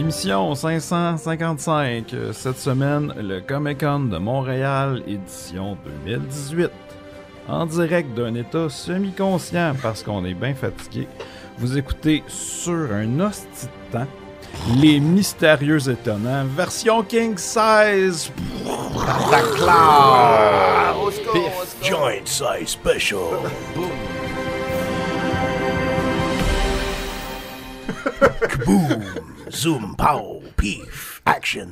Émission 555. Cette semaine, le Comic-Con de Montréal, édition 2018. En direct d'un état semi-conscient parce qu'on est bien fatigué. Vous écoutez sur un hostie de temps les mystérieux étonnants, version king size. Piff Joint Size Special. Kaboom! Zoom, pow, piff, action,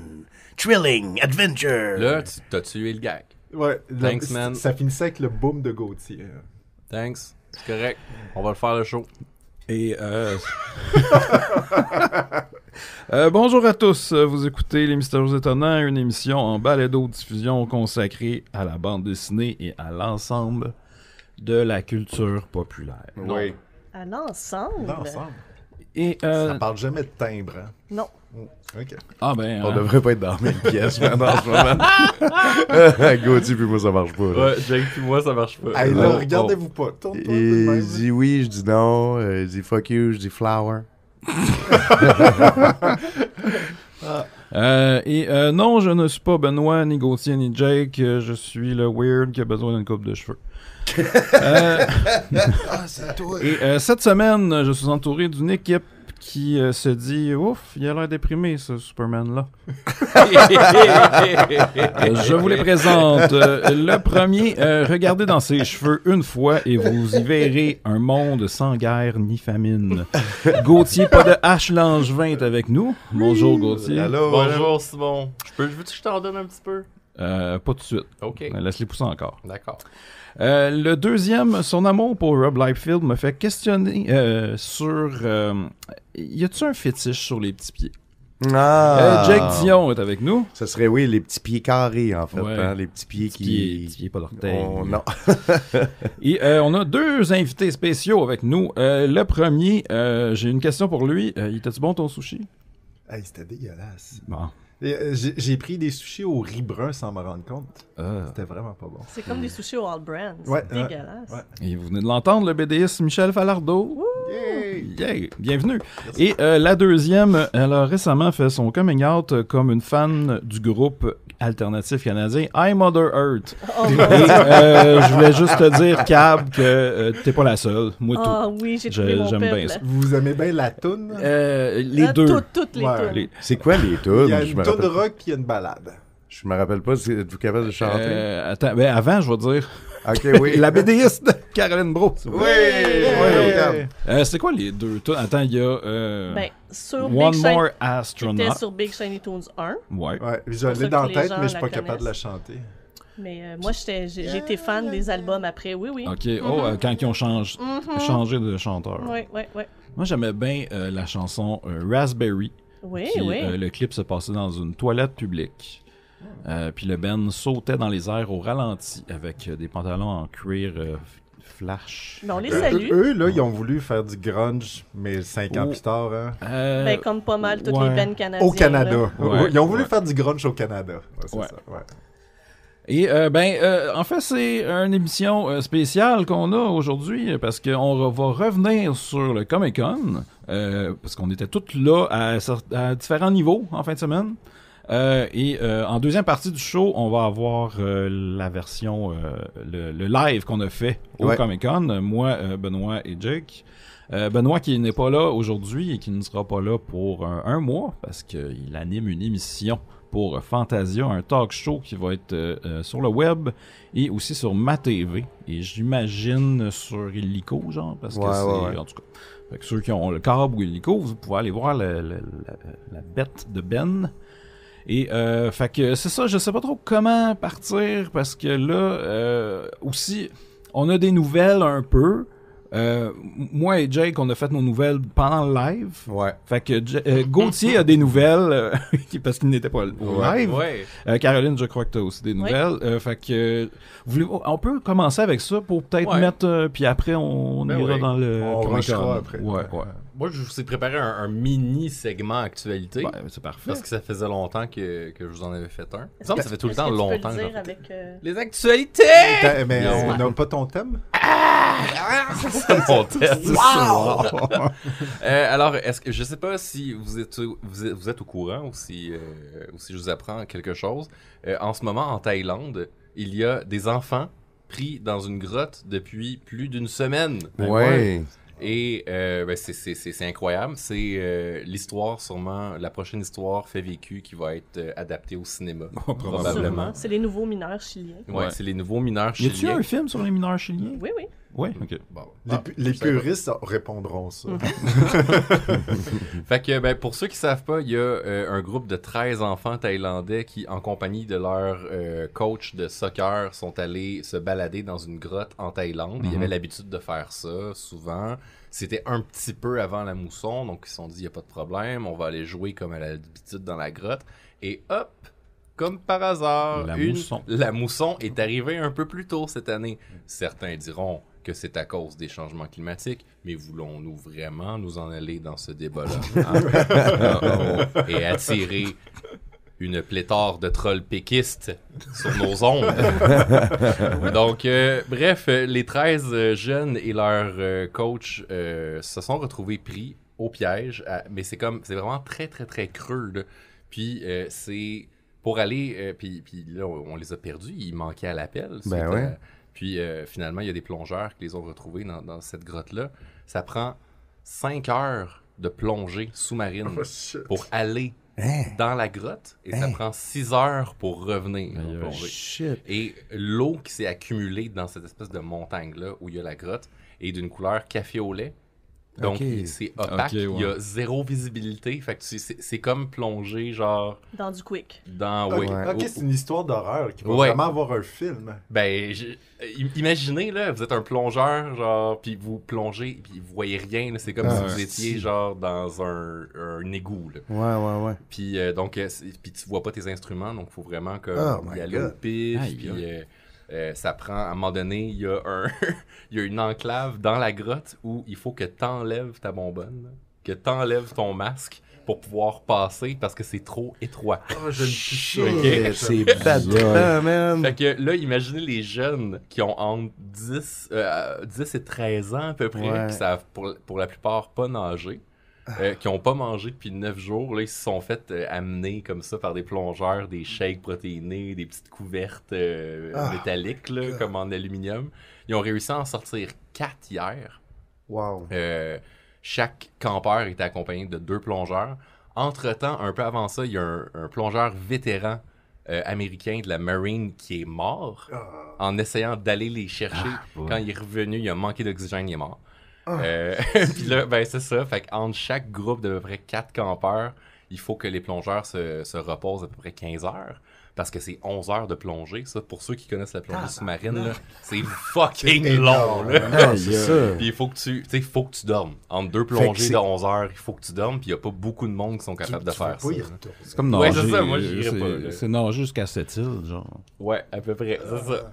thrilling, adventure. Là, t'as tué le gag. Ouais, Thanks, man. Ça finissait avec le boom de Gauthier. Thanks. C'est correct. On va le faire le show. Et bonjour à tous, vous écoutez Les Mystérieux Étonnants, une émission en balado-diffusion consacrée à la bande dessinée et à l'ensemble de la culture populaire. Oui. À l'ensemble? L'ensemble. Et Ça parle jamais de timbre, hein? Non. OK. ah ben, On devrait pas être dans la même pièce maintenant en ce moment. Gauthier puis moi ça marche pas. Là. Ouais, Jake puis moi, ça marche pas. Hey, là, Oh, regardez-vous pas. Tourne-toi de Il même. dit oui, je dis non. Il dit fuck you, je dis flower. Non, je ne suis pas Benoît, ni Gauthier, ni Jake. Je suis le weird qui a besoin d'une coupe de cheveux. C'est toi. Et cette semaine, je suis entouré d'une équipe qui se dit « Ouf, il a l'air déprimé, ce Superman-là. » Je vous les présente. Le premier, regardez dans ses cheveux une fois et vous y verrez un monde sans guerre ni famine. Gauthier, pas de H Langevin est avec nous. Bonjour, Gauthier. Allô. Bonjour, Simon. Veux-tu que je t'en donne un petit peu? Pas tout de suite. OK. Laisse-les pousser encore. D'accord. Le deuxième, son amour pour Rob Liefeld me fait questionner sur... y a-tu un fétiche sur les petits pieds? Jake Dion est avec nous. Ça serait, oui, les petits pieds carrés, en fait. Ouais. Hein, les petits pieds Petits pieds, pas d'orteils. Non. Et on a deux invités spéciaux avec nous. Le premier, j'ai une question pour lui. Il était-tu bon ton sushi? Hey, c'était dégueulasse. Bon. J'ai pris des sushis au riz brun sans me rendre compte. C'était vraiment pas bon. C'est comme des sushis au All Brands. Ouais, C'est dégueulasse. ouais. Et vous venez de l'entendre, le BDiste Michel Falardeau. Yay! Yeah, bienvenue. Et la deuxième, elle a récemment fait son coming out comme une fan du groupe alternatif canadien I Mother Earth. Oh, Et mon je voulais juste te dire, Cab, que t'es pas la seule. Moi, tout. Ah oui, j'ai trouvé mon J'aime peuple. bien ça. Vous aimez bien la toune? Les deux. Toutes les Ouais. tunes. C'est quoi les Il tunes? y a Je une me toune rappelle. rock puis il y a une balade. Je me rappelle pas. Êtes-vous capable de chanter? Attends, ben avant, je vais dire. Ok, oui. La BDiste de Caroline Bro. s'il vous plaît. Oui! C'est quoi les deux? Attends, il y a Ben, sur One Big More Shiny... Astronaut. J'étais sur Big Shiny Tunes 1, Ouais. Ouais, je pour ça l'ai dans que la les tête, gens mais je suis la pas capable de la connaissent. chanter. mais moi, j'ai été fan des albums après. Oui, oui. OK. Oh, quand ils ont changé de chanteur. Oui, oui, oui. Moi, j'aimais bien la chanson Raspberry. Oui, Puis, oui. le clip se passait dans une toilette publique. Puis le Ben sautait dans les airs au ralenti avec des pantalons en cuir flash. Mais on les salue. Eux, là, ils ont voulu faire du grunge, mais 5 ans Oh. plus tard, hein. Ben, comme pas mal toutes ouais. les bands canadiennes. Au Canada. là. Ouais. Ils ont voulu faire du grunge au Canada. Ouais, c'est Ouais. ça, ouais. Et en fait, c'est une émission spéciale qu'on a aujourd'hui parce qu'on va revenir sur le Comic-Con parce qu'on était tous là à différents niveaux en fin de semaine. En deuxième partie du show, on va avoir la version, le live qu'on a fait au Ouais. Comic-Con, moi, Benoît et Jake. Benoît qui n'est pas là aujourd'hui et qui ne sera pas là pour un mois parce qu'il anime une émission pour Fantasia, un talk show qui va être sur le web et aussi sur MaTV et j'imagine sur Illico, genre, parce que Ouais, c'est, ouais. en tout cas, fait que ceux qui ont le câble ou Illico, vous pouvez aller voir la bête de Ben. Et fait que c'est ça, je sais pas trop comment partir parce que là aussi on a des nouvelles un peu. Moi et Jake, on a fait nos nouvelles pendant le live. Ouais. Fait que Gauthier a des nouvelles parce qu'il n'était pas au live. Ouais. Caroline, je crois que tu as aussi des nouvelles. Fait que on peut commencer avec ça pour peut-être Ouais. mettre puis après on Ben ira oui. dans le On Comic-Con. rushera après. Ouais. Moi, je vous ai préparé un mini segment actualité. Ouais, c'est parfait. Parce que ça faisait longtemps que je vous en avais fait un. Il me semble que ça fait tout le Est-ce temps que tu peux longtemps le que j'en dire fais. avec... Les actualités! Mais Yes. on n'a pas ton thème? C'est mon test. Wow! Alors, je sais pas si vous êtes au courant ou si je vous apprends quelque chose. En ce moment, en Thaïlande, il y a des enfants pris dans une grotte depuis plus d'une semaine. Ouais. Et c'est incroyable. C'est l'histoire, sûrement, la prochaine histoire fait vécue qui va être adaptée au cinéma. Probablement. Sûrement. C'est les nouveaux mineurs chiliens. Ouais, c'est les nouveaux mineurs Y a-tu chiliens. un film sur les mineurs chiliens? Oui, oui. Oui, ok. Bon. Les puristes répondront ça. Fait que, pour ceux qui savent pas, il y a un groupe de 13 enfants thaïlandais qui, en compagnie de leur coach de soccer, sont allés se balader dans une grotte en Thaïlande. Ils avaient l'habitude de faire ça, souvent. C'était un petit peu avant la mousson, donc ils se sont dit, il n'y a pas de problème, on va aller jouer comme à l'habitude dans la grotte. Et hop, comme par hasard, la mousson est arrivée un peu plus tôt cette année. Certains diront que c'est à cause des changements climatiques, mais voulons-nous vraiment nous en aller dans ce débat-là et attirer une pléthore de trolls péquistes sur nos ondes? Donc, bref, les 13 jeunes et leur coach se sont retrouvés pris au piège, mais c'est vraiment très, très, très creux, là. Puis, c'est pour aller, puis là, on les a perdus, ils manquaient à l'appel. Puis finalement, il y a des plongeurs qui les ont retrouvés dans cette grotte-là. Ça prend 5 heures de plongée sous-marine pour aller dans la grotte et ça prend 6 heures pour revenir plonger. Et l'eau qui s'est accumulée dans cette espèce de montagne-là où il y a la grotte est d'une couleur café au lait. Donc, c'est opaque, il y a zéro visibilité. Fait que c'est comme plonger, genre... Dans du quick. C'est une histoire d'horreur qui va vraiment avoir un film. Imaginez, là, vous êtes un plongeur, genre, puis vous plongez, puis vous voyez rien, là, c'est comme si vous étiez, genre, dans un égout, là. Ouais. Puis, puis tu vois pas tes instruments, donc il faut vraiment y aller au pif, puis... ça prend, à un moment donné, il y a une enclave dans la grotte où il faut que t'enlèves ta bonbonne, là, que t'enlèves ton masque pour pouvoir passer parce que c'est trop étroit. C'est bad, man! Fait que là, imaginez les jeunes qui ont entre 10 et 13 ans à peu près, qui savent pour la plupart pas nager. Qui n'ont pas mangé depuis 9 jours, là, ils se sont fait amener comme ça par des plongeurs, des shakes protéinés, des petites couvertes métalliques, là, comme en aluminium. Ils ont réussi à en sortir 4 hier. Wow. Chaque campeur était accompagné de 2 plongeurs. Entre-temps, un peu avant ça, il y a un plongeur vétéran américain de la Marine qui est mort en essayant d'aller les chercher. Quand il est revenu, il a manqué d'oxygène, il est mort. Puis là, c'est ça. Fait qu'entre chaque groupe de à peu près 4 campeurs, il faut que les plongeurs se reposent à peu près 15 heures. Parce que c'est 11 heures de plongée. Ça, pour ceux qui connaissent la plongée sous-marine, là, c'est fucking long. Là. Puis il faut que tu dormes. Entre 2 plongées de 11 heures, il faut que tu dormes. Puis il n'y a pas beaucoup de monde qui sont capables de faire ça. C'est comme nager. C'est ça, moi j'irais pas. C'est nager jusqu'à cette île, genre. Ouais, à peu près. C'est ça.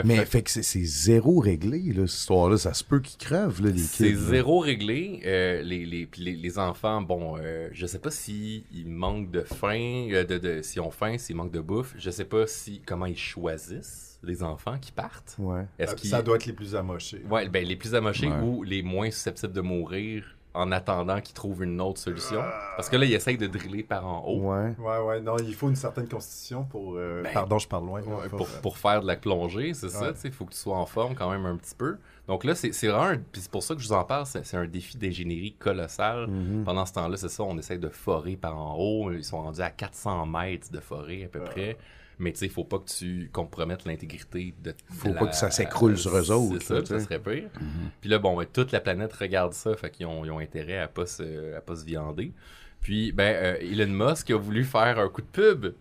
Mais fait que c'est zéro réglé, là, cette histoire-là. Ça se peut qu'ils crèvent, là, les kids. C'est zéro réglé. Les enfants, je sais pas s'ils manquent de faim, s'ils ont faim, s'ils manquent de bouffe. Je sais pas comment ils choisissent les enfants qui partent. Ouais. Ça doit être les plus amochés. Ouais, les plus amochés ou les moins susceptibles de mourir en attendant qu'ils trouvent une autre solution. Parce que là, ils essayent de driller par en haut. Ouais, non, il faut une certaine constitution pour... pardon, je parle loin. Pour faire de la plongée, c'est ça, tu sais, il faut que tu sois en forme quand même un petit peu. Donc là, c'est vraiment... Puis c'est pour ça que je vous en parle, c'est un défi d'ingénierie colossal. Pendant ce temps-là, c'est ça, on essaie de forer par en haut. Ils sont rendus à 400 mètres de forêt à peu près. Mais tu sais, il faut pas que tu compromettes l'intégrité de faut pas que ça s'écroule sur eux autres. C'est ça, ça serait pire. Puis là, toute la planète regarde ça, fait qu'ils ont intérêt à pas se viander. Puis, Elon Musk a voulu faire un coup de pub.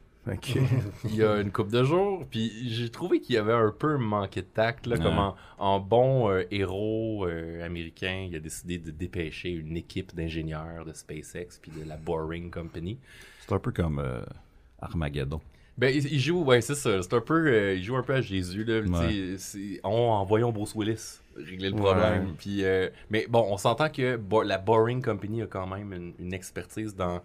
Il y a une couple de jours, puis j'ai trouvé qu'il y avait un peu manqué de tact, là, comme en bon héros américain, il a décidé de dépêcher une équipe d'ingénieurs de SpaceX puis de la Boring Company. C'est un peu comme Armageddon. Il joue, c'est ça. C'est un peu, il joue un peu à Jésus, là. Envoyons Bruce Willis régler le problème. Puis, mais bon, on s'entend que la Boring Company a quand même une expertise dans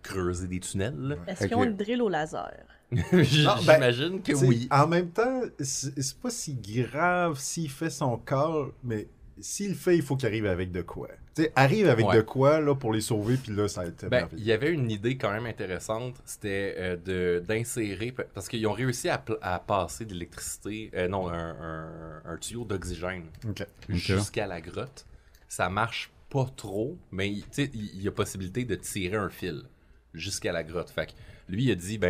creuser des tunnels. Est-ce qu'ils ont une drill au laser? J'imagine que oui. En même temps, c'est pas si grave s'il fait son corps, mais s'il le fait, il faut qu'il arrive avec de quoi. T'sais, arrive avec de quoi là, pour les sauver, puis là, ça a été merveilleux. Il y avait une idée quand même intéressante, c'était d'insérer, parce qu'ils ont réussi à passer de l'électricité, un tuyau d'oxygène jusqu'à la grotte. Ça marche pas trop, mais il y a possibilité de tirer un fil jusqu'à la grotte. Fait que lui, il a dit,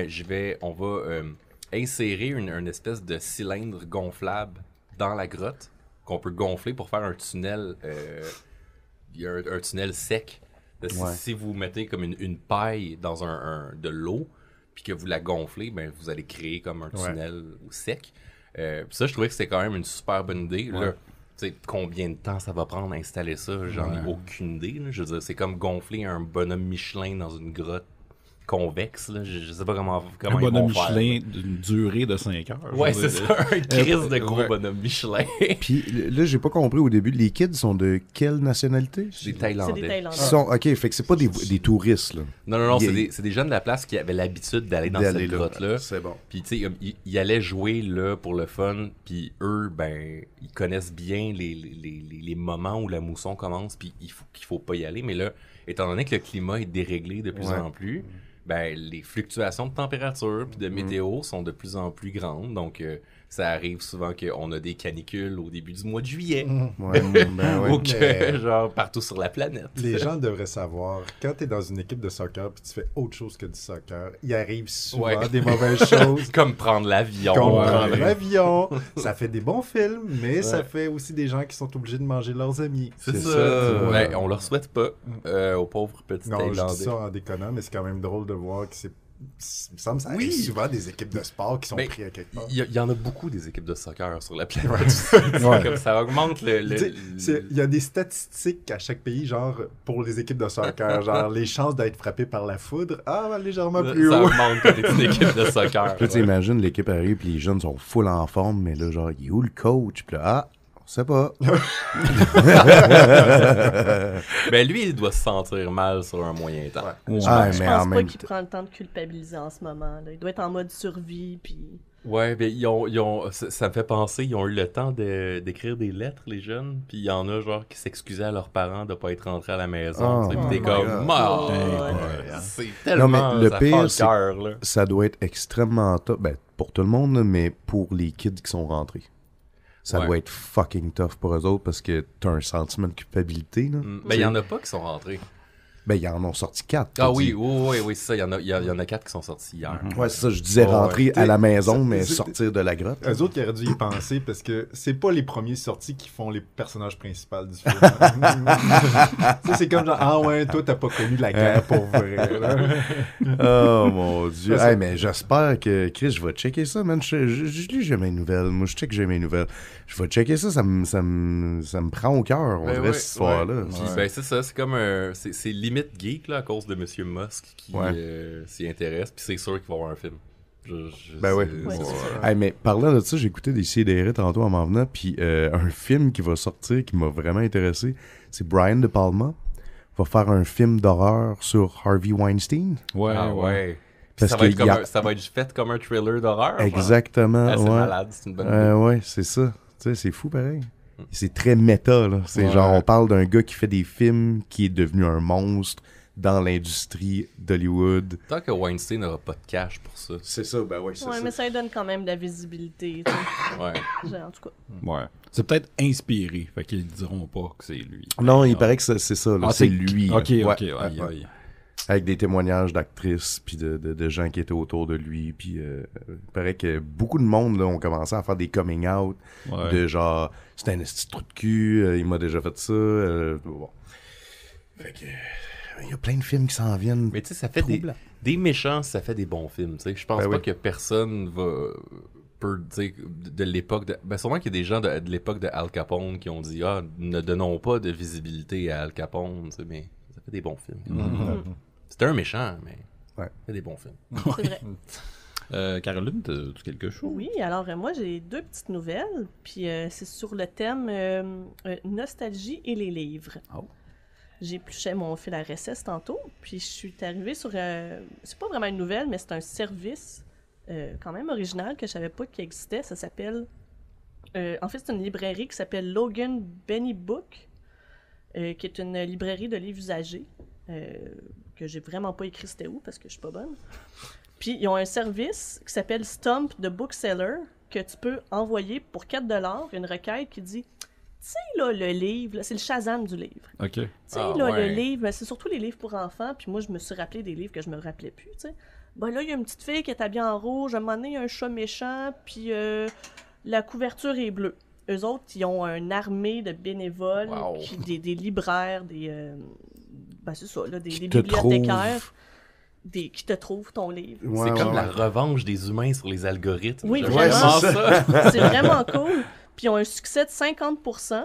on va insérer une espèce de cylindre gonflable dans la grotte qu'on peut gonfler pour faire un tunnel. Il y a un tunnel sec. Si vous mettez comme une paille dans de l'eau, puis que vous la gonflez, vous allez créer comme un tunnel sec. Ça, je trouvais que c'était quand même une super bonne idée. Là, combien de temps ça va prendre à installer ça? J'en ai aucune idée. Là. Je veux dire, c'est comme gonfler un bonhomme Michelin dans une grotte convexe. Là. Je sais pas comment un ils bonhomme vont faire. Michelin d'une durée de 5 heures. Ouais, c'est ça. Un crise de gros bonhomme Michelin. Puis là, j'ai pas compris au début, les kids sont de quelle nationalité? Des Thaïlandais. C'est des Thaïlandais. OK, fait que c'est pas des touristes, là. Non, c'est des jeunes de la place qui avaient l'habitude d'aller dans cette grotte-là. C'est bon. Puis, tu sais, ils allaient jouer là pour le fun. Puis eux, ils connaissent bien les moments où la mousson commence. Puis qu'il faut pas y aller. Mais là, étant donné que le climat est déréglé de plus en plus, les fluctuations de température puis de météo sont de plus en plus grandes. Donc, ça arrive souvent qu'on a des canicules au début du mois de juillet. Ou que, genre, partout sur la planète. Les gens devraient savoir, quand tu es dans une équipe de soccer puis tu fais autre chose que du soccer, il arrive souvent des mauvaises choses. Comme prendre l'avion. L'avion. Ça fait des bons films, mais ça fait aussi des gens qui sont obligés de manger leurs amis. C'est ça. On leur souhaite pas aux pauvres petits Thaïlandais. Non, je dis ça en déconnant, mais c'est quand même drôle de voir que c'est... Il me semble que ça arrive souvent des équipes de sport qui sont pris à quelque part. Il y en a beaucoup des équipes de soccer sur la planète. Comme ça augmente Il y a des statistiques à chaque pays, genre pour les équipes de soccer, genre les chances d'être frappé par la foudre, légèrement plus haut. Ça augmente quand t'es une équipe de soccer. Puis tu imagines, l'équipe arrive, puis les jeunes sont full en forme, mais là, genre, il est où le coach? Puis là, on sait pas. Lui, il doit se sentir mal sur un moyen temps. Je pense pas qu'il prend le temps de culpabiliser en ce moment. Là. Il doit être en mode survie. Puis... Ouais, mais ça me fait penser, ils ont eu le temps d'écrire des lettres, les jeunes. Puis il y en a genre qui s'excusaient à leurs parents de pas être rentrés à la maison. Puis t'es comme, c'est tellement... Non, mais le pire, c'est ça doit être extrêmement tough. Pour tout le monde, mais pour les kids qui sont rentrés. Ça doit être fucking tough pour eux autres parce que t'as un sentiment de culpabilité. Il y en a pas qui sont rentrés. Ils en ont sorti 4. Ah oui, c'est ça. Il y en a 4 qui sont sortis hier. Ouais, c'est ça. Je disais rentrer à la maison, mais sortir de la grotte. Eux autres, ils auraient dû y penser parce que c'est pas les premiers sortis qui font les personnages principaux du film. C'est comme genre, toi, t'as pas connu la guerre pour vrai. Oh mon Dieu. Mais j'espère que, Chris, je vais checker ça, man. Je lis jamais mes nouvelles. Moi, je check j'ai mes nouvelles. Je vais checker ça, ça me prend au cœur, on dirait, cette histoire-là. C'est ça, c'est comme c'est limite geek là, à cause de Monsieur Musk qui s'y intéresse, puis c'est sûr qu'il va y avoir un film. Mais parlant de ça, j'ai écouté des CDR tantôt en m'en venant, puis un film qui va sortir qui m'a vraiment intéressé, c'est Brian De Palma va faire un film d'horreur sur Harvey Weinstein. Parce ça va être fait comme un thriller d'horreur. Exactement. C'est malade, c'est une bonne idée. Ouais, c'est ça. Tu sais, c'est fou pareil. C'est très méta, là. C'est genre, on parle d'un gars qui fait des films, qui est devenu un monstre dans l'industrie d'Hollywood. Tant que Weinstein n'aura pas de cash pour ça. C'est ça, c'est ça. Mais ça lui donne quand même de la visibilité. En tout cas. Ouais. C'est peut-être inspiré, fait qu'ils diront pas que c'est lui. Non, il paraît que c'est ça, là. C'est lui. Ok. Avec des témoignages d'actrices puis de gens qui étaient autour de lui, puis il paraît que beaucoup de monde là, ont commencé à faire des coming out de genre c'est un esti trou de cul, il m'a déjà fait ça, bon. Fait que il y a plein de films qui s'en viennent. Mais tu sais, ça fait des méchants, ça fait des bons films, tu sais. Je pense pas que personne peut dire de l'époque sûrement qu'il y a des gens de l'époque de Al Capone qui ont dit ne donnons pas de visibilité à Al Capone, tu sais, mais ça fait des bons films. C'était un méchant, mais ça fait des bons films. C'est vrai. Caroline, t'as quelque chose? Oui, alors moi j'ai 2 petites nouvelles, puis c'est sur le thème nostalgie et les livres. J'épluchais mon fil RSS tantôt, puis je suis arrivée sur... c'est pas vraiment une nouvelle, mais c'est un service quand même original que je savais pas qu'il existait. Ça s'appelle... en fait, c'est une librairie qui s'appelle Logan Benny Book, qui est une librairie de livres usagés, que j'ai vraiment pas écrit c'était où, parce que je suis pas bonne. Puis, ils ont un service qui s'appelle Stump the Bookseller, que tu peux envoyer pour 4$ une requête qui dit... Tu sais, là, le livre, là, c'est le Shazam du livre. OK. Tu sais, le livre, c'est surtout les livres pour enfants, puis moi, je me suis rappelé des livres que je me rappelais plus, tu sais. Ben là, il y a une petite fille qui est habillée en rouge, à un moment donné, il y a un chat méchant, puis la couverture est bleue. Eux autres, ils ont une armée de bénévoles, des libraires, ben c'est ça, là, des bibliothécaires. Qui te trouvent ton livre. C'est comme la revanche des humains sur les algorithmes. Oui, vraiment. C'est vraiment cool. Puis ils ont un succès de 50%.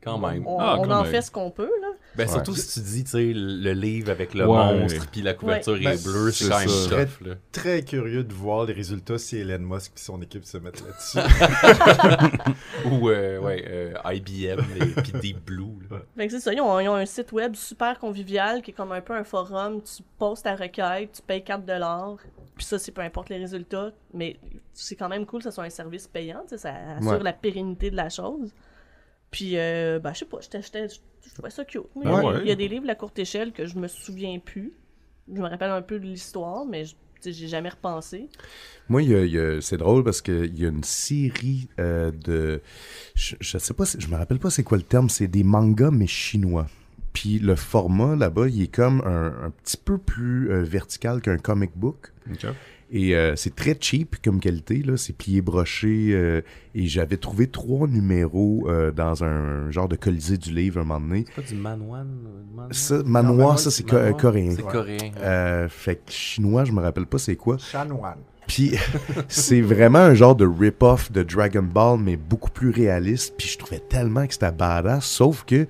Quand même. On en fait ce qu'on peut, là. Ben, surtout si tu dis, tu sais, le livre avec le monstre, puis la couverture est bleue, c'est quand même tough, là. Très curieux de voir les résultats si Elon Musk et son équipe se mettent là-dessus. Ou, IBM, puis Deep Blue, là. Fait que c'est ça, ils ont un site web super convivial qui est comme un peu un forum. Tu postes ta requête, tu payes 4$, puis ça, c'est peu importe les résultats, mais c'est quand même cool que ce soit un service payant, tu sais, ça assure la pérennité de la chose. Puis, je sais pas, je trouvais ça cute. Il y a des livres à courte échelle que je me souviens plus. Je me rappelle un peu de l'histoire, mais j'ai jamais repensé. Moi, c'est drôle parce qu'il y a une série de... Je sais pas, je me rappelle pas c'est quoi le terme, c'est des mangas, mais chinois. Puis le format, là-bas, il est comme un petit peu plus vertical qu'un comic book. OK. Et c'est très cheap comme qualité, là. C'est plié broché. Et j'avais trouvé 3 numéros dans un genre de colisée du livre à un moment donné. C'est pas du manhwa? Manhwa, ça, c'est coréen. C'est coréen. Fait que chinois, je me rappelle pas c'est quoi. Shanwan. Puis c'est vraiment un genre de rip-off de Dragon Ball, mais beaucoup plus réaliste. Puis je trouvais tellement que c'était badass, sauf que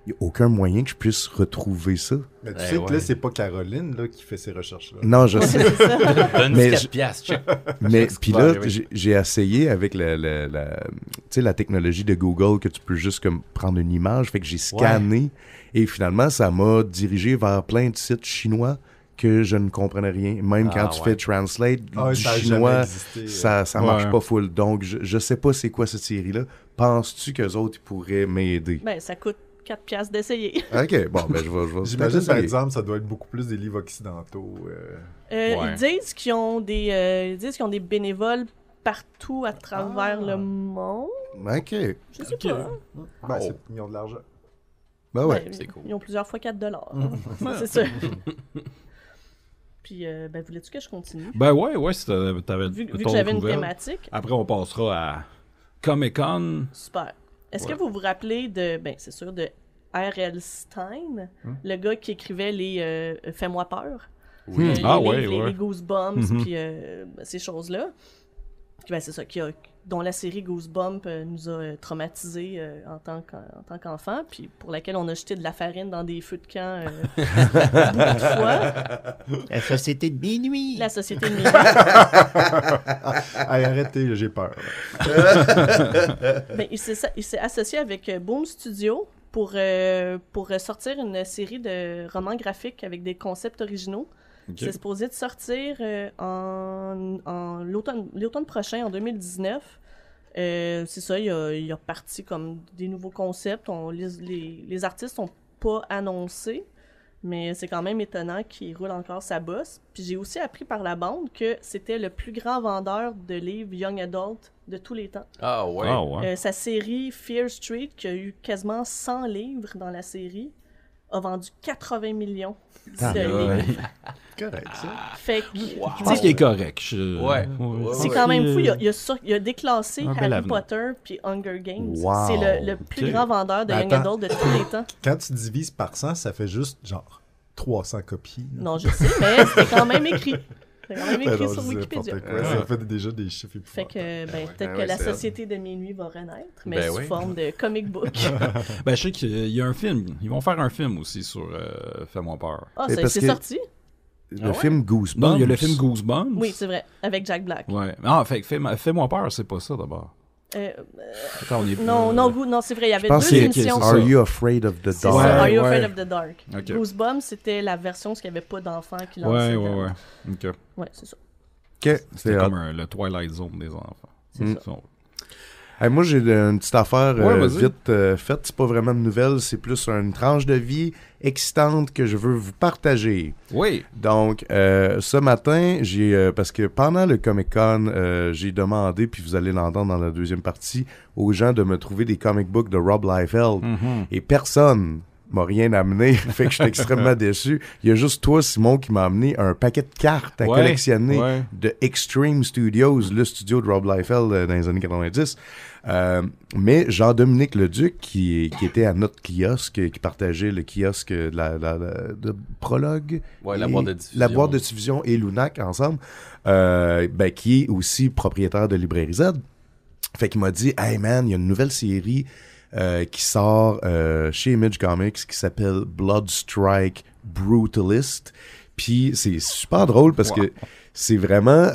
il n'y a aucun moyen que je puisse retrouver ça. Mais tu sais que là, c'est pas Caroline là, qui fait ces recherches-là. Non, je sais. Donne 4 piastres, check. Mais puis là, j'ai essayé avec la technologie de Google que tu peux juste comme prendre une image. Fait que j'ai scanné et finalement, ça m'a dirigé vers plein de sites chinois que je ne comprenais rien. Même quand tu fais translate du chinois, ça marche pas full. Donc, je sais pas c'est quoi cette série-là. Penses-tu qu'eux autres ils pourraient m'aider? Ben, ça coûte 4$ d'essayer. OK, bon, ben je vais J'imagine, par exemple, ça doit être beaucoup plus des livres occidentaux. Ils disent qu'ils ont des bénévoles partout à travers le monde. OK. Je sais pas. Ben, ils ont de l'argent. Ben ouais. C'est cool. Ils ont plusieurs fois 4$. C'est ça. Puis, voulais-tu que je continue? Ben ouais, si t'avais vu que j'avais une thématique. Après, on passera à Comic-Con. Super. Est-ce que vous vous rappelez de R.L. Stein, le gars qui écrivait les Fais-moi peur? Oui. Les Goosebumps, puis ces choses-là. C'est ça, dont la série Goosebumps nous a traumatisés en tant qu'enfants, puis pour laquelle on a jeté de la farine dans des feux de camp beaucoup de fois. La Société de minuit. La Société de minuit. Arrêtez, j'ai peur. Il s'est associé avec Boom Studio pour sortir une série de romans graphiques avec des concepts originaux. Okay. C'est supposé de sortir l'automne prochain, en 2019. C'est ça, il a parti comme des nouveaux concepts. Les artistes sont pas annoncés, mais c'est quand même étonnant qu'il roule encore sa bosse. Puis j'ai aussi appris par la bande que c'était le plus grand vendeur de livres Young Adult de tous les temps. Ah ouais. Sa série Fear Street, qui a eu quasiment 100 livres dans la série, a vendu 80 millions de livres. Correct, ça. Fait que, je pense qu'il est correct. C'est quand même fou. Il a déclassé Harry Potter puis Hunger Games. Wow. C'est le plus grand vendeur de Young Adult de tous les temps. Quand tu divises par 100, ça fait juste genre 300 copies. Là. Non, je sais, mais c'était quand même écrit. C'est quand même écrit sur Wikipédia. Ça fait déjà des chiffres épouvantables. Fait que peut-être que la Société de minuit va renaître, mais sous forme de comic book. Je sais qu'il y a un film. Ils vont faire un film aussi sur Fais-moi peur. Ah, c'est sorti? Le film Goosebumps. Non, il y a le film Goosebumps. Oui, c'est vrai, avec Jack Black. Ouais. Ah, Fais-moi peur, c'est pas ça d'abord. Attends, non, c'est vrai, il y avait deux émissions. Are You Afraid of the Dark? Are You Afraid of the Dark? Okay. Goosebumps, c'était la version où il n'y avait pas d'enfants qui lançaient. Ouais. OK. Ouais, c'est ça. C'est comme le Twilight Zone des enfants. C'est ça. Hey, moi, j'ai une petite affaire vite faite. C'est pas vraiment une nouvelle, c'est plus une tranche de vie excitante que je veux vous partager. Oui. Donc, ce matin, parce que pendant le Comic-Con, j'ai demandé, puis vous allez l'entendre dans la deuxième partie, aux gens de me trouver des comic books de Rob Liefeld. Et personne m'a rien amené, fait que je suis extrêmement déçu. Il y a juste toi, Simon, qui m'a amené un paquet de cartes à collectionner de Extreme Studios, le studio de Rob Liefeld dans les années 90. Mais Jean-Dominique Leduc, qui était à notre kiosque, qui partageait le kiosque de Prologue, la boîte de diffusion. La boîte de diffusion et Lunac ensemble, qui est aussi propriétaire de Librairie Z. Fait qu'il m'a dit, hey man, il y a une nouvelle série qui sort chez Image Comics qui s'appelle Bloodstrike Brutalist. Puis c'est super drôle parce que c'est vraiment...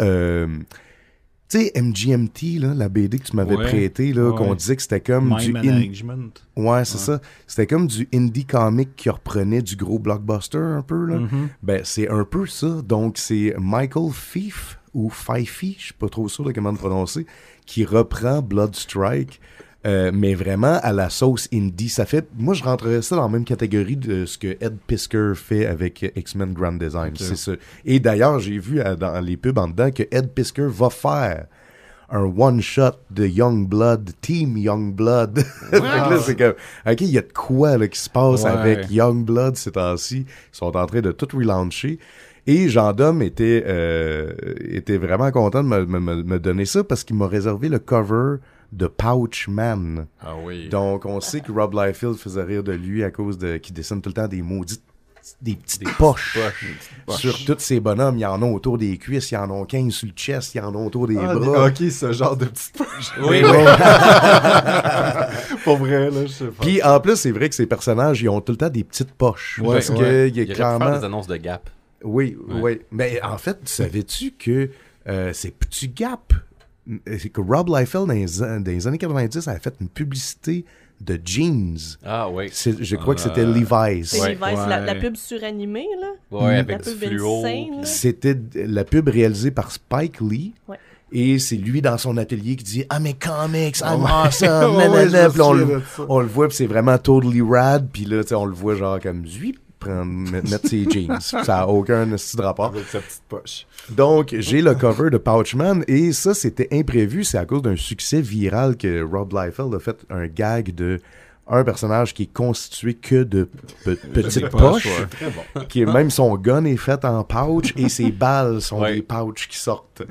tu sais, MGMT, là, la BD que tu m'avais prêtée, là, qu'on disait que c'était comme My Management. C'est ça. C'était comme du indie comic qui reprenait du gros blockbuster un peu, là. Ben, c'est un peu ça. Donc, c'est Michael Fife, ou Fifey, je suis pas trop sûr de comment le prononcer, qui reprend Bloodstrike. Mais vraiment à la sauce indie. Ça fait... Moi, je rentrerais ça dans la même catégorie de ce que Ed Piskor fait avec X-Men Grand Design. Okay. C'est ça. Et d'ailleurs, j'ai vu dans les pubs en dedans que Ed Piskor va faire un one-shot de Youngblood, Team Youngblood. Donc là, c'est comme... OK, il y a de quoi là, qui se passe avec Youngblood ces temps-ci. Ils sont en train de tout relauncher. Et Jean-Dom était vraiment content de me donner ça parce qu'il m'a réservé le cover de Pouch Man. Ah oui. Donc, on sait que Rob Liefeld faisait rire de lui à cause qu'il dessine tout le temps des maudites des petites poches sur tous ces bonhommes. Il y en a autour des cuisses, il y en a 15 sur le chest, il y en a autour des bras. Ok, ce genre de petites poches. Oui. Pour vrai, là, je sais pas. Puis en plus, c'est vrai que ces personnages, ils ont tout le temps des petites poches. Parce que il y a clairement... faire des annonces de Gap. Oui. Mais en fait, savais-tu que ces petits Gap... C'est que Rob Liefeld, dans les années 90, avait fait une publicité de jeans. Ah oui. Je crois que c'était Levi's. C'est Levi's, la pub suranimée, là. Ouais, avec la du pub fluo. insane, c'était la pub réalisée par Spike Lee. Ouais. Et c'est lui dans son atelier qui dit « Ah, mes comics, I'm awesome! » Puis on le voit, puis c'est vraiment totally rad. Puis là, on le voit genre comme zouip. Mettre ses jeans. Ça n'a aucun style de rapport. Avec sa petite poche. Donc, j'ai le cover de Pouchman et ça, c'était imprévu. C'est à cause d'un succès viral que Rob Liefeld a fait un gag de un personnage qui est constitué que de petites poches. Très bon. Qui est, même son gun est fait en pouch et ses balles sont des pouches qui sortent.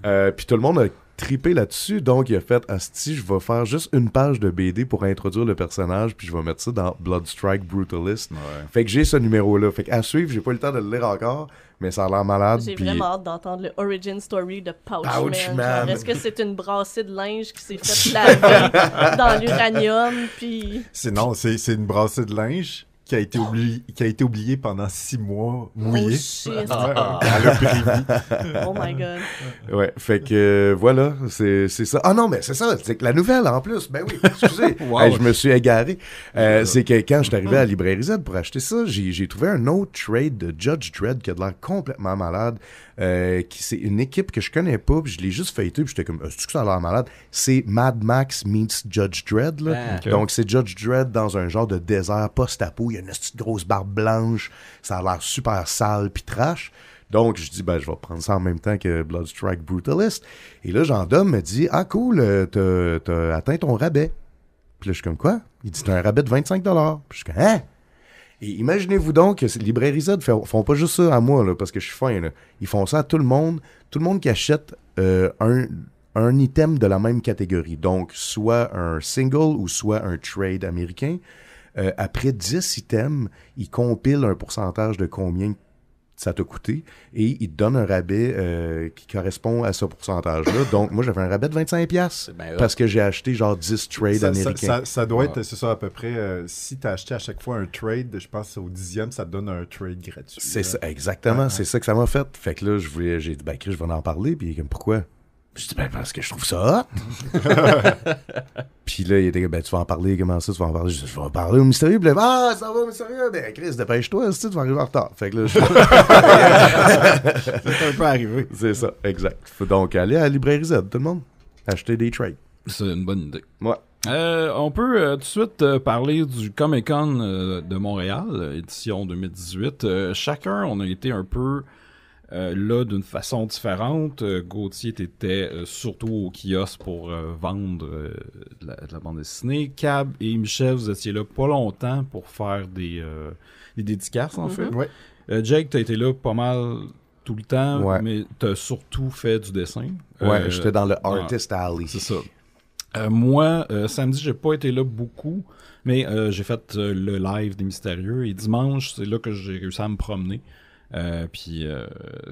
Puis tout le monde a trippé là-dessus, donc il a fait asti, je vais faire juste une page de BD pour introduire le personnage, puis je vais mettre ça dans Bloodstrike Brutalist. Fait que j'ai ce numéro-là. Fait qu'à suivre, j'ai pas eu le temps de le lire encore, mais ça a l'air malade. J'ai vraiment hâte d'entendre le origin story de Pouchman. Est-ce que c'est une brassée de linge qui s'est fait laver dans l'uranium, puis... Non, c'est une brassée de linge qui a été oublié pendant 6 mois mouillé. Oh shit. Elle a pris vie. Oh my god. Ouais, fait que voilà, c'est ça. Ah non, mais c'est ça, c'est que la nouvelle en plus. Ben oui, excusez, je me suis égaré. C'est que quand je suis arrivé à la Librairie Z pour acheter ça, j'ai trouvé un autre trade de Judge Dredd qui a de l'air complètement malade. C'est une équipe que je connais pas, puis je l'ai juste feuilleté, puis j'étais comme, est-ce que ça a l'air malade? C'est Mad Max meets Judge Dredd, là. Okay. Donc c'est Judge Dredd dans un genre de désert post-apo, il y a une petite grosse barbe blanche, ça a l'air super sale puis trash. Donc je dis, je vais prendre ça en même temps que Bloodstrike Brutalist. Et là, Jean-Dom me dit, ah cool, t'as atteint ton rabais. Puis là, je suis comme, quoi? Il dit, t'as un rabais de 25$. Puis je suis comme, hein? Et imaginez-vous donc que les Librairies Z font pas juste ça à moi, là, parce que je suis fin. Là. Ils font ça à tout le monde. Tout le monde qui achète un item de la même catégorie. Donc, soit un single ou soit un trade américain. Après 10 items, ils compilent un pourcentage de combien ça t'a coûté et ils te donnent un rabais qui correspond à ce pourcentage-là. Donc, moi, j'avais un rabais de 25$ parce que j'ai acheté genre 10 trades américains. Ça doit être, c'est ça, à peu près, si tu as acheté à chaque fois un trade, je pense au 10e, ça te donne un trade gratuit. C'est ça, exactement. C'est ça que ça m'a fait. Fait que là, j'ai dit, Chris, je vais en parler. Puis, comme, pourquoi? Je dis, ben, parce que je trouve ça hot. Puis là, il était, ben, tu vas en parler, comment ça, tu vas en parler? Je dis, je vais en parler au mystérieux. Puis là, ça va, mystérieux. Ben, Chris, dépêche-toi, tu vas arriver en retard. Fait que là, C'est un peu arrivé. c'est ça, exact. Faut donc aller à la librairie Z, tout le monde. Acheter des trades. C'est une bonne idée. Ouais. On peut tout de suite parler du Comic-Con de Montréal, édition 2018. Chacun, on a été un peu là d'une façon différente. Gauthier était surtout au kiosque pour vendre de la bande dessinée. Cab et Michel, vous étiez là pas longtemps pour faire des dédicaces, en fait. Ouais. Jake, t'as été là pas mal tout le temps, Ouais. mais t'as surtout fait du dessin. Ouais, j'étais dans le Artist Alley. C'est ça. Moi, samedi, j'ai pas été là beaucoup, mais j'ai fait le live des Mystérieux et dimanche, c'est là que j'ai réussi à me promener. Puis,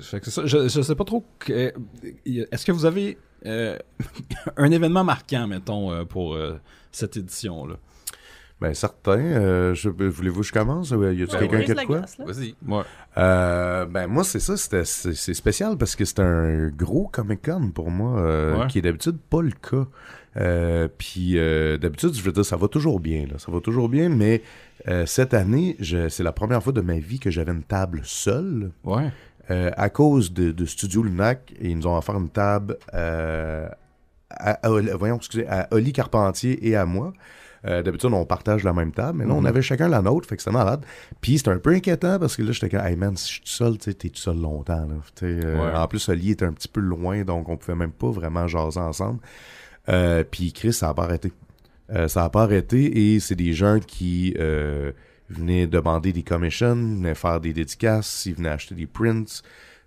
fait que c'est ça. Je sais pas trop. Est-ce que vous avez un événement marquant, mettons, pour cette édition-là? Ben, certain. Voulez-vous que je commence? Y a-t-il quelqu'un qui a de quoi? Vas-y. Ouais. Ben moi c'est ça, c'est spécial parce que c'est un gros Comic-Con pour moi, qui est d'habitude pas le cas. Puis d'habitude, je veux dire, ça va toujours bien, là, ça va toujours bien, mais cette année, c'est la première fois de ma vie que j'avais une table seule. Ouais. À cause de Studio Lunac, et ils nous ont offert une table à Oli Carpentier et à moi. D'habitude, on partage la même table, mais là, on avait chacun la nôtre, fait que c'était malade. Puis c'était un peu inquiétant parce que là, j'étais comme, hey man, si je suis tout seul, tu sais, t'es tout seul longtemps, là. En plus, Oli était un petit peu loin, donc on pouvait même pas vraiment jaser ensemble. Puis Chris, ça a pas arrêté. Ça a pas arrêté et c'est des gens qui venaient demander des commissions, venaient faire des dédicaces, ils venaient acheter des prints.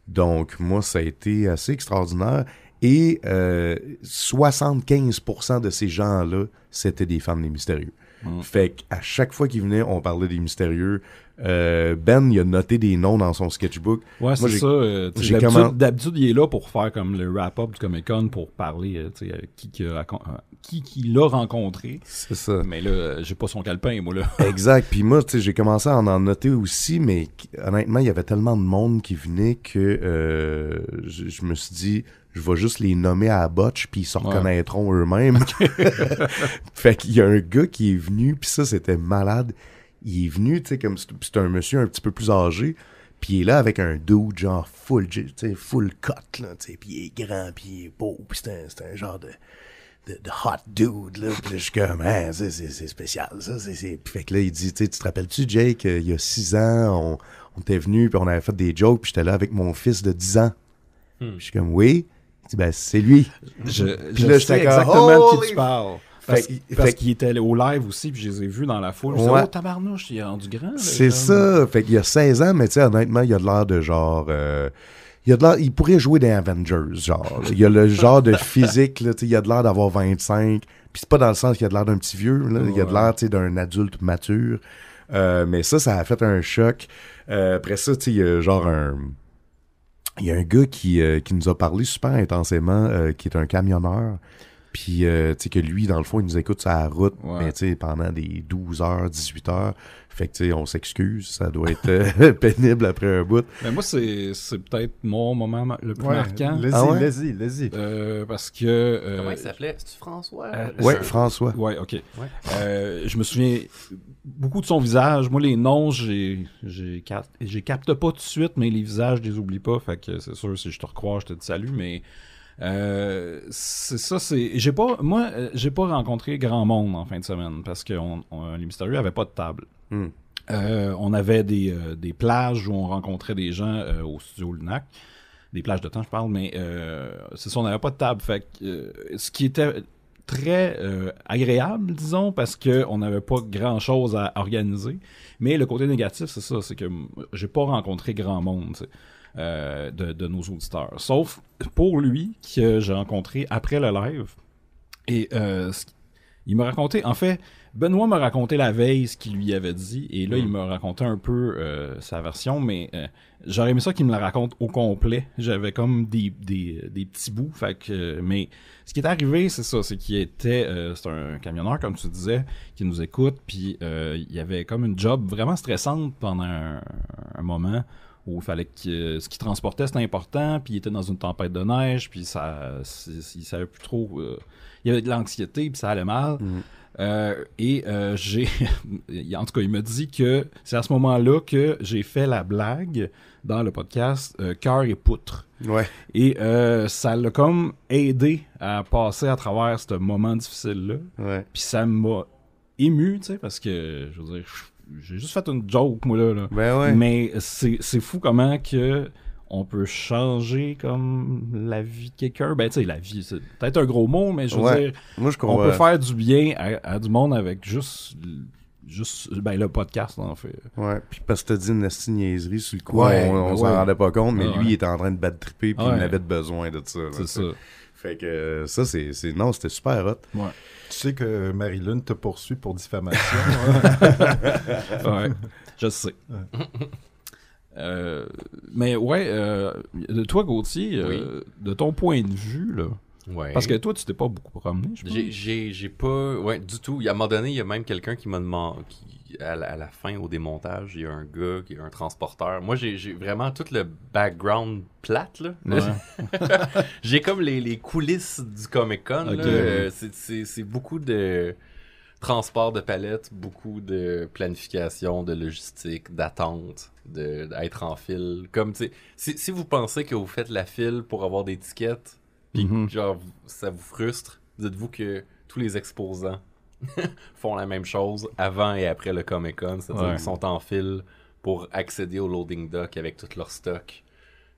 Donc, moi, ça a été assez extraordinaire. Et 75% de ces gens-là, c'était des fans des Mystérieux. Fait qu'à chaque fois qu'ils venaient, on parlait des Mystérieux. Ben, il a noté des noms dans son sketchbook. Ouais, c'est ça. D'habitude, il est là pour faire comme le wrap-up du Comic-Con pour parler qui l'a rencontré. C'est ça. Mais là, j'ai pas son calepin, moi, là. Exact. Puis moi, tu sais, j'ai commencé à en noter aussi, mais honnêtement, il y avait tellement de monde qui venait que je me suis dit, je vais juste les nommer à la botche, puis ils se reconnaîtront eux-mêmes. Fait qu'il y a un gars qui est venu, puis ça, c'était malade. Il est venu, tu sais, comme c'est un monsieur un petit peu plus âgé, puis il est là avec un dude genre full cut, là, tu sais, puis il est grand, puis il est beau, puis c'est un genre de hot dude, là. Puis là, je suis comme, hein, c'est spécial, ça. Puis fait que là, il dit, tu te rappelles-tu, Jake, il y a 6 ans, on était venu, puis on avait fait des jokes, puis j'étais là avec mon fils de 10 ans. Puis je suis comme, oui. Il dit, ben, c'est lui. Je sais exactement de qui tu parles. Parce qu'il était au live aussi, puis je les ai vus dans la foule. Je disais, oh, tabarnouche, il est rendu grand. Là, c'est ça. Fait qu'il y a 16 ans, mais tu sais, honnêtement, il a de l'air de genre... il pourrait jouer dans Avengers, genre. Il a le genre de physique, là, il a de l'air d'avoir 25. Puis c'est pas dans le sens qu'il a de l'air d'un petit vieux, là. Il a de l'air, tu sais, d'un adulte mature. Mais ça a fait un choc. Après ça, tu sais, il y a genre il y a un gars qui nous a parlé super intensément, qui est un camionneur. Puis, tu sais, que lui, dans le fond, il nous écoute sur la route, mais tu sais, pendant des 12 heures, 18 heures. Fait que, tu sais, on s'excuse, ça doit être pénible après un bout. Mais moi, c'est peut-être mon moment le plus marquant. Vas-y. Parce que... Comment il s'appelait? C'est-tu François? Ouais, François. Ouais, OK. Ouais. Je me souviens beaucoup de son visage. Moi, les noms, j'ai capte pas tout de suite, mais les visages, je les oublie pas. Fait que c'est sûr, si je te recroise, je te dis salut, mais... c'est ça, j'ai pas rencontré grand monde en fin de semaine parce que les Mystérieux avaient pas de table. On avait des plages où on rencontrait des gens au studio Lunac, des plages de temps je parle, mais c'est ça, on n'avait pas de table. Fait que ce qui était très agréable, disons, parce que on n'avait pas grand chose à organiser, mais le côté négatif, c'est ça, c'est que j'ai pas rencontré grand monde, t'sais. De nos auditeurs. Sauf pour lui, que j'ai rencontré après le live. Et il m'a raconté, en fait, Benoît m'a raconté la veille ce qu'il lui avait dit, et là, il m'a raconté un peu sa version, mais j'aurais aimé ça qu'il me la raconte au complet. J'avais comme des petits bouts, fait que, mais ce qui est arrivé, c'est ça, c'est qu'il était, c'est un camionneur, comme tu disais, qui nous écoute, puis il y avait comme une job vraiment stressante pendant un moment, où il fallait que ce qu'il transportait c'était important, puis il était dans une tempête de neige, puis il savait plus trop, il y avait de l'anxiété, puis ça allait mal. J'ai en tout cas il m'a dit que c'est à ce moment-là que j'ai fait la blague dans le podcast Cœur et poutre. Ouais. Et ça l'a comme aidé à passer à travers ce moment difficile-là. Ouais. Puis ça m'a ému, tu sais, parce que, je veux dire, j'ai juste fait une joke, moi, là. Ben ouais. Mais c'est fou comment que on peut changer comme la vie de quelqu'un. Ben, tu sais, la vie, c'est peut-être un gros mot, mais je veux dire, moi, je on peut faire du bien à du monde avec juste ben, le podcast, en fait. Ouais, puis parce que t'as dit une esti niaiserie sur le coup, Ouais, on s'en rendait pas compte, mais Ouais. lui, il était en train de bad tripper, puis il en avait besoin de ça. Là, C'est ça. Fait que ça, non, c'était super hot. Ouais. Tu sais que Marie-Lune te poursuit pour diffamation. Ouais, je sais. Mais ouais, de toi, Gauthier, de ton point de vue, là, parce que toi, tu t'es pas beaucoup promené, je pense. J'ai pas... Ouais, du tout. À un moment donné, il y a même quelqu'un qui m'a demandé... À la fin, au démontage, il y a un gars qui est un transporteur. Moi, j'ai vraiment tout le background plate, là. Ouais. J'ai comme les coulisses du Comic-Con, Okay. là. C'est beaucoup de transport de palettes, beaucoup de planification, de logistique, d'attente, d'être en file. Comme, tu sais, si vous pensez que vous faites la file pour avoir des tickets, puis genre, ça vous frustre, dites-vous que tous les exposants font la même chose avant et après le Comic-Con, c'est-à-dire qu'ils sont en file pour accéder au loading dock avec tout leur stock.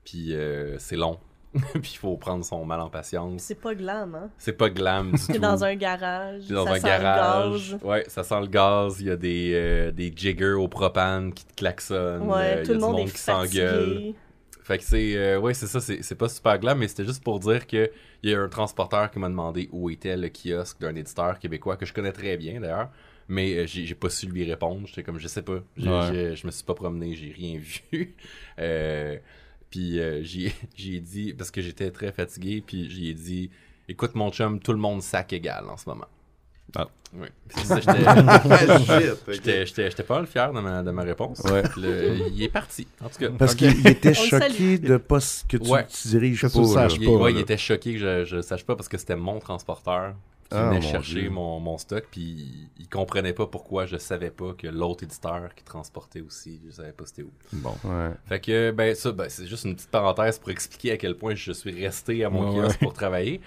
Puis c'est long. Puis il faut prendre son mal en patience. C'est pas glam, hein? C'est pas glam du tout. C'est dans un garage. C'est dans ça un sent garage. le gaz. Ouais, ça sent le gaz. Il y a des jiggers au propane qui te klaxonnent. Ouais, il tout y a le du monde est qui s'engueule. fatigué. Fait que c'est ouais, c'est ça, c'est pas super glam, mais c'était juste pour dire que il y a un transporteur qui m'a demandé où était le kiosque d'un éditeur québécois que je connais très bien d'ailleurs, mais j'ai pas su lui répondre. J'étais comme je sais pas, je me suis pas promené, j'ai rien vu. Puis j'ai dit parce que j'étais très fatigué, puis j'ai dit écoute mon chum, tout le monde sac égal en ce moment. Ah. Oui. J'étais pas mal fier de ma réponse. Ouais. Il est parti, en tout cas. Parce qu'il était On le choqué salue. de pas que tu diriges Que pas. tu le saches là. pas. Il était choqué que je sache pas parce que c'était mon transporteur qui venait chercher mon stock, puis il comprenait pas pourquoi je savais pas que l'autre éditeur qui transportait aussi, je savais pas c'était où. Bon. Ouais. Fait que c'est juste une petite parenthèse pour expliquer à quel point je suis resté à mon kiosque pour travailler.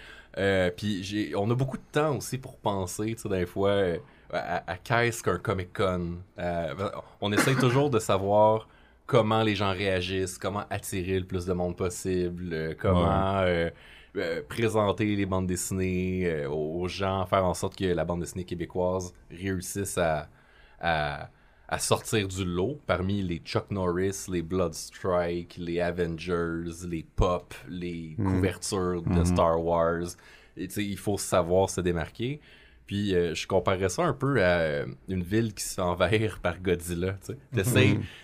Puis on a beaucoup de temps aussi pour penser, tu sais, des fois à qu'est-ce qu'un Comic-Con. On essaye toujours de savoir comment les gens réagissent, comment attirer le plus de monde possible, comment présenter les bandes dessinées aux gens, faire en sorte que la bande dessinée québécoise réussisse à sortir du lot parmi les Chuck Norris, les Bloodstrike, les Avengers, les Pop, les couvertures de Star Wars. Et, il faut savoir se démarquer. Puis je comparerais ça un peu à une ville qui se fait envahir par Godzilla.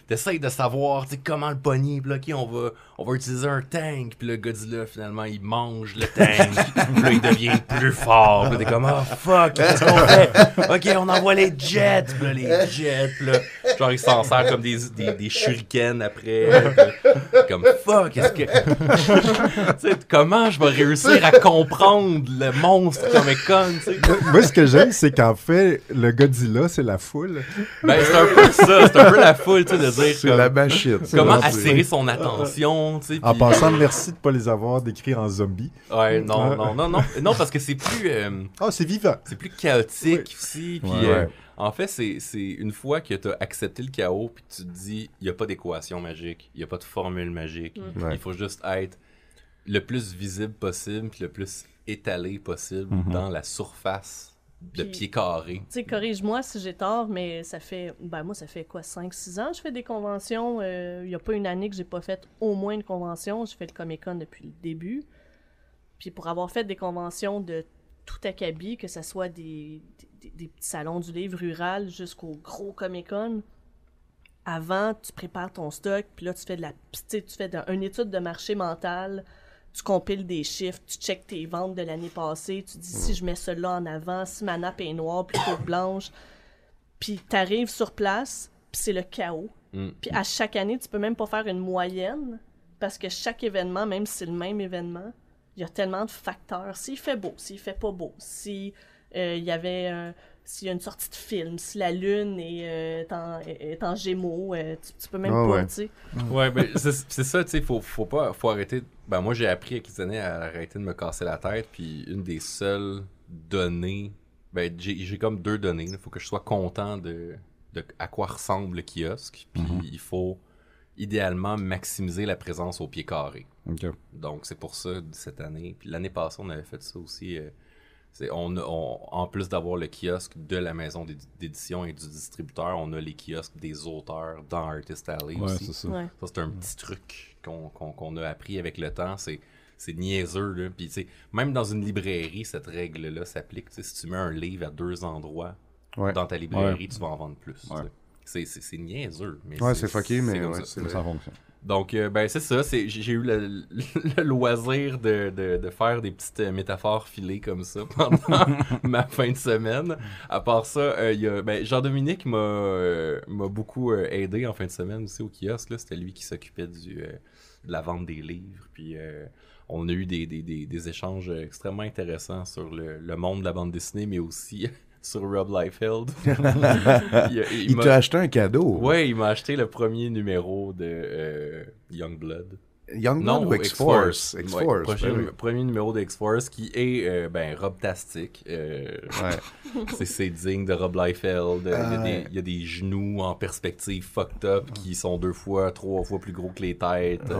T'essayes de savoir comment le pogner. Puis là, OK, on va utiliser un tank. Puis le Godzilla, finalement, il mange le tank. Puis là, il devient plus fort. Puis t'es comme, oh fuck, qu'est-ce qu'on fait? OK, on envoie les jets. Puis là, les jets. Puis là, genre, ils s'en servent comme des shurikens après. Puis, comme, fuck, est-ce que... comment je vais réussir à comprendre le monstre Comic-Con, tu sais? Moi, ce que j'aime, c'est qu'en fait, le Godzilla, c'est la foule. Ben, c'est un peu ça, c'est un peu la foule, tu sais, de dire C'est comme, la machine. comment gentil. attirer son attention, tu sais. En puis- passant, merci de ne pas les avoir décrits en zombies. Ouais, non, parce que c'est plus C'est vivant. chaotique aussi, puis Ouais. en fait, c'est une fois que tu as accepté le chaos, puis tu te dis, il n'y a pas d'équation magique, il n'y a pas de formule magique, Ouais. il faut juste être le plus visible possible, puis le plus étalé possible dans la surface de Puis- pieds carrés. Tu sais, corrige-moi si j'ai tort, mais ça fait... Ben moi, ça fait quoi, 5-6 ans que je fais des conventions. Il n'y a pas une année que j'ai pas fait au moins une convention. Je fais le Comic-Con depuis le début. Puis pour avoir fait des conventions de tout acabit, que ce soit des petits salons du livre rural jusqu'au gros Comic-Con, avant, tu prépares ton stock, puis là, tu fais une étude de marché mental, tu compiles des chiffres, tu checkes tes ventes de l'année passée, tu dis si je mets cela en avant, si ma nappe est noire plutôt que blanche, puis t'arrives sur place, puis c'est le chaos. Puis à chaque année, tu peux même pas faire une moyenne, parce que chaque événement, même si c'est le même événement, il y a tellement de facteurs. S'il fait beau, s'il fait pas beau, si il y avait s'il y a une sortie de film, si la lune est en gémeaux, tu peux même pas, tu sais. Ouais, ben c'est ça, tu sais, faut arrêter. Ben moi j'ai appris avec les années à arrêter de me casser la tête, puis une des seules données, ben j'ai comme 2 données, il faut que je sois content de à quoi ressemble le kiosque, puis il faut idéalement maximiser la présence au pied carré. Okay. Donc c'est pour ça cette année, puis l'année passée on avait fait ça aussi. En plus d'avoir le kiosque de la maison d'édition et du distributeur, on a les kiosques des auteurs dans Artist Alley aussi. C'est ça. Ouais. Ça, c'est un petit truc qu'on a appris avec le temps. C'est niaiseux, là. Puis, tu sais, même dans une librairie, cette règle-là s'applique. Si tu mets un livre à 2 endroits dans ta librairie, tu vas en vendre plus. C'est niaiseux. Mais c'est fucké, mais Ça fonctionne. Donc, ben c'est ça. J'ai eu le loisir de faire des petites métaphores filées comme ça pendant ma fin de semaine. À part ça, Jean-Dominique m'a beaucoup aidé en fin de semaine aussi au kiosque. C'était lui qui s'occupait de la vente des livres. Puis on a eu des échanges extrêmement intéressants sur le monde de la bande dessinée, mais aussi sur Rob Liefeld. il t'a acheté un cadeau. Ouais, il m'a acheté le premier numéro de Youngblood. Youngblood ou X-Force? X-Force. Premier numéro de X-Force qui est Rob-tastique. C'est digne de Rob Liefeld. Il y a des genoux en perspective fucked up qui sont 2 fois, 3 fois plus gros que les têtes. Tu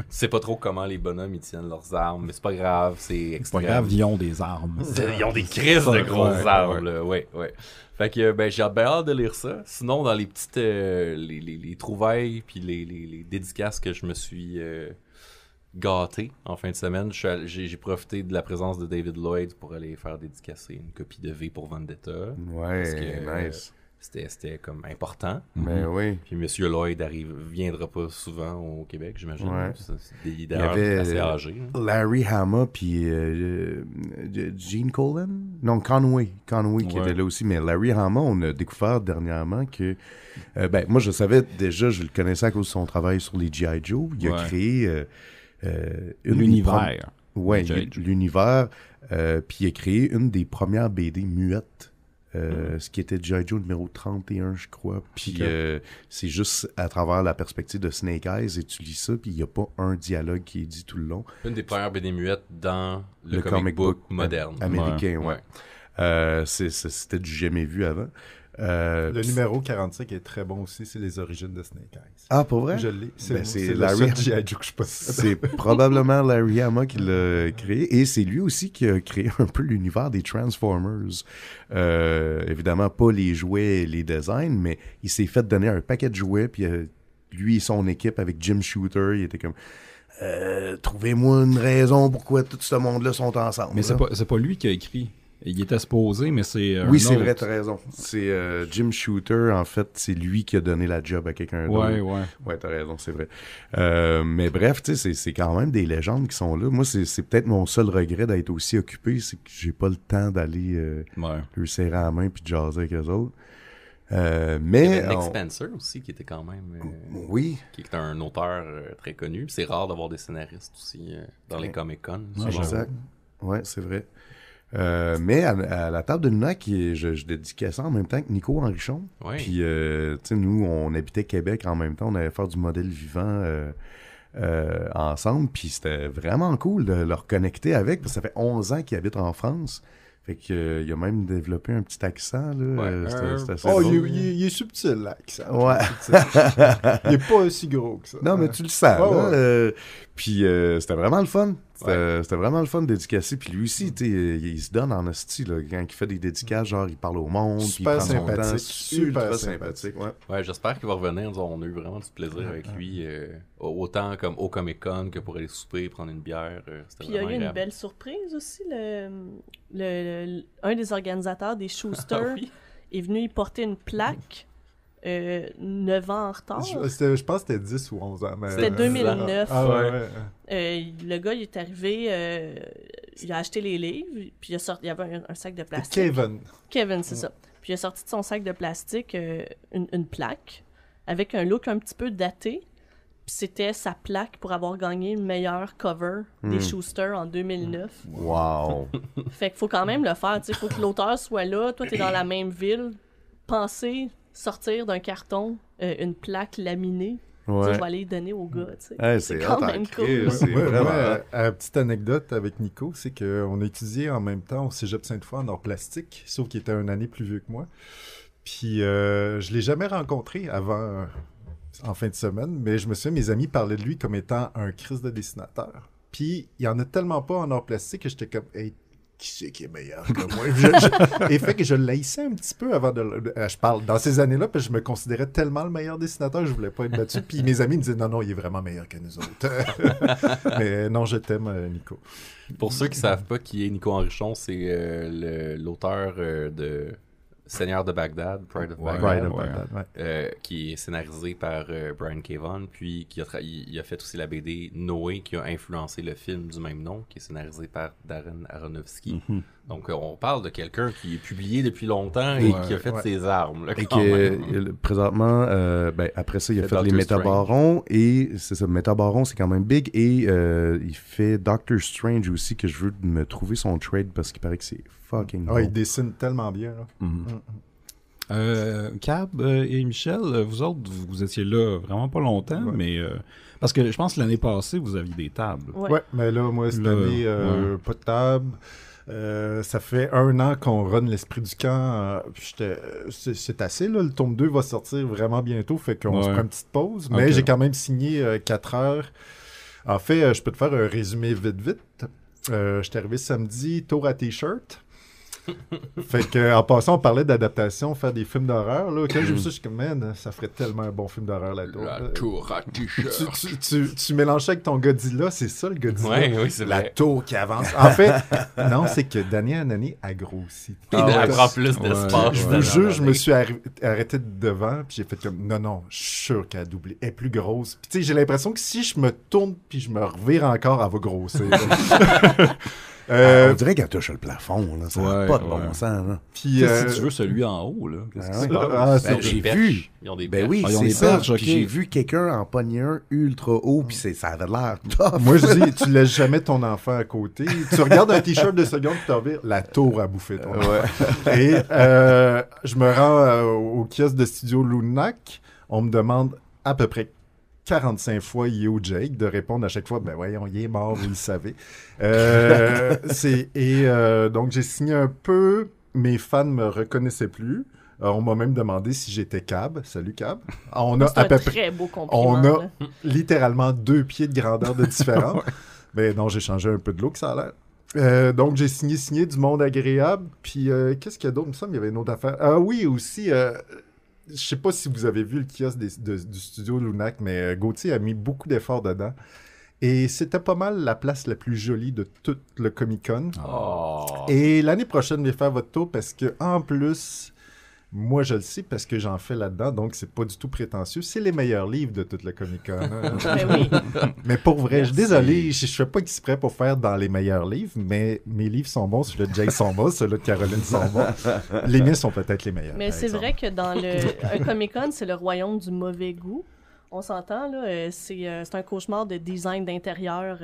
sais pas trop comment les bonhommes ils tiennent leurs armes, mais c'est pas grave, c'est extrême. C'est pas grave, ils ont des armes. Ils ont des crises de grosses armes, là. Ouais. Fait que j'ai hâte de lire ça. Sinon, dans les petites les trouvailles puis les dédicaces que je me suis gâté en fin de semaine, j'ai profité de la présence de David Lloyd pour aller faire dédicacer une copie de V pour Vendetta. Ouais, parce que, nice. C'était comme important. Mais oui. Puis Monsieur Lloyd viendra pas souvent au Québec, j'imagine. Ouais. Il est d'ailleurs assez âgé. Larry Hama puis Gene Colan? Non, Conway qui était là aussi. Mais Larry Hama, on a découvert dernièrement que... moi, je savais déjà, je le connaissais à cause de son travail sur les G.I. Joe. Il a créé... l'univers. Oui, l'univers. Puis il a créé une des premières BD muettes. Ce qui était G.I. Joe numéro 31, je crois. Puis c'est juste à travers la perspective de Snake Eyes, et tu lis ça, puis il n'y a pas un dialogue qui est dit tout le long. Une des premières BD muettes dans le comic book moderne. Américain, c'était du jamais vu avant. Le numéro 45 est très bon aussi, c'est les origines de Snake Eyes. Ah, pour vrai? Je l'ai. C'est Larry G.I. Joe que je possède. C'est probablement Larry Hama qui l'a créé. Et c'est lui aussi qui a créé un peu l'univers des Transformers. Évidemment, pas les jouets et les designs, mais il s'est fait donner un paquet de jouets, puis lui et son équipe avec Jim Shooter, il était comme... trouvez-moi une raison pourquoi tout ce monde-là sont ensemble. Mais c'est pas lui qui a écrit. Il était supposé, mais c'est oui, c'est vrai, t'as raison. C'est Jim Shooter, en fait, c'est lui qui a donné la job à quelqu'un d'autre. Ouais, t'as raison, c'est vrai. Mais bref, tu sais, c'est quand même des légendes qui sont là. Moi, c'est peut-être mon seul regret d'être aussi occupé, c'est que j'ai pas le temps d'aller lui serrer la main puis de jaser avec eux autres. Mais il y avait Nick Spencer aussi qui était quand même qui est un auteur très connu. C'est rare d'avoir des scénaristes aussi dans les Comic-Con. Exact. Ouais, c'est vrai. Mais à la table de Lunac, je dédiquais ça en même temps que Nico Henrichon. Ouais. Puis, tu sais, nous, on habitait Québec en même temps. On allait faire du modèle vivant ensemble. Puis c'était vraiment cool de le reconnecter avec. Parce que ça fait 11 ans qu'il habite en France. Fait que, il a même développé un petit accent, là. C'était assez drôle. Il est subtil, l'accent. Ouais. Il est pas aussi gros que ça. Non, mais tu le sens, là. Puis c'était vraiment le fun. C'était vraiment le fun de dédicacer. Puis lui aussi, tu sais, il se donne en hostie, là. Quand il fait des dédicaces, genre, il parle au monde. Super puis il prend sympathique. son temps. Super sympathique, ouais. J'espère qu'il va revenir. On a eu vraiment du plaisir avec lui. Autant comme au Comic-Con que pour aller souper, prendre une bière. Puis il y a eu une belle surprise aussi. Un des organisateurs des Schuster est venu y porter une plaque 9 ans en retard. Je pense que c'était 10 ou 11 ans. Mais... C'était 2009. Le gars, il est arrivé, il a acheté les livres, puis il y avait un sac de plastique. Kevin, c'est ça. Puis il a sorti de son sac de plastique une plaque avec un look un petit peu daté. Puis c'était sa plaque pour avoir gagné le meilleur cover des Schuster en 2009. Wow! Fait qu'il faut quand même le faire, tu sais, faut que l'auteur soit là, toi t'es dans la même ville, penser sortir d'un carton une plaque laminée. Ouais. Je vais aller donner au gars, tu sais. Hey, c'est c'est quand hot en même cool. Christ, c'est Moi, vraiment... petite anecdote avec Nico, c'est qu'on a étudié en même temps au Cégep Sainte-Foy en art plastique, sauf qu'il était une année plus vieux que moi. Puis je l'ai jamais rencontré avant en fin de semaine, mais je me souviens, mes amis parlaient de lui comme étant un Christ de dessinateur. Puis il y en a tellement pas en art plastique que j'étais comme « Hey, qui c'est qui est meilleur que moi? » Et fait que je l'haïssais un petit peu avant de... je parle dans ces années-là, parce que je me considérais tellement le meilleur dessinateur que je voulais pas être battu. Puis mes amis me disaient « Non, il est vraiment meilleur que nous autres. » Mais non, je t'aime, Nico. Pour ceux qui savent pas qui est Nico Henrichon, c'est l'auteur de Seigneur de Bagdad, Pride of Bagdad, qui est scénarisé par Brian K. Vaughan, puis il a fait aussi la BD Noé, qui a influencé le film du même nom, qui est scénarisé par Darren Aronofsky. Donc on parle de quelqu'un qui est publié depuis longtemps et qui a fait ses armes. Là, et que présentement, après ça, il a fait les Métabarons, et c'est ça, Métabarons, c'est quand même big, et il fait Doctor Strange aussi, que je veux me trouver son trade, parce qu'il paraît que c'est fucking il dessine tellement bien. Là. Cab et Michel, vous autres, vous étiez là vraiment pas longtemps, mais parce que je pense que l'année passée, vous aviez des tables. Ouais, mais là, moi, cette année, pas de table. Ça fait 1 an qu'on run l'esprit du camp. C'est assez, là. Le tome 2 va sortir vraiment bientôt, fait qu'on se prend une petite pause. Mais j'ai quand même signé 4 heures. En fait, je peux te faire un résumé vite. Je suis arrivé samedi, tour à T-shirt. Fait que, en passant, on parlait d'adaptation, faire des films d'horreur. Là. Quand j'ai vu ça, je suis comme, man, ça ferait tellement un bon film d'horreur, la tour. La tour à T-shirt. Tu mélanges avec ton Godzilla, c'est ça le Godzilla? Oui, c'est la vrai. tour qui avance. En fait, non, c'est que d'année en année, elle grossit. Il prend plus d'espace. Je vous jure, je me suis arrêté devant, puis j'ai fait comme, non, je suis sûr qu'elle a doublé. Elle est plus grosse. Puis tu sais, j'ai l'impression que si je me tourne, puis je me revire encore, elle va grossir. On dirait qu'elle touche le plafond, là. Ça n'a pas de bon sens, là. Puis, si tu veux celui en haut, là, qu'est-ce que c'est? J'ai vu. Ils ont des oui, ils ont c'est des ça. perches, Puis j'ai vu quelqu'un en pogner un ultra haut, puis ça avait l'air tough. Moi, je dis, tu laisses jamais ton enfant à côté. Tu regardes un t-shirt de seconde, puis tu revires, la tour a bouffé ton enfant. Et je me rends au kiosque de studio Lunac. On me demande à peu près 45 fois il est où Jake, de répondre à chaque fois, ben voyons, il est mort, vous le savez. Donc j'ai signé un peu, mes fans me reconnaissaient plus. On m'a même demandé si j'étais Cab. Salut Cab. On a c'est un très beau compliment. On a littéralement 2 pieds de grandeur de différence. Mais non, j'ai changé un peu de look, ça a l'air. Donc j'ai signé du monde agréable. Puis qu'est-ce qu'il y a d'autre? Il me semble qu'il y avait une autre affaire. Ah oui, aussi... je sais pas si vous avez vu le kiosque du studio Lunac, mais Gauthier a mis beaucoup d'efforts dedans. Et c'était pas mal la place la plus jolie de tout le Comic-Con. Oh. Et l'année prochaine, je vais faire votre tour parce que en plus, moi je le sais parce que j'en fais là-dedans, donc c'est pas du tout prétentieux. C'est les meilleurs livres de tout le Comic-Con. Oui. Mais pour vrai, je suis désolé, je fais pas exprès pour faire dans les meilleurs livres, mais mes livres sont bons, ceux de Jay sont bons, ceux de Caroline sont bons. Les miens sont peut-être les meilleurs. Mais c'est vrai que dans un Comic-Con, c'est le royaume du mauvais goût. On s'entend, là, c'est un cauchemar de design d'intérieur.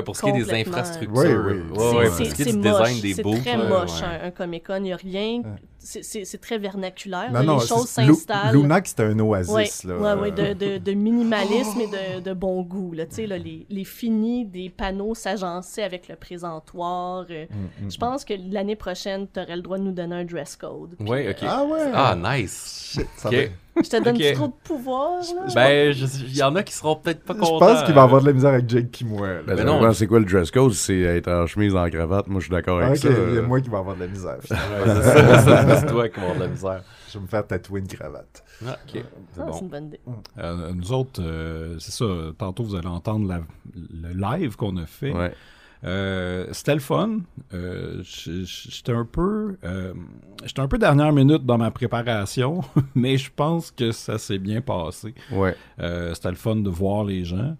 Pour ce qui est des infrastructures. Oui. Pour ce qui est du design des beaux. C'est très moche, un Comic-Con. Il n'y a rien. C'est très vernaculaire. Non, les choses s'installent. Lunac, c'était un oasis. Oui, de minimalisme et de bon goût. Là, les finis des panneaux s'agençaient avec le présentoir. Je pense que l'année prochaine, tu aurais le droit de nous donner un dress code. Oui, OK. Ah ouais? Ah, nice. OK. Je te donne trop de pouvoir, là? Ben, il y en a qui seront peut-être pas contents. Je pense qu'il va avoir de la misère avec Jake qui moi. Ben non, c'est quoi le dress code? C'est être en chemise, en cravate. Moi, je suis d'accord avec ça. Il y a moi qui va avoir de la misère. C'est toi qui vas avoir de la misère. Je vais me faire tatouer une cravate. Ah, OK. C'est bon. C'est une bonne idée. Nous autres, c'est ça. Tantôt, vous allez entendre le live qu'on a fait. Ouais. C'était le fun. J'étais un peu dernière minute dans ma préparation, mais je pense que ça s'est bien passé. Ouais. C'était le fun de voir les gens.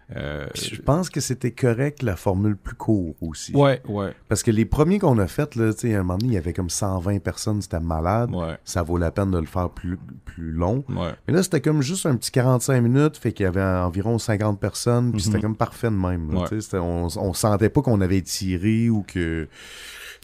Puis je pense que c'était correct la formule plus courte aussi. Ouais. Parce que les premiers qu'on a fait, là, tu sais, à un moment donné, il y avait comme 120 personnes, c'était malade. Ouais. Ça vaut la peine de le faire plus long. Ouais. Mais là, c'était comme juste un petit 45 minutes, fait qu'il y avait environ 50 personnes, puis c'était comme parfait de même. Là, tu sais, on sentait pas qu'on avait tiré ou que...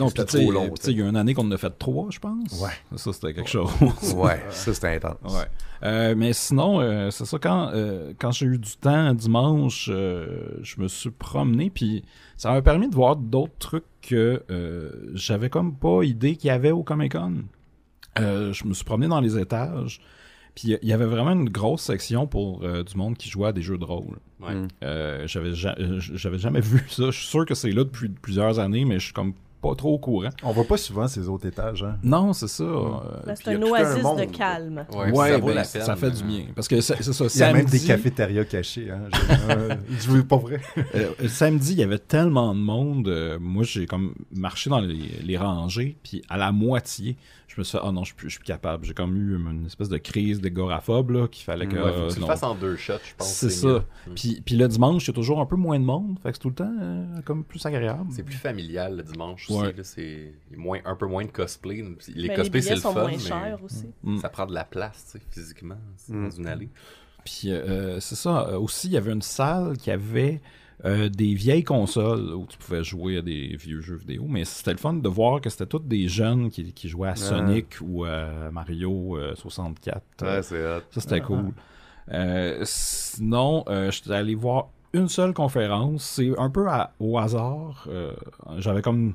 Non, c'était puis trop long. il y a une année qu'on en a fait 3, je pense. Ouais. Ça, c'était quelque chose. Ouais, ça, c'était intense. Ouais. Mais sinon, c'est ça, quand j'ai eu du temps dimanche, je me suis promené, puis ça m'a permis de voir d'autres trucs que j'avais comme pas idée qu'il y avait au Comic-Con. Je me suis promené dans les étages, puis il y avait vraiment une grosse section pour du monde qui jouait à des jeux de rôle. Ouais. J'avais jamais vu ça. Je suis sûr que c'est là depuis plusieurs années, mais je suis comme pas trop au courant. On voit pas souvent ces autres étages, hein? Non, c'est ça. C'est puis il un y a tout un oasis monde. de calme. Ça vaut la ça peine. fait du bien. Parce que c'est ça, Il y a même des samedi, cafétérias cachées, hein? Je veux pas vrai. samedi, il y avait tellement de monde. Moi, j'ai comme marché dans les rangées, puis à la moitié, je me suis fait, non, je suis plus capable. J'ai comme eu une espèce de crise d'agoraphobe, là, qu'il fallait que... Ouais, faut que tu le non. fasses en 2 shots, je pense. C'est ça. mieux. Puis le dimanche, il y a toujours un peu moins de monde, fait que c'est tout le temps comme plus agréable. C'est plus familial le dimanche Ouais. aussi. Là, c'est un peu moins de cosplay. Les Mais cosplays, c'est billets le sont fun, moins mais chers aussi. ça prend de la place, tu sais, physiquement, dans une allée. Puis c'est ça. Aussi, il y avait une salle qui avait des vieilles consoles où tu pouvais jouer à des vieux jeux vidéo. Mais c'était le fun de voir que c'était tous des jeunes qui jouaient à Sonic ou à Mario 64. Ouais, c'est hot. Ça, c'était cool. Sinon, j'étais allé voir une seule conférence. C'est un peu au hasard. J'avais comme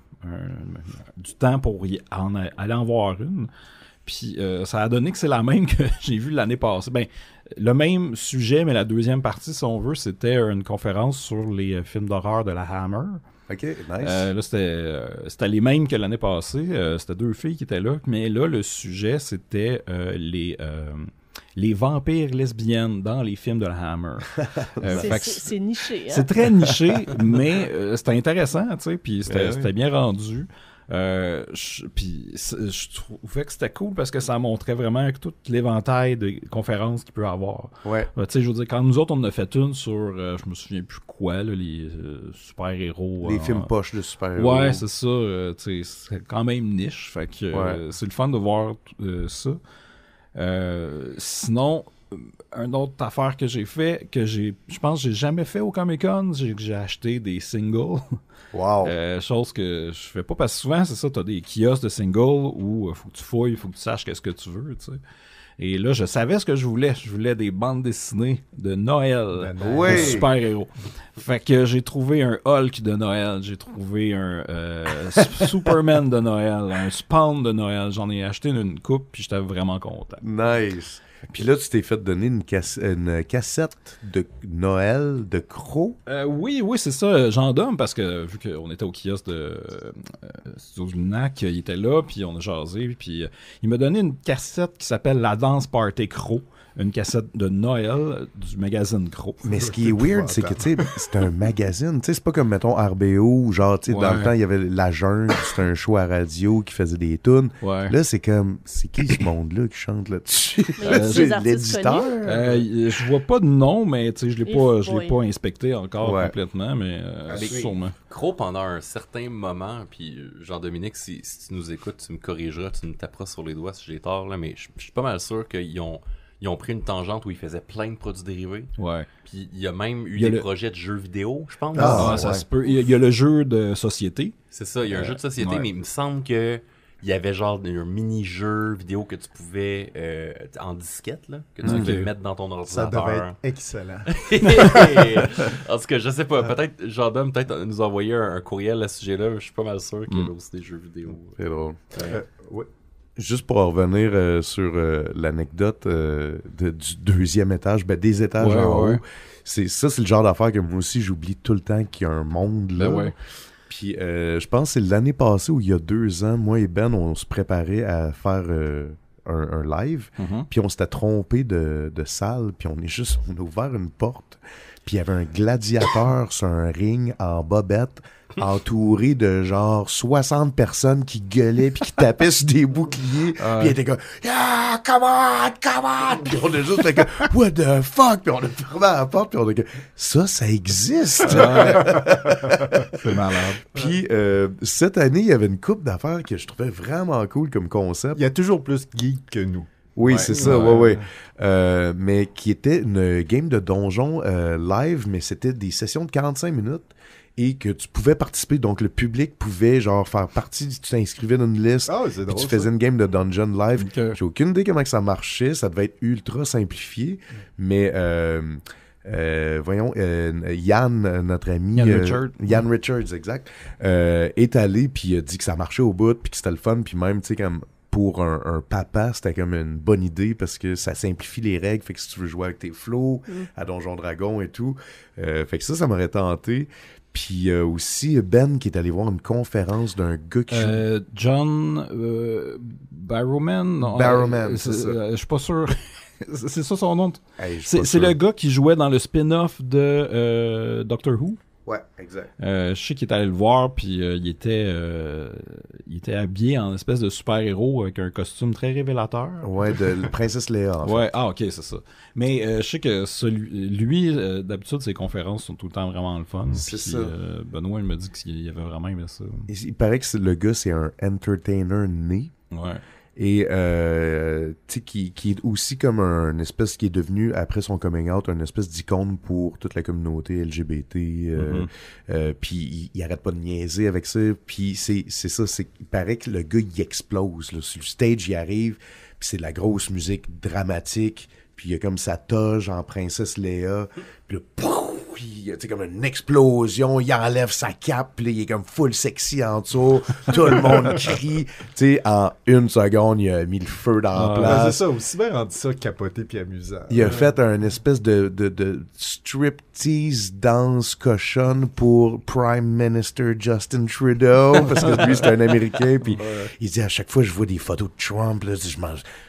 du temps pour aller en voir une. Puis ça a donné que c'est la même que j'ai vue l'année passée. Ben, le même sujet, mais la deuxième partie, si on veut, c'était une conférence sur les films d'horreur de la Hammer. OK, nice. Là, c'était les mêmes que l'année passée. C'était 2 filles qui étaient là. Mais là, le sujet, c'était les vampires lesbiennes dans les films de la Hammer. Fait que C'est niché. Hein? c'est très niché, mais c'était intéressant, tu sais, puis c'était bien rendu. Puis je trouvais que c'était cool parce que ça montrait vraiment tout l'éventail de conférences qu'il peut avoir. Ouais. Tu sais, je veux dire, quand nous autres, on en a fait une sur, je me souviens plus quoi, là, les super-héros. Les films poches de super-héros. Ouais, c'est ça. Tu sais, c'est quand même niche. Fait que c'est le fun de voir ça. Sinon, une autre affaire que j'ai fait, je pense que j'ai jamais fait au Comic-Con, j'ai acheté des singles. Wow. Chose que je fais pas parce que souvent, c'est ça, t'as des kiosques de singles où faut que tu fouilles, faut que tu saches qu'est-ce que tu veux, tu sais. Et là, je savais ce que je voulais. Je voulais des bandes dessinées de Noël. Oui. De super-héros. Fait que j'ai trouvé un Hulk de Noël. J'ai trouvé un Superman de Noël. Un Spawn de Noël. J'en ai acheté une coupe, puis j'étais vraiment content. Nice. Puis là, tu t'es fait donner une cassette de Noël de Crow. Oui, c'est ça. Jean Dom, parce que vu qu'on était au kiosque de Studio Lunac, il était là, puis on a jasé, puis il m'a donné une cassette qui s'appelle La Danse Party Crow. Une cassette de Noël du magazine Crow. Mais ce qui est weird, c'est que, tu sais, c'est un magazine. Tu sais, c'est pas comme, mettons, RBO, genre, tu sais, dans le temps, il y avait La Jungle, c'était un show à radio qui faisait des tunes. Ouais. Là, c'est comme, c'est qui ce monde-là qui chante là-dessus? Mais C'est des artistes l'éditeur? Je vois pas de nom, mais tu sais, je l'ai pas inspecté encore Ouais. complètement, mais sûrement. Crow, pendant un certain moment, puis Jean-Dominique, si tu nous écoutes, tu me corrigeras, tu me taperas sur les doigts si j'ai tort, là, mais je suis pas mal sûr qu'ils ont pris une tangente où ils faisaient plein de produits dérivés. Ouais. Puis il y a même eu Il y a des le- projets de jeux vidéo, je pense. Ça se peut. Il y a le jeu de société. C'est ça, il y a un jeu de société, ouais. mais il me semble que il y avait genre un mini-jeu vidéo que tu pouvais en disquette, là, que tu pouvais mettre dans ton Ça devait ordinateur. être excellent. En tout cas, je sais pas, peut-être Jean-Dom nous envoyer un courriel à ce sujet-là, mais je suis pas mal sûr qu'il y avait aussi des jeux vidéo. C'est drôle. Ouais. Juste pour en revenir sur l'anecdote du deuxième étage, des étages Ouais, en ouais. haut, c'est le genre d'affaire que moi aussi j'oublie tout le temps qu'il y a un monde là. Ben ouais. Puis je pense que c'est l'année passée où il y a 2 ans, moi et Ben, on se préparait à faire un live, puis on s'était trompé de salle, puis on a ouvert une porte, puis il y avait un gladiateur sur un ring en bobette entouré de genre 60 personnes qui gueulaient puis qui tapaient sur des boucliers. Puis il était comme « Yeah, come on! » Puis on a juste fait comme « What the fuck? » Puis on a fermé la porte puis on a dit « Ça existe! » C'est malade. Puis cette année, il y avait une couple d'affaires que je trouvais vraiment cool comme concept. Il y a toujours plus geek que nous. Oui, Ouais. c'est ça, ouais. Mais qui était une game de donjon live, mais c'était des sessions de 45 minutes et que tu pouvais participer. Donc, le public pouvait, genre, faire partie, tu t'inscrivais dans une liste, Ah, c'est puis drôle. tu faisais une game de dungeon live. Ok. J'ai aucune idée comment que ça marchait. Ça devait être ultra simplifié, mais... voyons, Yann, notre ami... Yann Richards, exact. Est allé, puis il a dit que ça marchait au bout, puis que c'était le fun, puis même, tu sais, comme... Pour un papa, c'était comme une bonne idée parce que ça simplifie les règles. Fait que si tu veux jouer avec tes flots, à Donjon Dragon et tout. Fait que ça m'aurait tenté. Puis aussi, Ben qui est allé voir une conférence d'un gars qui joue... John Barrowman. Non, Barrowman, c'est ça. Je suis pas sûr. C'est ça son nom. Hey, je suis pas C'est sûr. le gars qui jouait dans le spin-off de Doctor Who. Ouais, exact. Je sais qu'il est allé le voir, puis il était habillé en espèce de super-héros avec un costume très révélateur. Ouais, de la Princesse Léa, en fait. Ouais, ah ok, c'est ça. Mais je sais que lui, d'habitude, ses conférences sont tout le temps vraiment le fun. C'est Puis, ça. Benoît, il m'a dit qu'il avait vraiment aimé ça. Il paraît que le gars, c'est un entertainer né. Ouais. Et tu sais, qui est aussi comme un espèce qui est devenu, après son coming out, une espèce d'icône pour toute la communauté LGBT. Puis il arrête pas de niaiser avec ça. Puis c'est ça, il paraît que le gars, il explose. Là. Sur le stage, il arrive, puis c'est de la grosse musique dramatique. Puis il y a comme sa toge en Princesse Léa. Puis là, pouf! Puis, tu sais, comme une explosion, il enlève sa cape, puis là, il est comme full sexy en dessous, tout le monde crie, tu sais, en une seconde, il a mis le feu dans la Ouais, place. c'est ça, aussi bien rendu ça capoté puis amusant. Il a fait un espèce de striptease danse cochonne pour Prime Minister Justin Trudeau, parce que lui, c'est un Américain, puis il dit à chaque fois, je vois des photos de Trump, là,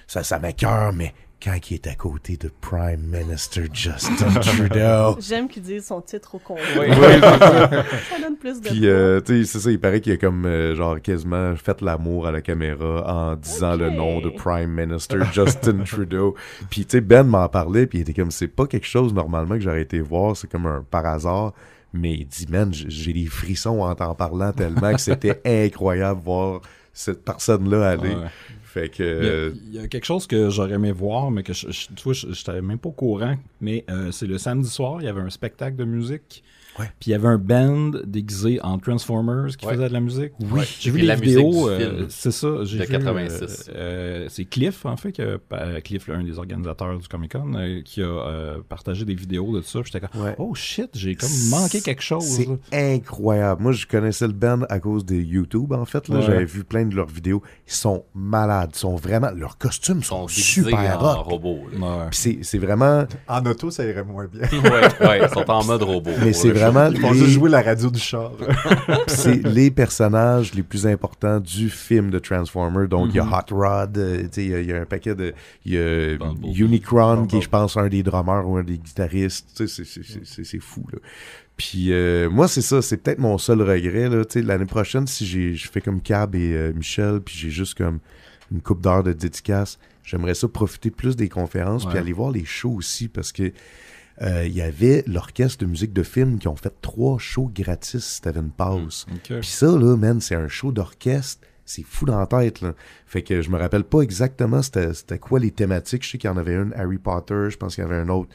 ça m'écoeure, mais quand il est à côté de Prime Minister Justin Trudeau... J'aime qu'ils disent son titre au complet. Oui. Ça donne plus de Puis, poids. tu sais, c'est ça, il paraît qu'il a comme, genre, quasiment fait l'amour à la caméra en disant le nom de Prime Minister Justin Trudeau. Puis, tu sais, Ben m'en parlait, puis il était comme, c'est pas quelque chose, normalement, que j'aurais été voir, c'est comme un par hasard. Mais il dit, man, j'ai des frissons en t'en parlant tellement que c'était incroyable voir cette personne-là aller. Ouais. Fait que... Il y a quelque chose que j'aurais aimé voir, mais que tu vois, je n'étais même pas au courant. Mais c'est le samedi soir, il y avait un spectacle de musique. Ouais. Puis il y avait un band déguisé en Transformers qui Ouais. faisait de la musique. Oui. J'ai vu Et les la vidéos. musique du film c'est ça. J'ai de vu, 86. c'est Cliff, en fait, Cliff, l'un des organisateurs du Comic-Con, qui a partagé des vidéos de ça. Puis j'étais comme, Ouais. oh shit, j'ai comme manqué quelque chose. C'est là. incroyable. Moi, je connaissais le band à cause de YouTube, en fait. Là. Ouais. J'avais vu plein de leurs vidéos. Ils sont malades. Ils sont vraiment... Leurs costumes Ils sont sont déguisés super en hot. robot. là. Ouais. Puis c'est vraiment... En auto, ça irait moins bien. ouais, ils sont en mode robot. Mais c'est vraiment... Ils vont juste jouer la radio du char. c'est les personnages les plus importants du film de Transformers. Donc, il y a Hot Rod, tu sais, il y a un paquet de... Il y a Bumblebee. Unicron, qui est, je pense, un des drummers ou un des guitaristes. Tu sais, c'est fou, là. Puis moi, c'est ça. C'est peut-être mon seul regret, là. Tu sais, l'année prochaine, si je fais comme Cab et Michel, puis j'ai juste comme une couple d'heures de dédicace, j'aimerais ça profiter plus des conférences, puis Ouais. aller voir les shows aussi, parce que il y avait l'orchestre de musique de film qui ont fait 3 shows gratis si t'avais une pause. Ok. Puis ça, là, man, c'est un show d'orchestre. C'est fou dans la tête, là. Fait que je me rappelle pas exactement c'était quoi les thématiques. Je sais qu'il y en avait une Harry Potter, je pense qu'il y avait un autre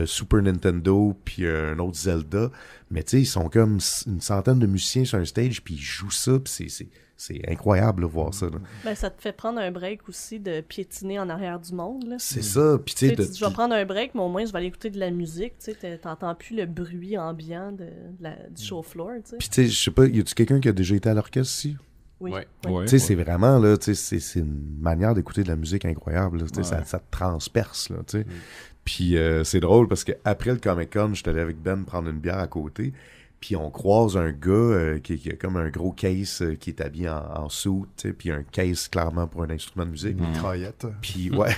Super Nintendo, puis un autre Zelda. Mais tu sais, ils sont comme une centaine de musiciens sur un stage, puis ils jouent ça, puis c'est incroyable de voir ça, là. Ben, ça te fait prendre un break aussi de piétiner en arrière du monde. Là. C'est ça, puis tu sais... Tu dis, je vais prendre un break, mais au moins je vais aller écouter de la musique. Tu sais, t'entends plus le bruit ambiant du show floor. Tu sais. Puis tu sais, je sais pas, y a-tu quelqu'un qui a déjà été à l'orchestre ici? Oui. Ouais. Oui. Ouais. Tu sais, c'est vraiment, là, tu sais, c'est une manière d'écouter de la musique incroyable, là, tu sais, Ouais. ça te transperce, là, tu sais. Puis c'est drôle parce que après le Comic-Con, j'étais allé avec Ben prendre une bière à côté, puis on croise un gars qui a comme un gros case qui est habillé en suit, tu sais, puis un case clairement pour un instrument de musique. Mitraillette. Puis ouais,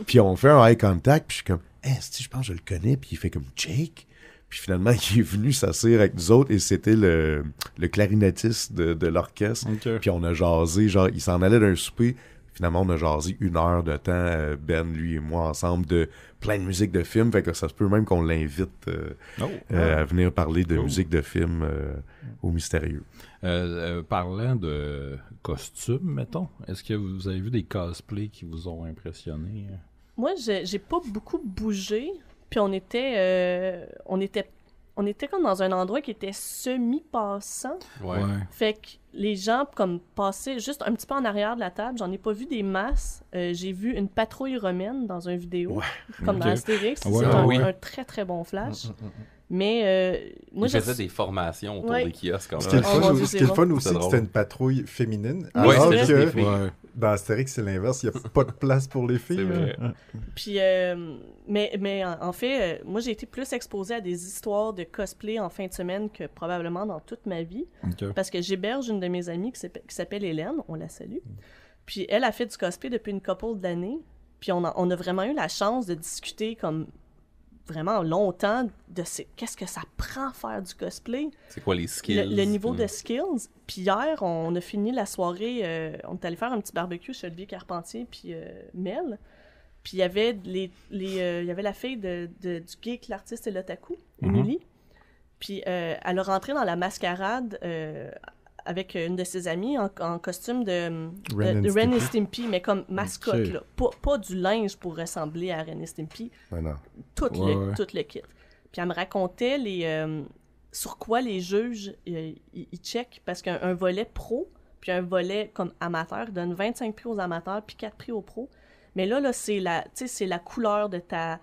puis on fait un eye contact, puis je suis comme, si je pense que je le connais, puis il fait comme Jake. Puis finalement, il est venu s'asseoir avec nous autres et c'était le clarinettiste de l'orchestre. Ok. Puis on a jasé, genre, il s'en allait d'un souper. Finalement, on a jasé 1 heure de temps, Ben, lui et moi, ensemble, de plein de musique de film. Fait que ça se peut même qu'on l'invite à venir parler de musique de film au Mystérieux. Parlant de costumes, mettons, est-ce que vous avez vu des cosplays qui vous ont impressionné? Moi, j'ai pas beaucoup bougé, puis on était comme dans un endroit qui était semi-passant. Ouais. Fait que les gens comme passaient juste un petit peu en arrière de la table. J'en ai pas vu des masses. J'ai vu une patrouille romaine dans une vidéo, comme dans Astérix. Ouais, C'est un très très bon flash. Mais moi, Ils faisaient des formations autour des kiosques. Ce qui est le fun, mon Dieu, ce qui est le fun aussi, C'est c'est que drôle. c'était une patrouille féminine. Oui, Alors c'est vrai, c'est des que filles. dans Astérix, c'est l'inverse. Il n'y a pas de place pour les filles. C'est vrai. Puis, mais en fait, moi, j'ai été plus exposée à des histoires de cosplay en fin de semaine que probablement dans toute ma vie. Ok. Parce que j'héberge une de mes amies qui s'appelle Hélène, on la salue. Puis elle a fait du cosplay depuis une couple d'années. Puis on a vraiment eu la chance de discuter comme vraiment longtemps de qu'est-ce que ça prend faire du cosplay. C'est quoi les skills? Le niveau de skills. Puis hier, on a fini la soirée, on est allé faire un petit barbecue chez Olivier Carpentier puis Mel. Puis il y avait il y avait la fille du geek, l'artiste et l'otaku, Emily. Puis elle a rentré dans la mascarade avec une de ses amies en costume de Ren et Stimpy, mais comme mascotte, Ok. là. Pas du linge pour ressembler à Ren et Stimpy. Ouais, non. Tout Ouais. le kit. Puis elle me racontait sur quoi les juges ils checkent, parce qu'un volet pro, puis un volet comme amateur, ils donnent 25 prix aux amateurs, puis 4 prix aux pros. Mais là c'est la couleur de ta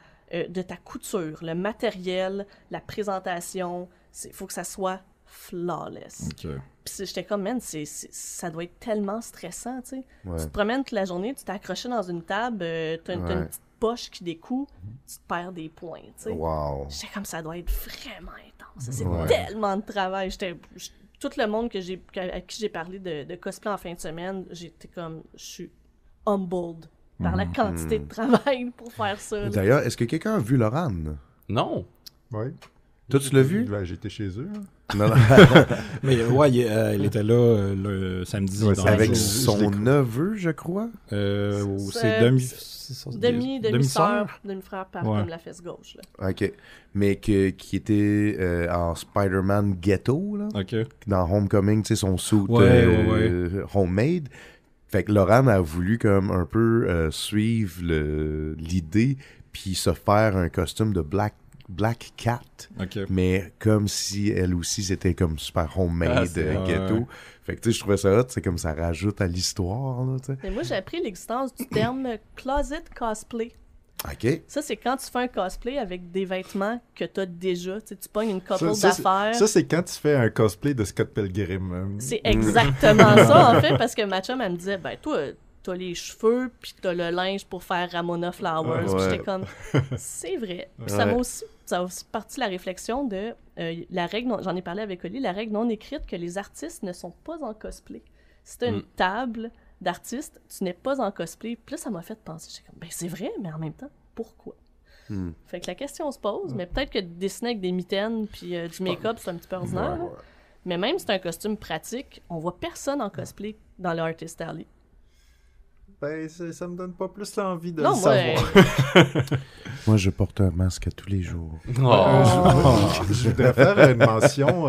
couture, le matériel, la présentation. Il faut que ça soit flawless. Ok. Puis j'étais comme, man, ça doit être tellement stressant, tu sais. Ouais. Tu te promènes toute la journée, tu t'es accroché dans une table, t'as une petite poche qui découle, tu te perds des points, tu sais. Wow. J'étais comme, ça doit être vraiment intense. C'est Ouais. tellement de travail. Tout le monde à qui j'ai parlé de cosplay en fin de semaine, j'étais comme, je suis humbled par la quantité de travail pour faire ça. là. D'ailleurs, est-ce que quelqu'un a vu Lorane? Non. Oui. Toi, tu l'as vu? Ben, j'étais chez eux. Hein. Non, non. Mais ouais, il était là le samedi. Ouais, dans c'est le Avec jour. son neveu, je crois. C'est Demi-sœur, demi-frère par Ouais. comme la fesse gauche. Là. OK. Mais qui était en Spider-Man Ghetto, là. Ok. Dans Homecoming, tu sais, son suit Ouais, homemade. Fait que Laurent a voulu comme un peu suivre l'idée puis se faire un costume de Black Cat, Ok. mais comme si elle aussi c'était comme super homemade ghetto. ouais. Fait que tu sais, je trouvais ça hot, c'est comme ça rajoute à l'histoire, là, tu sais. Mais moi, j'ai appris l'existence du terme closet cosplay. OK. Ça, c'est quand tu fais un cosplay avec des vêtements que tu as déjà. Tu sais, tu pognes une couple Ça, d'affaires. Ça, c'est quand tu fais un cosplay de Scott Pilgrim. C'est exactement ça, en fait, parce que ma chum, elle me disait, ben toi, t'as les cheveux, puis t'as le linge pour faire Ramona Flowers. Puis Ouais. j'étais comme, c'est vrai. Puis ça a aussi parti de la réflexion de la règle, j'en ai parlé avec Oli, la règle non écrite que les artistes ne sont pas en cosplay. Si t'as une table d'artistes, tu n'es pas en cosplay. Puis là, ça m'a fait penser, j'étais comme, ben c'est vrai, mais en même temps, pourquoi? Fait que la question se pose, mais peut-être que dessiner avec des mitaines puis du make-up, c'est un petit peu ordinaire. là. Mais même si c'est un costume pratique, on voit personne en cosplay dans le Artist Alley. Ben, ça me donne pas plus l'envie de Non, le moi, savoir. Moi, je porte un masque à tous les jours. Je voudrais faire une mention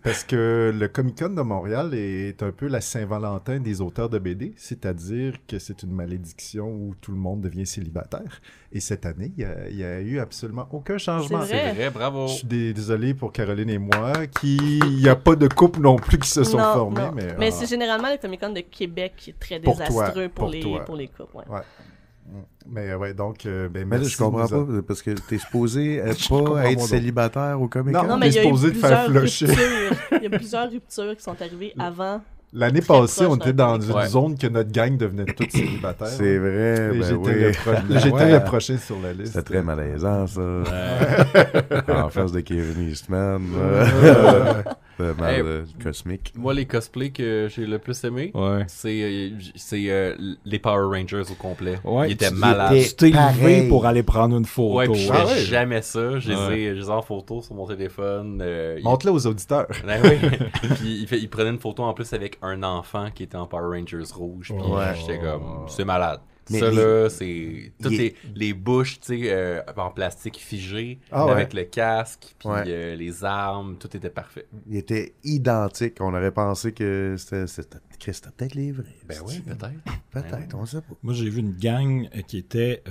parce que le Comic-Con de Montréal est un peu la Saint-Valentin des auteurs de BD, c'est-à-dire que c'est une malédiction où tout le monde devient célibataire. Et cette année, il y a eu absolument aucun changement. C'est vrai. C'est vrai, bravo. Je suis désolé pour Caroline et moi, il n'y a pas de couple non plus qui se sont Non, formés. non. Mais c'est généralement le Comic-Con de Québec qui est très Pour toi, désastreux pour toi. pour les couples. Ouais. Ouais. Mais ouais, donc, ben, Mais là, merci je comprends de nous pas, parce que t'es supposé comprends pas être mon célibataire au Comic-Con. Non, mais il y a eu supposé de faire plusieurs flusher. ruptures. Il y a plusieurs ruptures qui sont arrivées avant. L'année Très passée, on proche était d'un dans une Ouais. zone que notre gang devenait tous célibataires. C'est vrai, Et ben j'étais oui. j'étais Ouais. le prochain sur la liste. C'était très malaisant, ça. En face de Kevin Eastman. mal cosmique. Moi, les cosplays que j'ai le plus aimé, Ouais. c'est les Power Rangers au complet. Ouais, Ils étaient tu malades. étais- Tu t'es levé Pareil. pour aller prendre une photo. Ouais, puis je Ah fais ouais. jamais ça. Je Ouais. les ai en photo sur mon téléphone. Montre-le aux auditeurs. Ben oui. Puis il prenait une photo en plus avec un enfant qui était en Power Rangers rouge. Puis Ouais. j'étais comme, c'est malade. Mais Ça les- là, c'est toutes il- les bouches, tu sais, en plastique figé, Ah ouais. avec le casque, puis Ouais. les armes, tout était parfait. Il était identique. On aurait pensé que c'était peut-être les vrais. Ben oui, peut-être. Peut-être, on sait pas. Moi, j'ai vu une gang qui était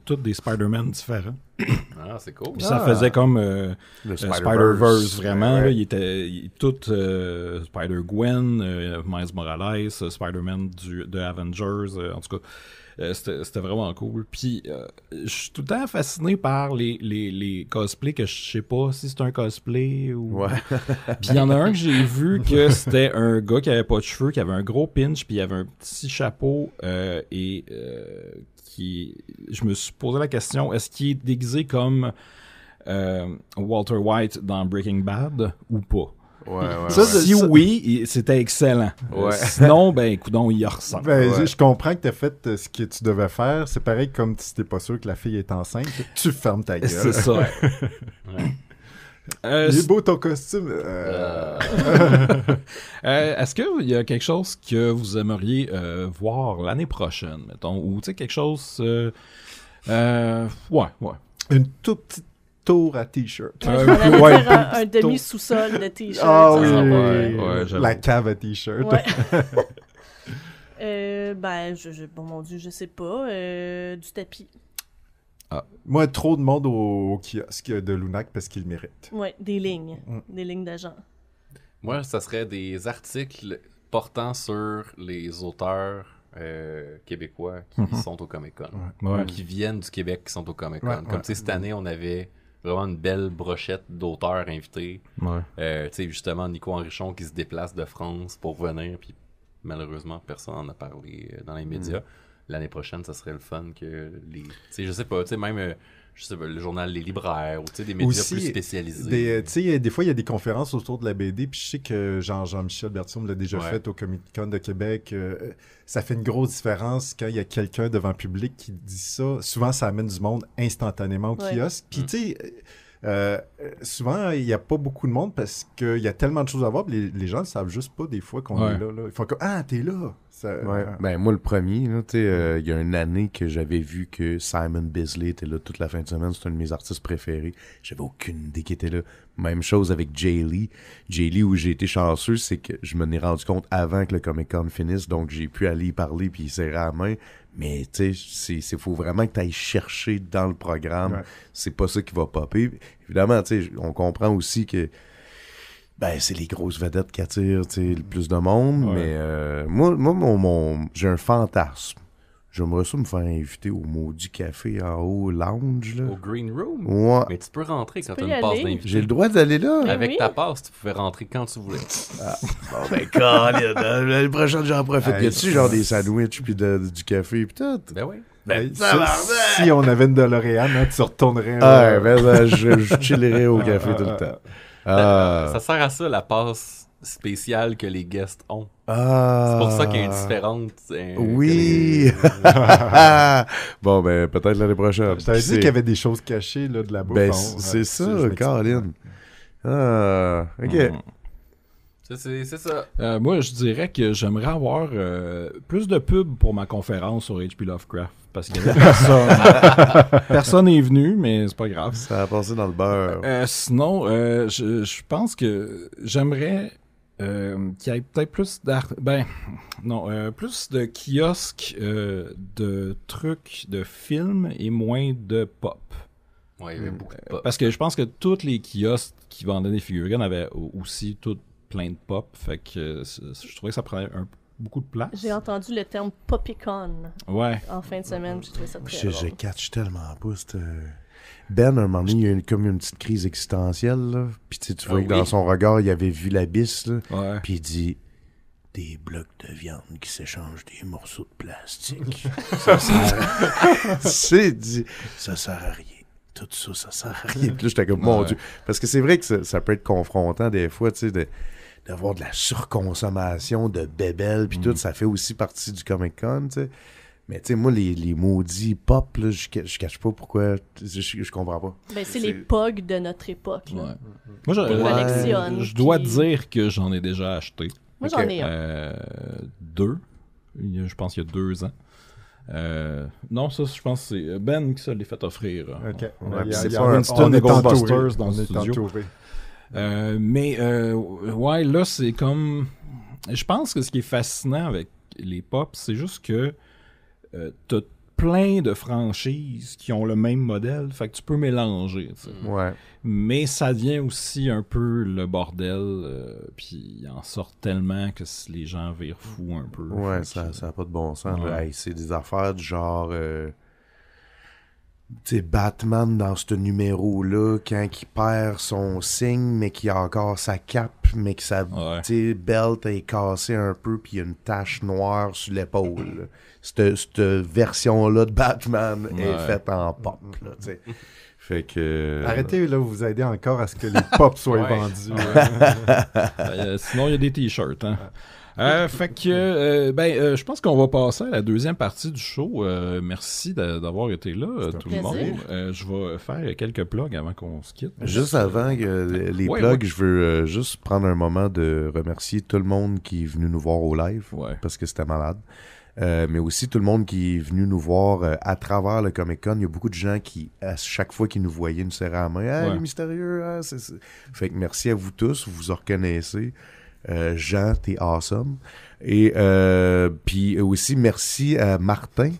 toutes des Spider-Man différents. Ah, c'est cool. Puis ça faisait comme Le Spider-Verse, vraiment. Ouais. Là, il était tout Spider-Gwen, Miles Morales, Spider-Man de Avengers, en tout cas. C'était vraiment cool. Puis, je suis tout le temps fasciné par les cosplays que je sais pas si c'est un cosplay ou... Ouais. Puis il y en a un que j'ai vu que c'était un gars qui avait pas de cheveux, qui avait un gros pinch, puis il avait un petit chapeau je me suis posé la question, est-ce qu'il est déguisé comme Walter White dans Breaking Bad ou pas? Ouais, ouais. Si oui, c'était excellent. Ouais. Sinon, ben, coudonc, il y ressemble. Ben, Ouais. je comprends que tu as fait ce que tu devais faire. C'est pareil comme si t'es pas sûr que la fille est enceinte. Tu fermes ta gueule. C'est ça. Il est beau ton costume. Est-ce qu'il y a quelque chose que vous aimeriez voir l'année prochaine, mettons, ou tu sais, quelque chose... ouais. Une toute petite tour à t-shirt. On allait ouais, dire un demi-sous-sol de t-shirt. Ah ça oui, serait oui, pas- ouais, j'avoue. la cave à t-shirt. Ouais. Ben, bon mon Dieu, je sais pas. Du tapis. Moi, trop de monde au kiosque de Lunac parce qu'il le mérite. Ouais, des lignes. Mm. Des lignes d'agents. Moi, ça serait des articles portant sur les auteurs québécois qui sont au Comic-Con. Ouais. Qui viennent du Québec qui sont au Comic-Con. Ouais, Comme ouais. tu sais, cette année, on avait vraiment une belle brochette d'auteurs invités. Ouais. Tu sais, justement, Nico Henrichon qui se déplace de France pour venir, puis malheureusement, personne n'en a parlé dans les médias. L'année prochaine, ça serait le fun que les... Tu sais, je sais pas, tu sais, même... je sais pas, le journal Les Libraires, ou tu sais, des médias Aussi, plus spécialisés. Tu sais, des fois, il y a des conférences autour de la BD, puis je sais que Jean-Michel Berthiaume l'a déjà Ouais. fait au Comic-Con de Québec. Ça fait une grosse différence quand il y a quelqu'un devant le public qui dit ça. Souvent, ça amène du monde instantanément au Ouais. kiosque. Puis, tu sais, souvent, il n'y a pas beaucoup de monde parce qu'il y a tellement de choses à voir, puis les gens ne savent juste pas des fois qu'on Ouais. est là. Ils font comme « Ah, t'es là! » Ouais. Ben, moi, le premier, là, tu sais, il y a une année que j'avais vu que Simon Bisley était là toute la fin de semaine. C'est un de mes artistes préférés. J'avais aucune idée qu'il était là. Même chose avec Jay Lee. Jay Lee, où j'ai été chanceux, c'est que je me n'ai rendu compte avant que le Comic-Con finisse, donc j'ai pu aller y parler puis y serrer la main. Mais, tu sais, faut vraiment que tu ailles chercher dans le programme. Ouais. C'est pas ça qui va popper. Évidemment, tu sais, on comprend aussi que ben, c'est les grosses vedettes qui attirent le plus de monde, Ouais. mais moi j'ai un fantasme. J'aimerais ça me faire inviter au Maudit Café en haut, lounge, là. Au Green Room. Ouais. Mais tu peux rentrer quand peux tu y as une passe aller. d'invité. J'ai le droit d'aller là. Mais Avec oui. ta passe, tu pouvais rentrer quand tu voulais. Bon, ben, Colin, l'année prochaine, j'en profite. Hey, Y a-tu genre des sandwichs, puis du café, puis tout? Ben oui. Hey, tabarnak! si on avait une DeLorean, hein, tu retournerais... Ah, ben, je chillerais au café tout le temps. Ah. Ça sert à ça, la passe spéciale que les guests ont. Ah. C'est pour ça qu'elle est différente. Oui. Bon, ben, peut-être l'année prochaine. Je t'avais dit C'est- qu'il y avait des choses cachées là, de la bouffe. Ben, On- c'est je ça, m'explique. Colin. Ah, ok. C'est ça. Moi, je dirais que j'aimerais avoir plus de pubs pour ma conférence sur H.P. Lovecraft. Parce qu'il y avait personne. Personne n'est venu, mais c'est pas grave. Ça a passé dans le beurre. Sinon, je pense que j'aimerais qu'il y ait peut-être plus d'art... Ben, non, plus de kiosques de trucs de films et moins de pop. Ouais, il y avait beaucoup de pop. Parce que je pense que tous les kiosques qui vendaient des figurines avaient aussi toutes plein de pop. Fait que je trouvais que ça prenait beaucoup de place. J'ai entendu le terme Poppycon Ouais. en fin de semaine. J'ai trouvé ça très Je drôle. catch tellement pas. Ben, à un moment donné, il y a eu comme une petite crise existentielle. Là. Puis tu vois Ah que dans oui. son regard, il avait vu l'abysse. Là. Ouais. Puis il dit des blocs de viande qui s'échangent des morceaux de plastique. Ça sert ça sert à rien. Tout ça, ça sert à rien. Puis là, j'étais comme, mon Ouais. Dieu. Parce que c'est vrai que ça peut être confrontant des fois, tu sais, d'avoir de la surconsommation de bébelles, puis tout, ça fait aussi partie du Comic-Con, tu sais. Mais tu sais, moi, les maudits pop, là, je cache pas pourquoi, je comprends pas. Ben, c'est les POG de notre époque. Là. Ouais. Moi, collectionne, je dois puis- dire que j'en ai déjà acheté. Moi, j'en ai un. 2. Je pense qu'il y a 2 ans. Non, ça, je pense que c'est Ben qui se l'est fait offrir. OK. Ouais, Il y a- c'est il y pas a- Winston on de est entouré. Ghostbusters dans On le est studio. entouré. Ouais, là, c'est comme... Je pense que ce qui est fascinant avec les pop, c'est juste que t'as plein de franchises qui ont le même modèle, fait que tu peux mélanger, tu sais. Ouais. Mais ça devient aussi un peu le bordel, puis il en sort tellement que les gens virent fous un peu. Ouais, Fait que- ça a pas de bon sens. Ouais. Là. Hey, c'est des affaires du genre... tu sais, Batman dans ce numéro-là, quand il perd son signe, mais qu'il a encore sa cape, mais que sa Ouais. tu sais, belt est cassée un peu, puis il y a une tache noire sur l'épaule. Cette version-là de Batman est Ouais. faite en pop. Là, tu sais. Fait que... Arrêtez, là, vous aidez encore à ce que les pop soient Ouais. vendus. Sinon, il y a des t-shirts. Hein. Fait que, je pense qu'on va passer à la deuxième partie du show. Merci d'avoir été là, tout le monde. plaisir. Je vais faire quelques plugs avant qu'on se quitte. Juste avant que les Ouais, plugs, ouais. je veux juste prendre un moment de remercier tout le monde qui est venu nous voir au live, Ouais. parce que c'était malade. Mais aussi tout le monde qui est venu nous voir à travers le Comic-Con. Il y a beaucoup de gens qui, à chaque fois qu'ils nous voyaient, nous serraient la main. « Ah, Ouais. les mystérieux! Ah, c'est... » Fait que merci à vous tous, vous vous reconnaissez. Jean, t'es awesome. Et puis aussi, merci à Martin.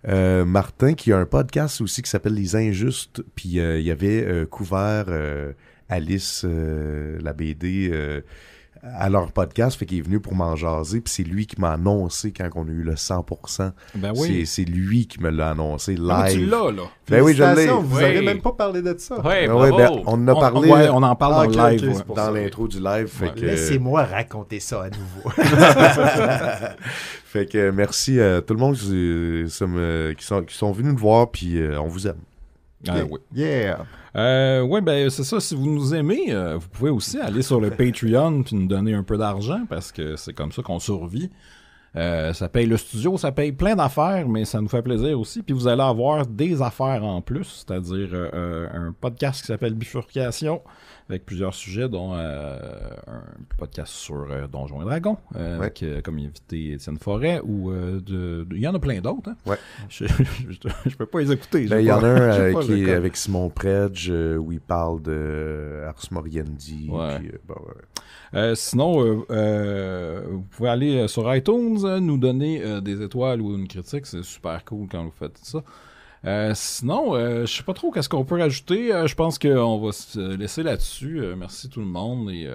Martin qui a un podcast aussi qui s'appelle Les Injustes. Puis il avait couvert Alice, la BD... à leur podcast, fait qu'il est venu pour m'en jaser, puis c'est lui qui m'a annoncé quand on a eu le 100%. Ben oui. C'est lui qui me l'a annoncé live. Ah, tu l'as, là. Ben oui, je l'ai. Félicitations, vous Oui. avez même pas parlé de ça. Ouais, Ah ouais, bravo! ben, on en a parlé Ouais, on en parle Ah, dans ok, le live. ok, ouais. c'est pour dans ça. l'intro du live. Fait que, Laissez-moi raconter ça à nouveau. fait que merci à tout le monde qui sont venus nous voir, puis on vous aime. Ah, oui. Yeah! C'est ça. Si vous nous aimez, vous pouvez aussi aller sur le Patreon puis nous donner un peu d'argent parce que c'est comme ça qu'on survit. Ça paye le studio, ça paye plein d'affaires, mais ça nous fait plaisir aussi. Puis vous allez avoir des affaires en plus, c'est-à-dire un podcast qui s'appelle Bifurcation avec plusieurs sujets, dont un podcast sur Donjons et Dragons, avec comme invité Étienne Forêt, ou il y en a plein d'autres. Hein? Ouais. Je peux pas les écouter. Ben, il y en a un j'ai pas qui le est code. avec Simon Predge où il parle de Ars Moriendi. Ouais. Puis, ouais. Sinon, vous pouvez aller sur iTunes, nous donner des étoiles ou une critique, c'est super cool quand vous faites ça. Sinon, je sais pas trop qu'est-ce qu'on peut rajouter. Je pense qu'on va se laisser là-dessus. Merci tout le monde. Et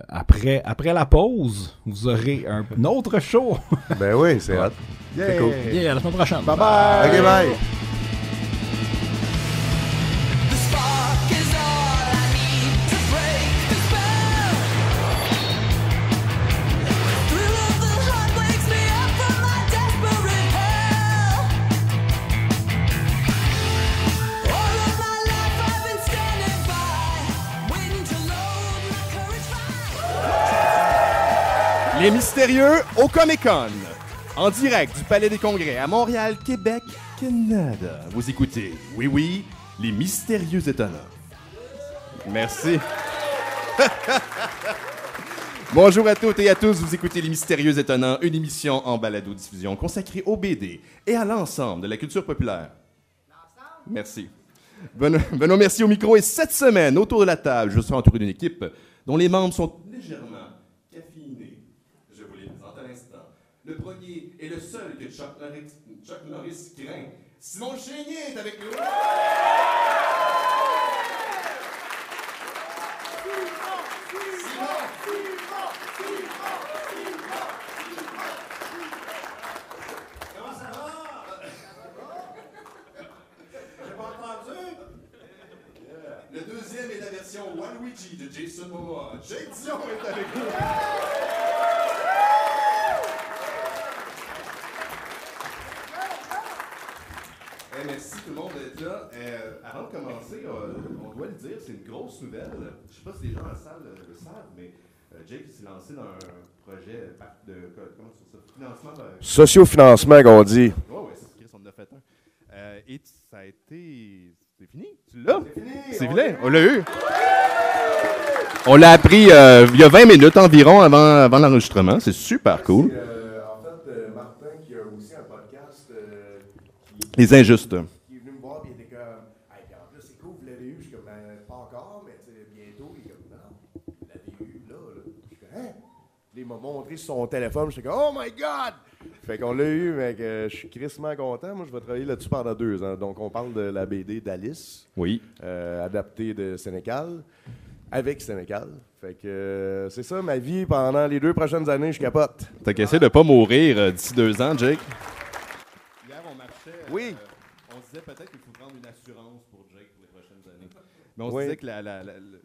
après la pause, vous aurez un autre show. Ben oui, c'est hot. Yeah! C'est cool. Yeah, à la semaine prochaine. Bye bye! Ok, bye! The spark is all I need to break the spell. Thrill of the hunt wakes me up from my desperate hell. All of my life I've been standing by, waiting to load my courage fire. Les Mystérieux au Comic-Con. En direct du Palais des Congrès à Montréal, Québec, Canada. Vous écoutez, oui, les Mystérieux Étonnants. Merci. Bonjour à toutes et à tous, vous écoutez Les Mystérieux Étonnants, une émission en balado-diffusion consacrée au BD et à l'ensemble de la culture populaire. Merci. Benoît Mercier au micro, et cette semaine, autour de la table, je suis entouré d'une équipe dont les membres sont légèrement caféinés. Je vous les présente à l'instant. Le premier et le seul que Chuck Norris craint, Simon Chénier est avec nous. Le deuxième est la version Waluigi de Jason Momoa. Jake Dion est avec nous. Merci tout le monde d'être là. Avant de commencer, on doit le dire, c'est une grosse nouvelle. Je ne sais pas si les gens dans la salle le savent, mais Jake s'est lancé dans un projet de comment ça, financement. Sociofinancement, qu'on dit. Ouais, c'est Chris, on en a fait un. Et ça a été. C'est fini? Tu l'as? C'est fini. On l'a eu. On l'a appris il y a 20 minutes environ avant l'enregistrement. C'est super cool. En fait, Martin, qui a aussi un podcast Les Injustes. qui est venu me voir et il était comme hey, en plus, c'est cool, vous l'avez eu. Je suis comme pas encore, mais bientôt. Il est comme non, vous l'avez eu là. Je suis comme hein? Il m'a montré sur son téléphone. Je suis comme oh my god! Fait qu'on l'a eu, mais je suis crissement content. Moi, je vais travailler là-dessus pendant 2 ans. Donc, on parle de la BD d'Alice, Oui. adaptée de Sénécal, avec Sénécal. Fait que c'est ça ma vie pendant les 2 prochaines années, je capote. T'as qu'à essayer de pas mourir d'ici 2 ans, Jake. Hier, on marchait. Oui. On se disait peut-être qu'il faut prendre une assurance pour Jake pour les prochaines années. Mais on Oui. se disait que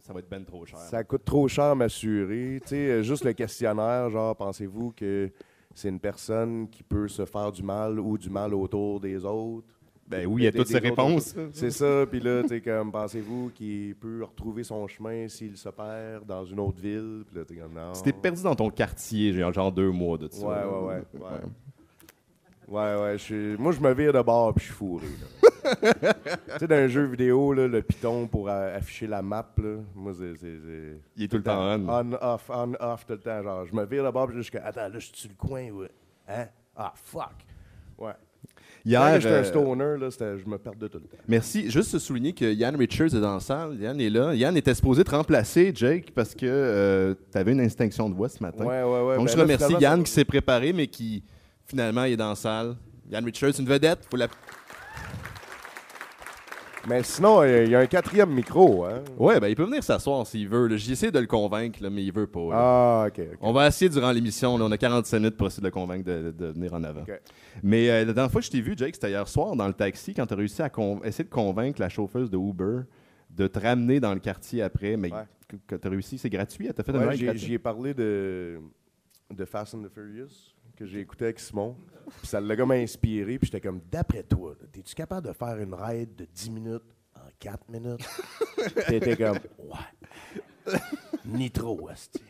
ça va être ben trop cher. Ça coûte trop cher à m'assurer. Tu sais, juste le questionnaire, genre, pensez-vous que c'est une personne qui peut se faire du mal ou du mal autour des autres? Ben oui, il y a toutes ces autres réponses. autour. C'est ça. Puis là, tu sais, comme, pensez-vous qu'il peut retrouver son chemin s'il se perd dans une autre ville? Puis là, t'es comme, non. Tu t'es perdu dans ton quartier, j'ai genre 2 mois de ça. Ouais. Moi, je me vire de bord puis je suis fourré. là. Tu sais, dans un jeu vidéo, là, le piton pour afficher la map, là, moi, c'est Il est tout le temps on. on-off tout le temps. Genre, je me vire de bord puis je suis comme, attends, là, je suis sur le coin. Ouais. Hein? Ah, fuck. Ouais. Hier, Quand j'étais un stoner, là, je me perdais tout le temps. merci. Juste se souligner que Yann Richards est dans la salle. Yann est là. Yann était supposé te remplacer, Jake, parce que tu avais une extinction de voix ce matin. Ouais. Donc, Ben je là, remercie finalement, Yann ça- qui s'est préparé, mais qui, finalement, est dans la salle. Yann Richards, une vedette. Faut la... Mais sinon, il y a un 4e micro, hein? Ouais, ben, il peut venir s'asseoir s'il veut. là. J'ai essayé de le convaincre, là, mais il veut pas. là. Ah, OK. On va essayer durant l'émission. Là, on a 45 minutes pour essayer de le convaincre de venir en avant. OK. Mais la dernière fois que je t'ai vu, Jake, c'était hier soir dans le taxi quand tu as réussi à essayer de convaincre la chauffeuse de Uber de te ramener dans le quartier après. Mais Ouais. que tu as réussi, c'est gratuit. Elle t'a fait une Ouais, ride j'y gratuite. ai parlé de Fast and the Furious que j'ai écouté avec Simon. Puis ça l'a comme inspiré. Puis j'étais comme, d'après toi, là, t'es-tu capable de faire une ride de 10 minutes en 4 minutes? T'étais comme, ouais. Nitro, asti.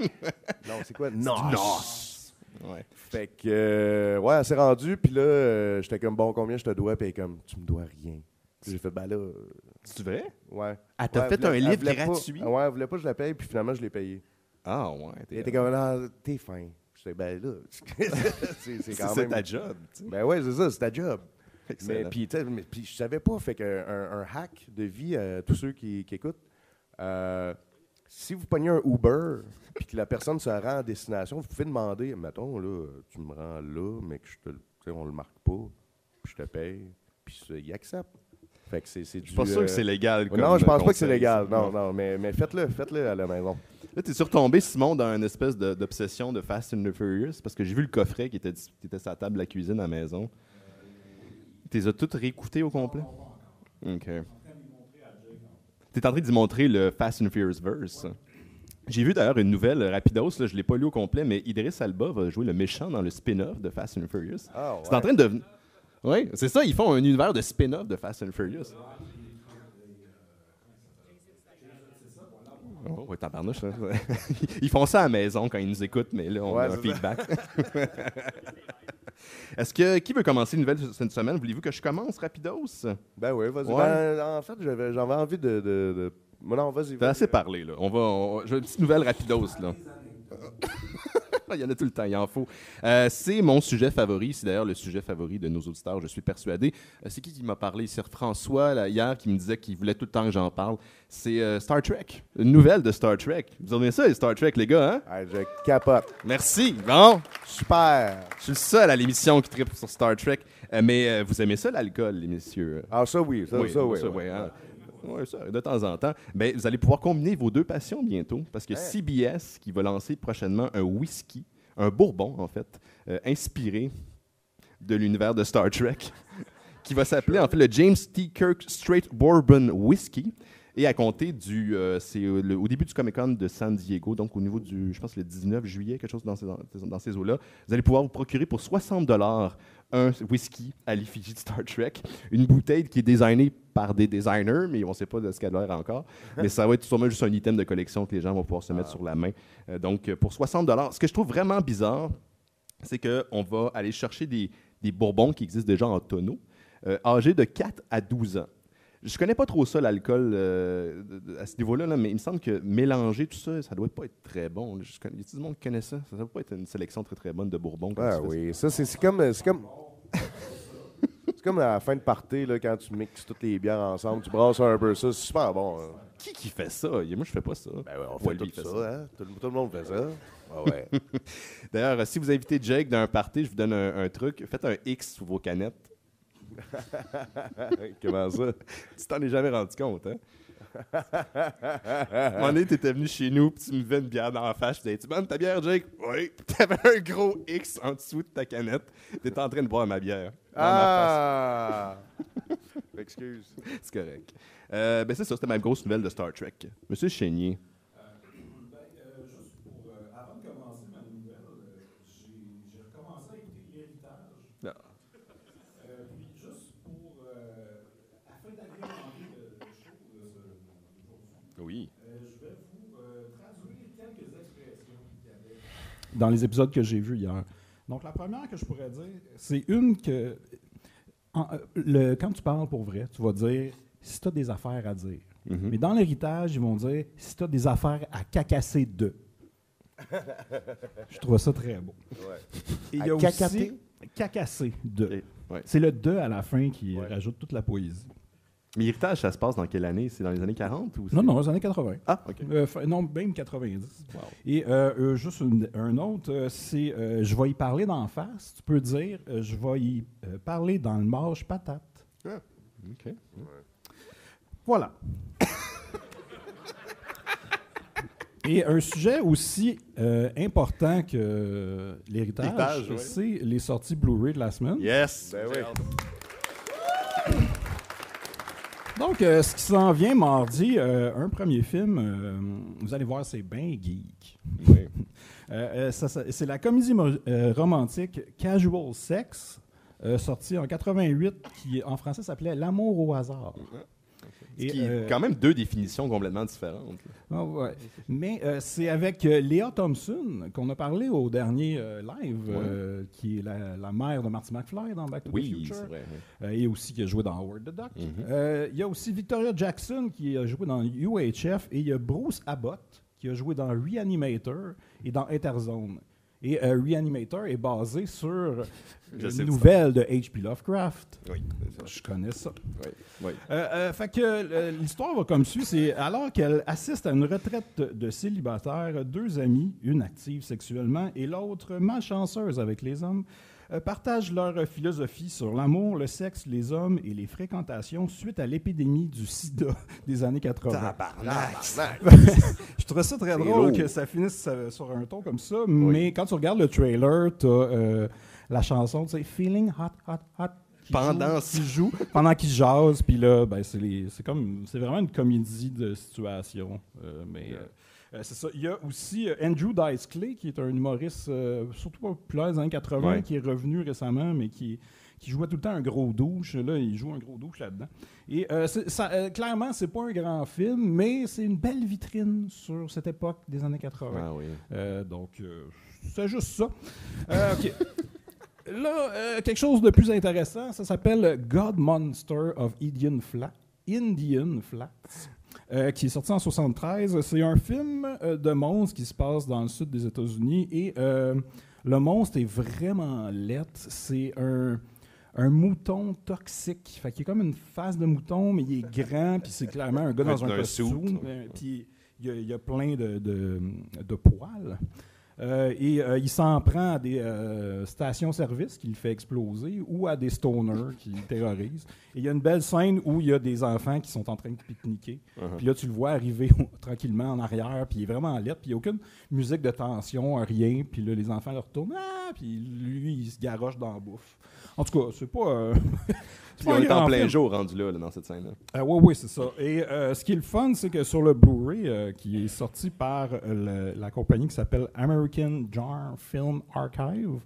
Non, c'est quoi? NOS. Ouais. Fait que, ouais, elle s'est rendue. Puis là, j'étais comme, bon, combien je te dois? Puis elle est comme, tu me dois rien. Puis j'ai fait, ben là, C'est vrai? ouais. Elle t'a Ouais, fait un elle livre voulait pas- gratuit? Ouais, elle voulait pas que je la paye. Puis finalement, je l'ai payé. Ah, ouais. Elle était comme, non, t'es fin. J'étais, ben là, c'est quand C'est même. ta job. tu sais. Ben ouais, c'est ça, c'est ta job. Mais Excellent. puis, tu sais, puis je savais pas, fait qu'un un hack de vie à tous ceux qui écoutent, si vous pognez un Uber puis que la personne se rend à destination, vous pouvez demander, mettons, là, tu me rends là, mais que tu sais, on le marque pas, puis je te paye, puis il accepte. Fait que c'est Je suis pas sûr que c'est légal. Non, je pense pas que c'est conseil, légal. ça. Non, mais faites-le à la maison. Là, t'es surtombé, Simon, dans une espèce d'obsession de Fast and the Furious, parce que j'ai vu le coffret qui était sur la table de la cuisine à la maison. T'es as toutes réécoutées au complet? OK. T'es en train d'y montrer le Fast and Furious verse. J'ai vu d'ailleurs une nouvelle rapidos, là, je l'ai pas lu au complet, mais Idris Elba va jouer le méchant dans le spin-off de Fast and Furious. Ah, C'est en train de devenir... Oui, c'est ça, ils font un univers de spin-off de Fast and Furious. Oh, ouais, tabarnouche, hein. Ils font ça à la maison quand ils nous écoutent, mais là, on Ouais, a un c'est ça. feedback. Est-ce que qui veut commencer une nouvelle cette semaine? Voulez-vous que je commence rapidos? Ben oui, vas-y. Ouais. Ben, en fait, j'avais envie de... Non, vas-y. T'as assez parlé, là. J'ai une petite nouvelle rapidos, là. Il y en a tout le temps, il en faut. C'est mon sujet favori. C'est d'ailleurs le sujet favori de nos auditeurs, je suis persuadé. C'est qui m'a parlé? C'est François, là, hier, qui me disait qu'il voulait tout le temps que j'en parle. C'est Star Trek. Une nouvelle de Star Trek. Vous avez ça, les Star Trek, les gars, hein? Ah, je capote. Merci. Bon, Super. je suis le seul à l'émission qui tripe sur Star Trek. Mais vous aimez ça, l'alcool, les messieurs? Ah, ça oui. Ça, oui. oui, hein. Ouais, ça, de temps en temps. Ben, vous allez pouvoir combiner vos deux passions bientôt, parce que CBS qui va lancer prochainement un whisky, un bourbon en fait, inspiré de l'univers de Star Trek, qui va s'appeler en fait le James T. Kirk Straight Bourbon Whisky. Et à compter au début du Comic-Con de San Diego, donc au niveau du, je pense, le 19 juillet, quelque chose dans ces eaux-là, vous allez pouvoir vous procurer pour $60 un whisky à l'effigie de Star Trek. Une bouteille qui est designée par des designers, mais on ne sait pas de ce qu'elle a l'air encore. Mais ça va être sûrement juste un item de collection que les gens vont pouvoir se mettre sur la main. Donc, pour 60$. Ce que je trouve vraiment bizarre, c'est qu'on va aller chercher des bourbons qui existent déjà en tonneaux, âgés de 4 à 12 ans. Je connais pas trop ça, l'alcool, à ce niveau-là, là, mais il me semble que mélanger tout ça, ça doit pas être très bon. Il y a tout le monde qui connaît ça. Ça doit pas être une sélection très très bonne de bourbon. Ah oui, ça, c'est comme... C'est comme à la fin de party, là, quand tu mixes toutes les bières ensemble, tu brasses un peu ça, c'est super bon. Hein. Qui fait ça? Moi, je fais pas ça. Ben ouais, on Ouais, fait lui, tout il fait ça, hein? Tout le monde fait ça. Ah ouais. D'ailleurs, si vous invitez Jake dans un party, je vous donne un truc. Faites un X sur vos canettes. Comment ça? Tu t'en es jamais rendu compte, hein? Un moment donné, t'étais venu chez nous, puis tu me fais une bière dans la face. Je disais, tu bandes ta bière, Jake? Oui. T'avais un gros X en dessous de ta canette. T'étais en train de boire ma bière. Dans ma face. Excuse. C'est correct. Ben c'est ça, c'était ma grosse nouvelle de Star Trek. Monsieur Chénier. Juste pour, avant de commencer ma nouvelle, j'ai recommencé à écouter L'Héritage. Non. Puis juste pour, afin d'agrémenter le show d'aujourd'hui, Oui. je vais vous traduire quelques expressions qu'il y avait dans les épisodes que j'ai vus hier. Donc la première que je pourrais dire, c'est une que, quand tu parles pour vrai, tu vas dire si tu as des affaires à dire. Mais dans l'héritage, ils vont dire si tu as des affaires à cacasser de. Je trouve ça très beau. Ouais. Et il À y a cacater? aussi cacasser de. Ouais. C'est le de à la fin qui rajoute toute la poésie. Mais Héritage, ça se passe dans quelle année? C'est dans les années 40 ou c'est... Non, les années 80. Ah, OK. Non, même 90. Wow. Et juste un autre, c'est je vais y parler d'en face. Tu peux dire je vais y parler dans le mâche patate. OK. Voilà. Et un sujet aussi important que l'héritage, L'héritage, ouais. c'est les sorties Blu-ray de la semaine. Yes! Ben oui. Donc, ce qui s'en vient mardi, un premier film, vous allez voir, c'est bien geek. Oui. C'est la comédie romantique Casual Sex, sortie en 88, qui en français s'appelait L'amour au hasard. Ce qui est quand même deux définitions complètement différentes. Ah ouais. Mais c'est avec Léa Thompson qu'on a parlé au dernier live, qui est la mère de Marty McFly dans Back to the Oui, Future. c'est vrai. Et aussi qui a joué dans Howard the Duck. Il y a aussi Victoria Jackson qui a joué dans UHF. Et il y a Bruce Abbott qui a joué dans Reanimator et dans Interzone. Et Reanimator est basé sur une nouvelle de H.P. Lovecraft. Oui. Je connais ça. Oui. Fait que l'histoire va comme suit. C'est alors qu'elle assiste à une retraite de célibataire, deux amies, une active sexuellement et l'autre malchanceuse avec les hommes, partagent leur philosophie sur l'amour, le sexe, les hommes et les fréquentations suite à l'épidémie du sida des années 80. Je trouve ça très drôle lourd. que ça finisse sur un ton comme ça, mais quand tu regardes le trailer, tu as la chanson, tu sais, Feeling Hot, Hot, Hot. Qui joue pendant qu'il jase, puis là, ben, c'est vraiment une comédie de situation. C'est ça. Il y a aussi Andrew Dice Clay, qui est un humoriste surtout populaire des années 80, qui est revenu récemment, mais qui jouait tout le temps un gros douche. Là, il joue un gros douche là-dedans. Et clairement, c'est pas un grand film, mais c'est une belle vitrine sur cette époque des années 80. Ah oui. Donc, c'est juste ça. OK. Là, quelque chose de plus intéressant, ça s'appelle God Monster of Indian Flats, qui est sorti en 1973. C'est un film de monstre qui se passe dans le sud des États-Unis et le monstre est vraiment laid. C'est un mouton toxique. Fait qu'il est comme une face de mouton, mais il est grand, puis c'est clairement un gars dans un costume. Puis il y a plein de poils. Il s'en prend à des stations-service qui le fait exploser ou à des stoners qui le terrorisent. Et il y a une belle scène où il y a des enfants qui sont en train de pique-niquer. Puis là, tu le vois arriver tranquillement en arrière, puis il est vraiment laid, puis il n'y a aucune musique de tension, rien. Puis là, les enfants leur retournent, puis lui, il se garoche dans la bouffe. En tout cas, c'est pas... Puis on est en plein jour rendu là, dans cette scène-là. Oui, c'est ça. Et ce qui est le fun, c'est que sur le Blu-ray, qui est sorti par la compagnie qui s'appelle American Jar Film Archive,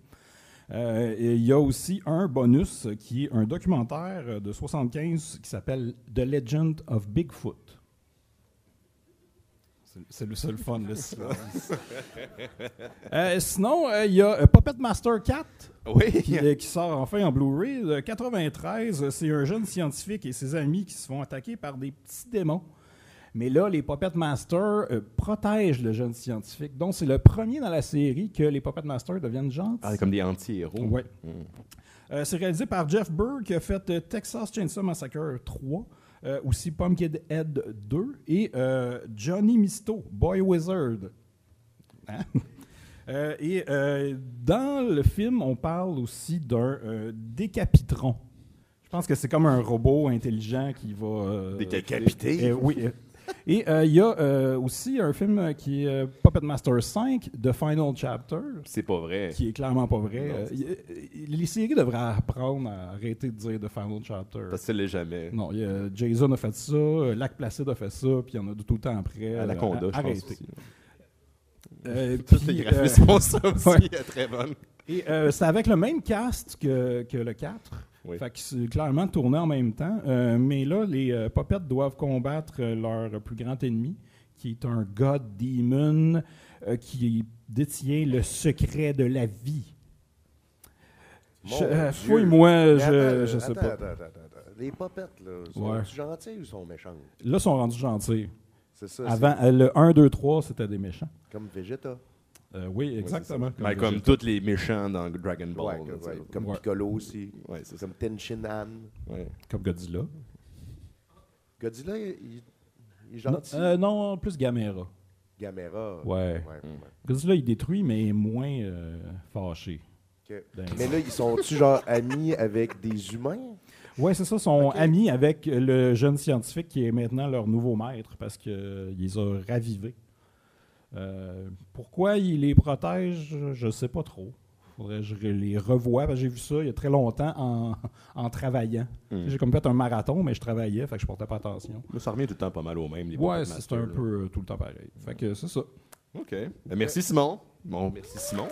Et il y a aussi un bonus qui est un documentaire de 75 qui s'appelle The Legend of Bigfoot. C'est le seul fun de ça. Sinon, il y a Puppet Master 4 qui sort enfin en Blu-ray de 93. C'est un jeune scientifique et ses amis qui se font attaquer par des petits démons. Mais là, les Puppet Masters protègent le jeune scientifique. Donc, c'est le premier dans la série que les Puppet Masters deviennent gentils. Ah, comme des anti-héros. Oui. C'est réalisé par Jeff Burr qui a fait Texas Chainsaw Massacre 3, aussi Pumpkinhead 2 et Johnny Misto, Boy Wizard. Hein? Dans le film, on parle aussi d'un décapitron. Je pense que c'est comme un robot intelligent qui va... Décapiter? Oui. Et il y a aussi un film qui est Puppet Master 5, The Final Chapter. C'est pas vrai. Qui est clairement pas vrai. Les séries devraient apprendre à arrêter de dire The Final Chapter. Parce que ça l'est jamais. Non, Jason a fait ça, Lac Placide a fait ça, puis il y en a tout le temps après. Anaconda, je pense arrêtez. aussi. Toutes les graphismes sont ça aussi, ouais. très bonne. Et c'est avec le même cast que le 4. Oui. Fait que c'est clairement tourné en même temps. Mais là, les puppets doivent combattre leur plus grand ennemi, qui est un god demon qui détient le secret de la vie. Fouille-moi, je sais pas. Attends. Les popettes, là, sont gentils ou sont méchants? Là, ils sont rendus gentils. C'est ça. Avant, le 1, 2, 3, c'était des méchants. Comme Vegeta. Oui, exactement. Comme tous les méchants dans Dragon Ball. Comme Piccolo aussi. Ouais, c'est Comme Tenshinhan. Ouais. Comme Godzilla. Godzilla, il est gentil. Non, plus Gamera. Gamera. Ouais. Godzilla, il détruit, mais moins fâché. Okay. Mais là, ils sont-tu genre amis avec des humains? Oui, c'est ça. Ils sont amis avec le jeune scientifique qui est maintenant leur nouveau maître parce qu'il les a ravivés. Pourquoi il les protège, je ne sais pas trop. Faudrait que je les revoie, parce que j'ai vu ça il y a très longtemps en travaillant. J'ai comme fait un marathon, mais je travaillais, fait que je portais pas attention. Mais ça revient tout le temps pas mal au même. Ouais, c'est un peu tout le temps pareil. Fait que c'est ça. OK. Ben, merci Simon. Bon, merci Simon.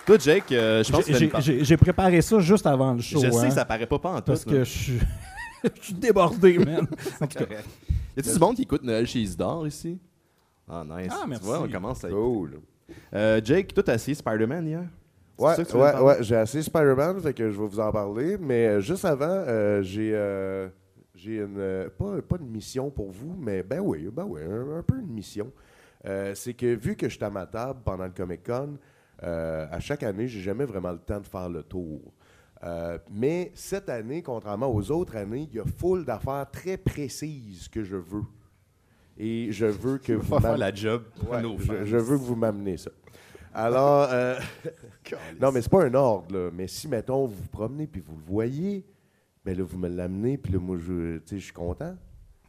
Toi, Jake, je pense que j'ai préparé ça juste avant le show. Je sais, hein, ça paraît pas en tout. parce que je suis débordé, man. En tout cas. Y a-t-il du monde qui écoute Noël chez Isidore ici? Ah, nice. Ah, merci. Tu vois, on commence à Cool. Jake, toi, t'as essayé Spider-Man hier? Ouais, C'est ça que tu veux parler? ouais, j'ai assez Spider-Man, fait que je vais vous en parler. Mais juste avant, j'ai une pas une mission pour vous, mais ben oui, un peu une mission. C'est que vu que je suis à ma table pendant le Comic-Con, à chaque année, j'ai jamais vraiment le temps de faire le tour. Mais cette année, contrairement aux autres années, il y a full d'affaires très précises que je veux. Et je veux que vous faire la job. Ouais, je veux que vous m'amenez ça. Alors, non, mais c'est pas un ordre, là. Mais si, mettons, vous vous promenez puis vous le voyez, ben là, vous me l'amenez, puis là, moi, je suis content.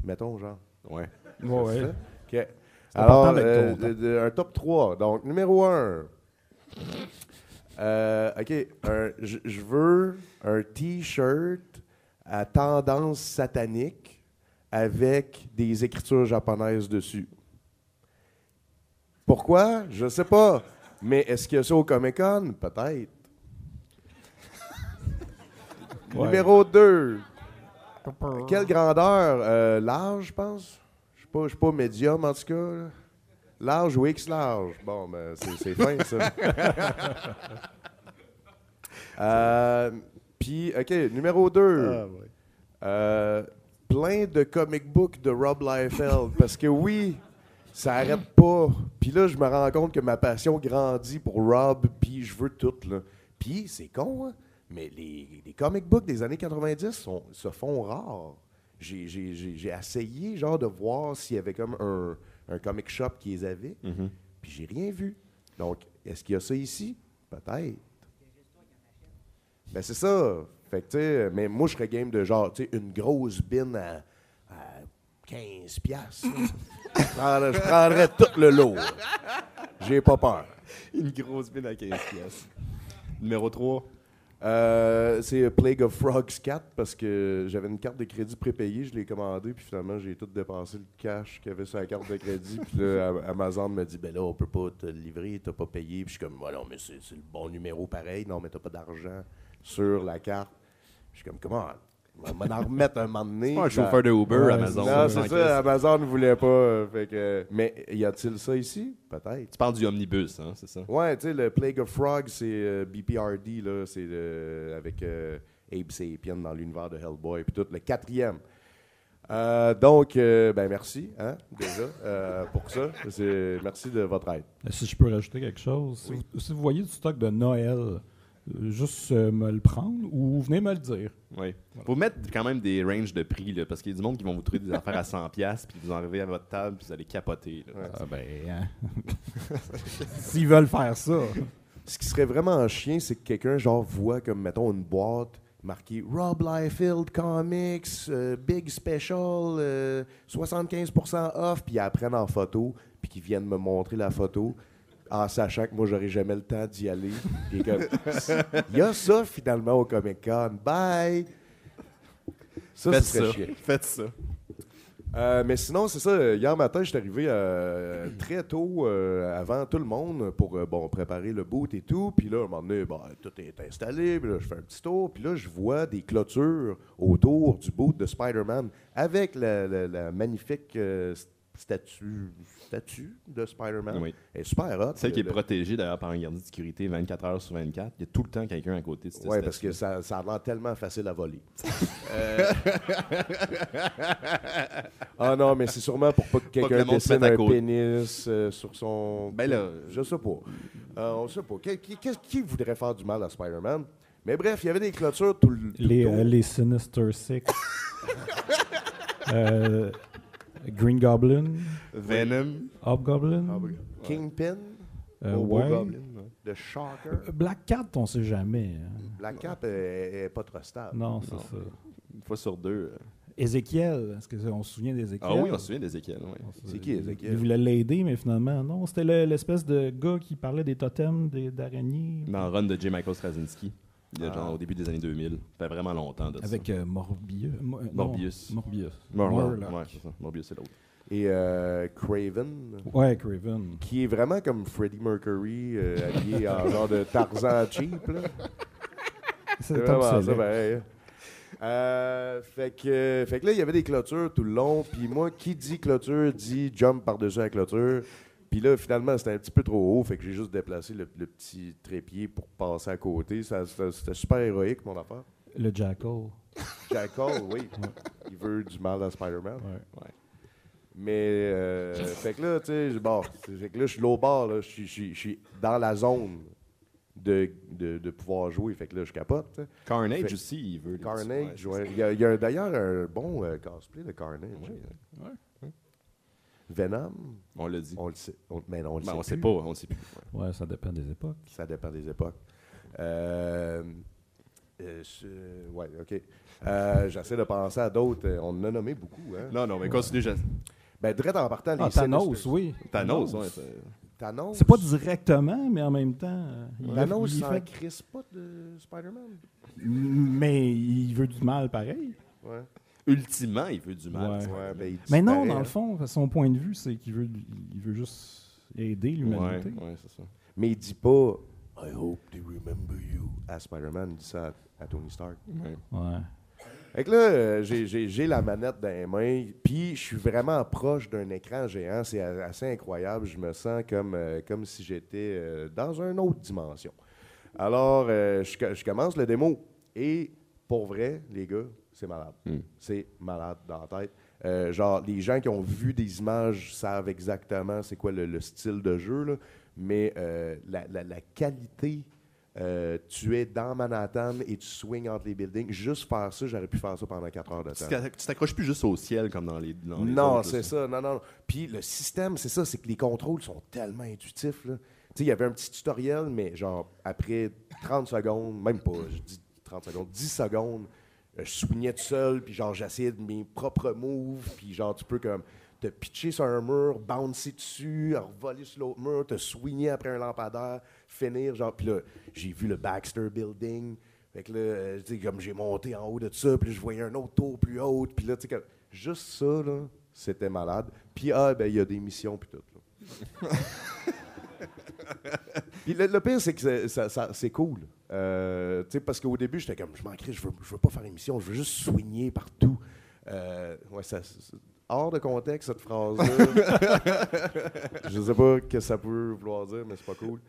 Mettons, genre. Ouais. Ouais. OK. important Alors, d'être content. un top 3. Donc, numéro 1. OK. Je veux un T-shirt à tendance satanique avec des écritures japonaises dessus. Pourquoi? Je sais pas. Mais est-ce qu'il y a ça au Comic-Con? Peut-être. Ouais. Numéro 2. Quelle grandeur? Large, je pense. Je suis pas médium, en tout cas. Là. Large ou X large? Bon, ben, c'est fin, ça. Puis, OK, numéro 2. Plein de comic books de Rob Liefeld. Parce que oui, ça arrête pas. Puis là, je me rends compte que ma passion grandit pour Rob, puis je veux tout, là. Puis, c'est con, hein? Mais les comic books des années 90 se font rares. J'ai essayé, genre, de voir s'il y avait comme un comic shop qui les avait, puis j'ai rien vu. Donc, est-ce qu'il y a ça ici? Peut-être. Ben, c'est ça. Fait que, tu sais, mais moi, je serais game de genre, tu sais, une grosse bine à 15 piastres. Je prendrais tout le lot. J'ai pas peur. Une grosse bine à 15 pièces. Numéro 3. C'est Plague of Frogs 4 parce que j'avais une carte de crédit prépayée, je l'ai commandée, puis finalement j'ai tout dépensé le cash qu'il y avait sur la carte de crédit. Puis là, Amazon me dit, ben là, on peut pas te le livrer, t'as pas payé. Puis je suis comme, ouais, non, mais c'est le bon numéro pareil. Non, mais t'as pas d'argent sur la carte. Je suis comme, comment? On va en remettre un moment donné. C'est pas un chauffeur de Uber, Ouais, Amazon. Non, c'est ça, Amazon ne voulait pas. Fait que, mais y a-t-il ça ici? Peut-être. Tu parles du omnibus, hein, c'est ça? Ouais, tu sais, le Plague of Frogs, c'est BPRD, là, c'est avec Abe Sapien dans l'univers de Hellboy, puis tout, le 4e. Donc, ben merci, hein, déjà, pour ça. Merci de votre aide. Si je peux rajouter quelque chose, si vous voyez du stock de Noël, juste me le prendre ou venez me le dire. Oui. Faut mettre quand même des ranges de prix, là, parce qu'il y a du monde qui vont vous trouver des affaires à 100$, puis vous en arrivez à votre table, puis vous allez capoter. Là. Ah ben, hein. S'ils veulent faire ça. Ce qui serait vraiment chien, c'est que quelqu'un, genre, voit comme, mettons, une boîte marquée Rob Liefeld Comics, Big Special, 75% off, puis ils la prennent en photo, puis qu'ils viennent me montrer la photo, en sachant que moi, j'aurais jamais le temps d'y aller. Puis comme, il y a ça, finalement, au Comic-Con. Bye! Ça, Faites ce serait ça. chiant. Faites ça. Mais sinon, c'est ça. Hier matin, je suis arrivé très tôt, avant tout le monde, pour préparer le boot et tout. Puis là, à un moment donné, tout est installé. Puis là, je fais un petit tour. Puis là, je vois des clôtures autour du boot de Spider-Man avec la magnifique statue de Spider-Man. Oui. Elle est super hot. Celle qui est protégée d'ailleurs par un gardien de sécurité 24 heures sur 24. Il y a tout le temps quelqu'un à côté de cette Oui, statue. parce que ça a l'air tellement facile à voler. Ah non, mais c'est sûrement pour pas que que quelqu'un le monde se dessine mette à un côté. pénis sur son... Ben là, Je sais pas. On sait pas. Qui voudrait faire du mal à Spider-Man? Mais bref, il y avait des clôtures tout le tour. Les Sinister Six. Green Goblin. Venom. Hobgoblin. Kingpin. Ouais. Goblin. The Shocker. Black Cat, on sait jamais. hein. Black Cap est pas trop stable. Non, c'est ça. Une fois sur deux. Ézéchiel, est-ce qu'on se souvient d'Ézéchiel? Ah oui, on se souvient d'Ézéchiel. Oui. C'est qui, Ézéchiel? Il voulait l'aider, mais finalement, non. C'était l'espèce de gars qui parlait des totems d'araignées. Dans le run de J. Michael Straczynski. Il y a genre au début des années 2000. Ça fait vraiment longtemps de ça. Avec Morbius. Morbius. Morbius. Morlock. Morlock. Ouais, c'est ça. Morbius, c'est l'autre. Et Craven, Ouais, Craven. qui est vraiment comme Freddie Mercury, habillé en genre de Tarzan cheap. Là. C'est vraiment top ça, select. pareil. Fait que là, il y avait des clôtures tout le long. Puis moi, qui dit clôture, dit jump par-dessus la clôture. Puis là, finalement, c'était un petit peu trop haut. Fait que j'ai juste déplacé le petit trépied pour passer à côté. C'était super héroïque, mon affaire. Le Jackal. Jackal, oui. Il veut du mal à Spider-Man. Ouais. Mais, fait que là, tu sais, fait que là, je suis l'au bord, là. Je suis dans la zone de pouvoir jouer. Fait que là, je capote. T'sais. Carnage Fait- aussi, il veut. Carnage, Ouais, ouais. Il y a d'ailleurs un bon cosplay de Carnage. Ouais. Venom, On l'a dit. on le sait. Mais non, on le Ben, sait on sait plus. pas, on sait plus. Ouais. Ouais, ça dépend des époques. Ça dépend des époques. Ouais, OK. J'essaie de penser à d'autres. On en a nommé beaucoup. Hein? Non, mais continue. Ben, direct en partant, les Thanos, Sinister- oui. Thanos, ouais. Thanos. C'est pas directement, mais en même temps. Thanos il s'en fait- crisse pas de Spider-Man. Mais il veut du mal pareil. Ouais. Ultimement, il veut du mal. Ouais. Ouais, ben, il Mais non, disparaît, dans hein. le fond, son point de vue, c'est qu'il veut juste aider l'humanité. Ouais, c'est ça. Mais il dit pas I hope they remember you à Spider-Man. Il dit ça à Tony Stark. Ouais. Ouais. Fait que là, j'ai la manette dans les mains, puis je suis vraiment proche d'un écran géant. C'est assez incroyable. Je me sens comme si j'étais dans une autre dimension. Alors, je commence le démo. Et pour vrai, les gars, c'est malade. C'est malade dans la tête. Genre, les gens qui ont vu des images savent exactement c'est quoi le style de jeu, là. Mais la qualité... tu es dans Manhattan et tu swings entre les buildings. Juste faire ça, j'aurais pu faire ça pendant 4 heures de temps. Tu t'accroches plus juste au ciel comme dans les Non, autres, c'est ça. Non. Puis le système, c'est ça, c'est que les contrôles sont tellement intuitifs. Là. Tu sais, il y avait un petit tutoriel, mais genre, après 30 secondes, même pas, je dis 30 secondes, 10 secondes, je swingais tout seul, puis genre, j'essayais de mes propres moves, puis genre, tu peux comme te pitcher sur un mur, bouncer dessus, revoler sur l'autre mur, te swinger après un lampadaire, finir, genre, puis là, j'ai vu le Baxter Building, Fait que là, tu sais, comme j'ai monté en haut de ça, puis là, je voyais un autre tour plus haute, puis là, tu sais, juste ça, là, c'était malade. Puis, ben, il y a des missions, puis tout, là. Puis le pire, c'est que c'est cool. Tu sais, parce qu'au début, j'étais comme, je m'en crie, je veux pas faire émission, je veux juste soigner partout. Ouais, c'est hors de contexte, cette phrase-là. Je sais pas ce que ça peut vouloir dire, mais c'est pas cool.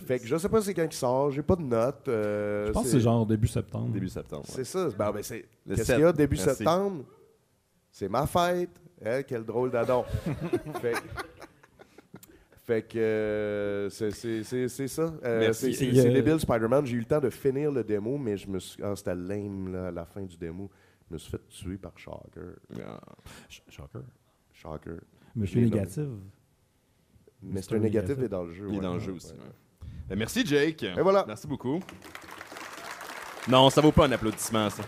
Fait que je sais pas c'est quand il sort, j'ai pas de notes. Je pense que c'est genre début septembre. Début septembre. C'est ça. Ben, c'est... Le Qu'est-ce 7. qu'il y a début Merci. septembre? C'est ma fête. Quel drôle d'adon. Fait que c'est ça. Merci. C'est débile, Spider-Man. J'ai eu le temps de finir le démo, mais je me suis... c'était lame, là, à la fin du démo. Je me suis fait tuer par Shocker. Shocker. Monsieur Mais Négatif. Mr. Négatif est dans le jeu. Il est ouais. dans le jeu aussi. Ouais. Ouais. Ben, merci, Jake. Et voilà. Merci beaucoup. Non, ça vaut pas un applaudissement, ça.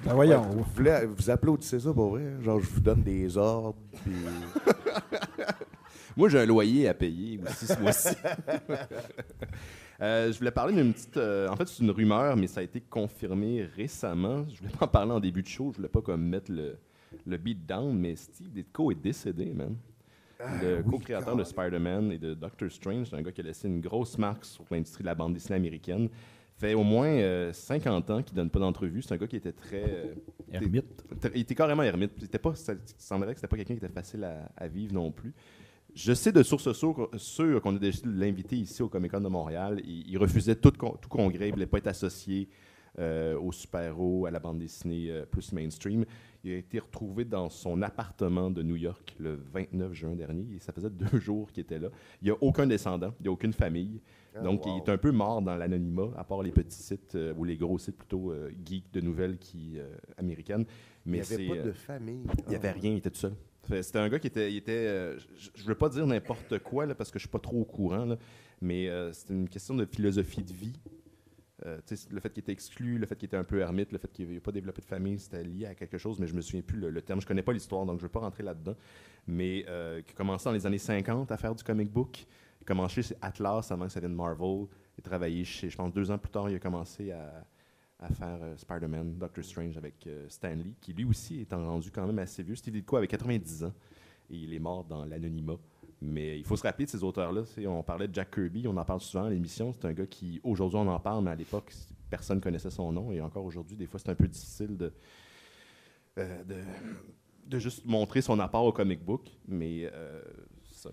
Ben voyons. Vous applaudissez ça pour vrai? Genre, je vous donne des ordres, puis... Moi, j'ai un loyer à payer aussi ce mois-ci. Je voulais parler d'une petite... en fait, c'est une rumeur, mais ça a été confirmé récemment. Je voulais pas en parler en début de show. Je voulais pas comme mettre le beat down, mais Steve Ditko est décédé, man. Le co-créateur de Spider-Man et de Doctor Strange, c'est un gars qui a laissé une grosse marque sur l'industrie de la bande dessinée américaine. Fait au moins 50 ans qu'il donne pas d'entrevue. C'est un gars qui était très... Ermite. Il était carrément ermite. Ça semblerait que c'était pas quelqu'un qui était facile à vivre non plus. Je sais de sources sûres qu'on a décidé de l'inviter ici au Comic-Con de Montréal. Il refusait tout congrès. Il voulait pas être associé aux super-héros, à la bande dessinée plus mainstream. Il a été retrouvé dans son appartement de New York le 29 juin dernier. Et ça faisait 2 jours qu'il était là. Il n'y a aucun descendant. Il n'y a aucune famille. Donc, il est un peu mort dans l'anonymat, à part les petits sites, ou les gros sites plutôt geeks de nouvelles américaines. Mais il n'y avait pas de famille. Il n'y avait rien, il était tout seul. C'était un gars qui était je ne veux pas dire n'importe quoi, là, parce que je ne suis pas trop au courant, là, mais c'était une question de philosophie de vie. Le fait qu'il était exclu, le fait qu'il était un peu ermite, le fait qu'il n'ait pas développé de famille, c'était lié à quelque chose, mais je ne me souviens plus le terme. Je ne connais pas l'histoire, donc je ne veux pas rentrer là-dedans. Mais qui a commencé dans les années 50 à faire du comic book. Il a commencé chez Atlas avant que ça vienne Marvel. Il a travaillé chez, je pense, 2 ans plus tard, il a commencé à faire Spider-Man, Doctor Strange avec Stan Lee, qui lui aussi est rendu quand même assez vieux. Steve Ditko avait 90 ans et il est mort dans l'anonymat. Mais il faut se rappeler de ces auteurs-là. On parlait de Jack Kirby, on en parle souvent à l'émission. C'est un gars qui, aujourd'hui, on en parle, mais à l'époque, personne ne connaissait son nom. Et encore aujourd'hui, des fois, c'est un peu difficile de juste montrer son apport au comic book. Mais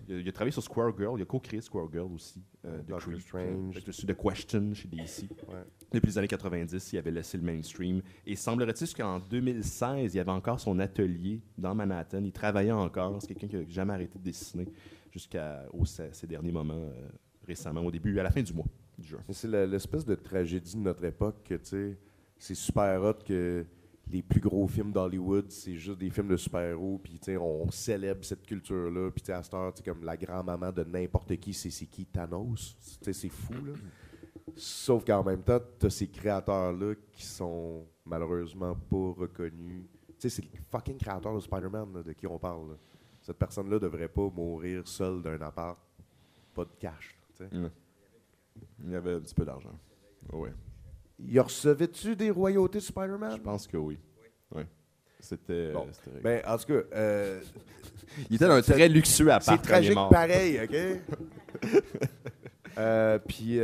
il a travaillé sur Squirrel Girl, il a co-créé Squirrel Girl aussi. Doctor Strange. De Question chez DC. Ouais. Depuis les années 90, il avait laissé le mainstream. Et semblerait-il qu'en 2016, il avait encore son atelier dans Manhattan. Il travaillait encore. C'est quelqu'un qui n'a jamais arrêté de dessiner jusqu'à ces derniers moments récemment, au début, à la fin du mois. Du juin. C'est l'espèce de tragédie de notre époque que, tu sais, c'est super hot que les plus gros films d'Hollywood, c'est juste des films de super-héros, puis tu sais, on célèbre cette culture-là, puis tu sais, à cette heure, tu sais, comme la grand-maman de n'importe qui, c'est qui Thanos, tu sais, c'est fou, là. Sauf qu'en même temps, tu as ces créateurs-là qui sont malheureusement pas reconnus. Tu sais, c'est le fucking créateur de Spider-Man là, de qui on parle, là. Cette personne-là devrait pas mourir seule d'un appart, pas de cash, tu sais. Il y avait un petit peu d'argent. Oui. Il recevait-tu des royautés de Spider-Man? Je pense que oui. Ouais. C'était. Bon. C'était Ben, en tout cas, il était dans un très luxueux appart. c'est quand il est tragique mort. pareil, OK? Puis,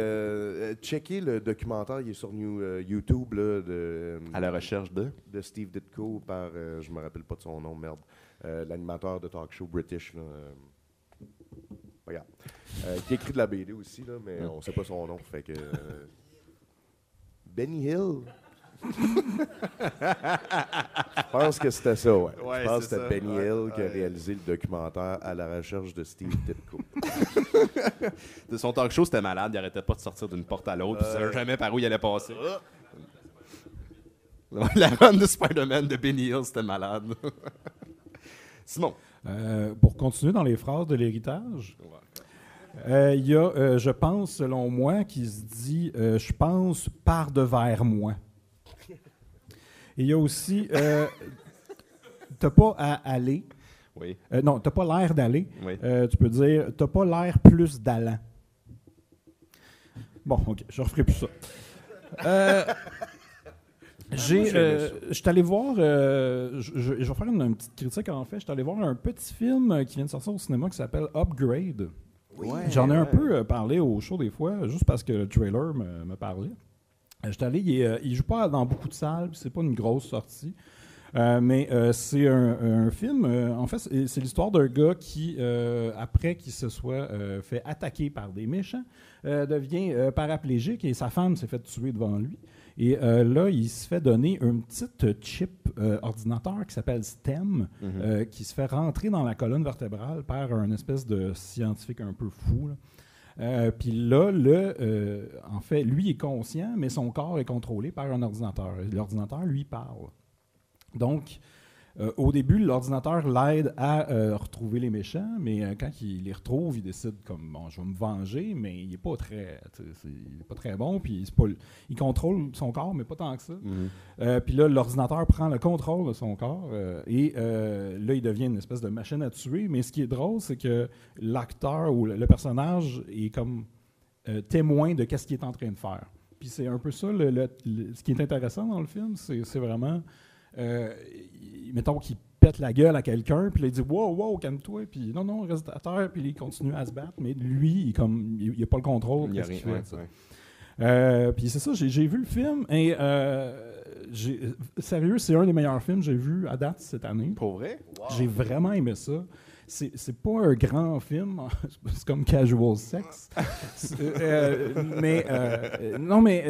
checkez le documentaire, il est sur YouTube, là, À la recherche de. de Steve Ditko par, je me rappelle pas de son nom, merde, l'animateur de talk show British, là, pas grave. Qui écrit de la BD aussi, là, mais on sait pas son nom, fait que... Benny Hill? Je pense que c'était ça, ouais. Ouais, Je pense que c'est c'était ça. Benny Ouais, Hill qui a ouais. réalisé le documentaire À la recherche de Steve Ditko. De son talk show, c'était malade. Il arrêtait pas de sortir d'une porte à l'autre. Il savait jamais par où il allait passer. La run de Spider-Man de Benny Hill, c'était malade. Simon. Pour continuer dans les phrases de l'héritage, il y a, je pense, selon moi, qui se dit je pense par devers moi. Et il y a aussi t'as pas à aller. Oui. Non, t'as pas l'air d'aller. Oui. Tu peux dire t'as pas l'air plus d'allant. Bon, ok, je referai plus ça. Je suis allé voir, je vais faire une petite critique en fait. Je suis allé voir un petit film qui vient de sortir au cinéma qui s'appelle Upgrade. J'en ai un peu parlé au show des fois, juste parce que le trailer me parlait. J'étais allé, il joue pas dans beaucoup de salles, puis c'est pas une grosse sortie. Mais c'est un film, en fait, c'est l'histoire d'un gars qui, après qu'il se soit fait attaquer par des méchants, devient paraplégique et sa femme s'est fait tuer devant lui. Et là, il se fait donner une petite chip ordinateur qui s'appelle STEM, qui se fait rentrer dans la colonne vertébrale par un espèce de scientifique un peu fou, là. Puis là, en fait, lui est conscient, mais son corps est contrôlé par un ordinateur. L'ordinateur, lui, parle. Donc, au début, l'ordinateur l'aide à retrouver les méchants, mais quand il les retrouve, il décide comme bon, je vais me venger, mais il n'est pas très bon, puis il contrôle son corps, mais pas tant que ça. Puis là, l'ordinateur prend le contrôle de son corps et là, il devient une espèce de machine à tuer. Mais ce qui est drôle, c'est que l'acteur ou le personnage est comme témoin de qu'est-ce qu'il est en train de faire. Puis c'est un peu ça, ce qui est intéressant dans le film, c'est vraiment... mettons qu'il pète la gueule à quelqu'un, puis là, il dit « Wow, calme-toi », puis « Non, reste à terre », puis il continue à se battre, mais lui, il n'a pas le contrôle de ce qu'il fait. Puis c'est ça, j'ai vu le film, et sérieux, c'est un des meilleurs films que j'ai vu à date cette année. Pour vrai? Wow. J'ai vraiment aimé ça. C'est pas un grand film, c'est comme Casual Sex. Mais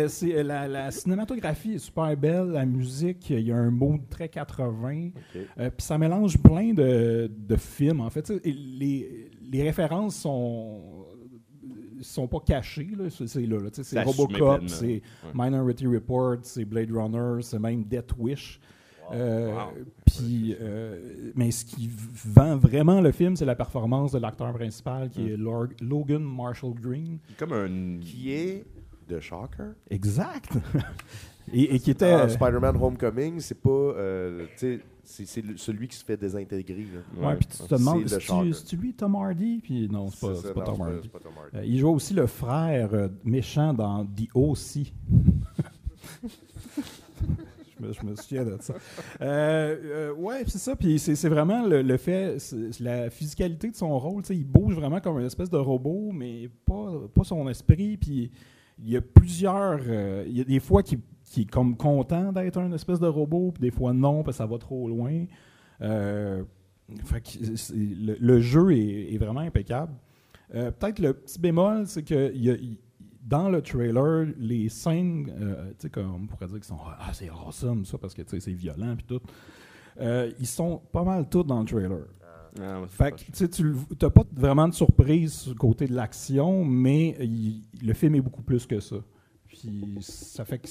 c'est la cinématographie est super belle, la musique, il y a un mood très 80. Puis ça mélange plein de films, en fait. Les références sont pas cachées, là. C'est là. C'est Robocop, c'est Minority Report, c'est Blade Runner, c'est même Death Wish. Mais ce qui vend vraiment le film, c'est la performance de l'acteur principal qui est Logan Marshall Green. Qui est de Shocker. Exact. et qui était... Spider-Man Homecoming, c'est pas... c'est celui qui se fait désintégrer. Ouais, puis tu te demandes, c'est-tu lui Tom Hardy? Puis non, c'est pas Tom Hardy. Il joue aussi le frère méchant dans The O.C. Je me souviens de ça. Ouais, c'est ça. Puis c'est vraiment le fait, la physicalité de son rôle. Il bouge vraiment comme une espèce de robot, mais pas son esprit. Puis il y a plusieurs. Il y a des fois qui est comme content d'être un espèce de robot, puis des fois non, parce que ça va trop loin. Fait que le jeu est vraiment impeccable. Peut-être le petit bémol, c'est que dans le trailer, les scènes, tu sais, comme on pourrait dire qu'ils sont c'est awesome ça parce que c'est violent puis tout. Ils sont pas mal tous dans le trailer. Fait que tu n'as pas vraiment de surprise du côté de l'action, mais le film est beaucoup plus que ça. Puis ça fait que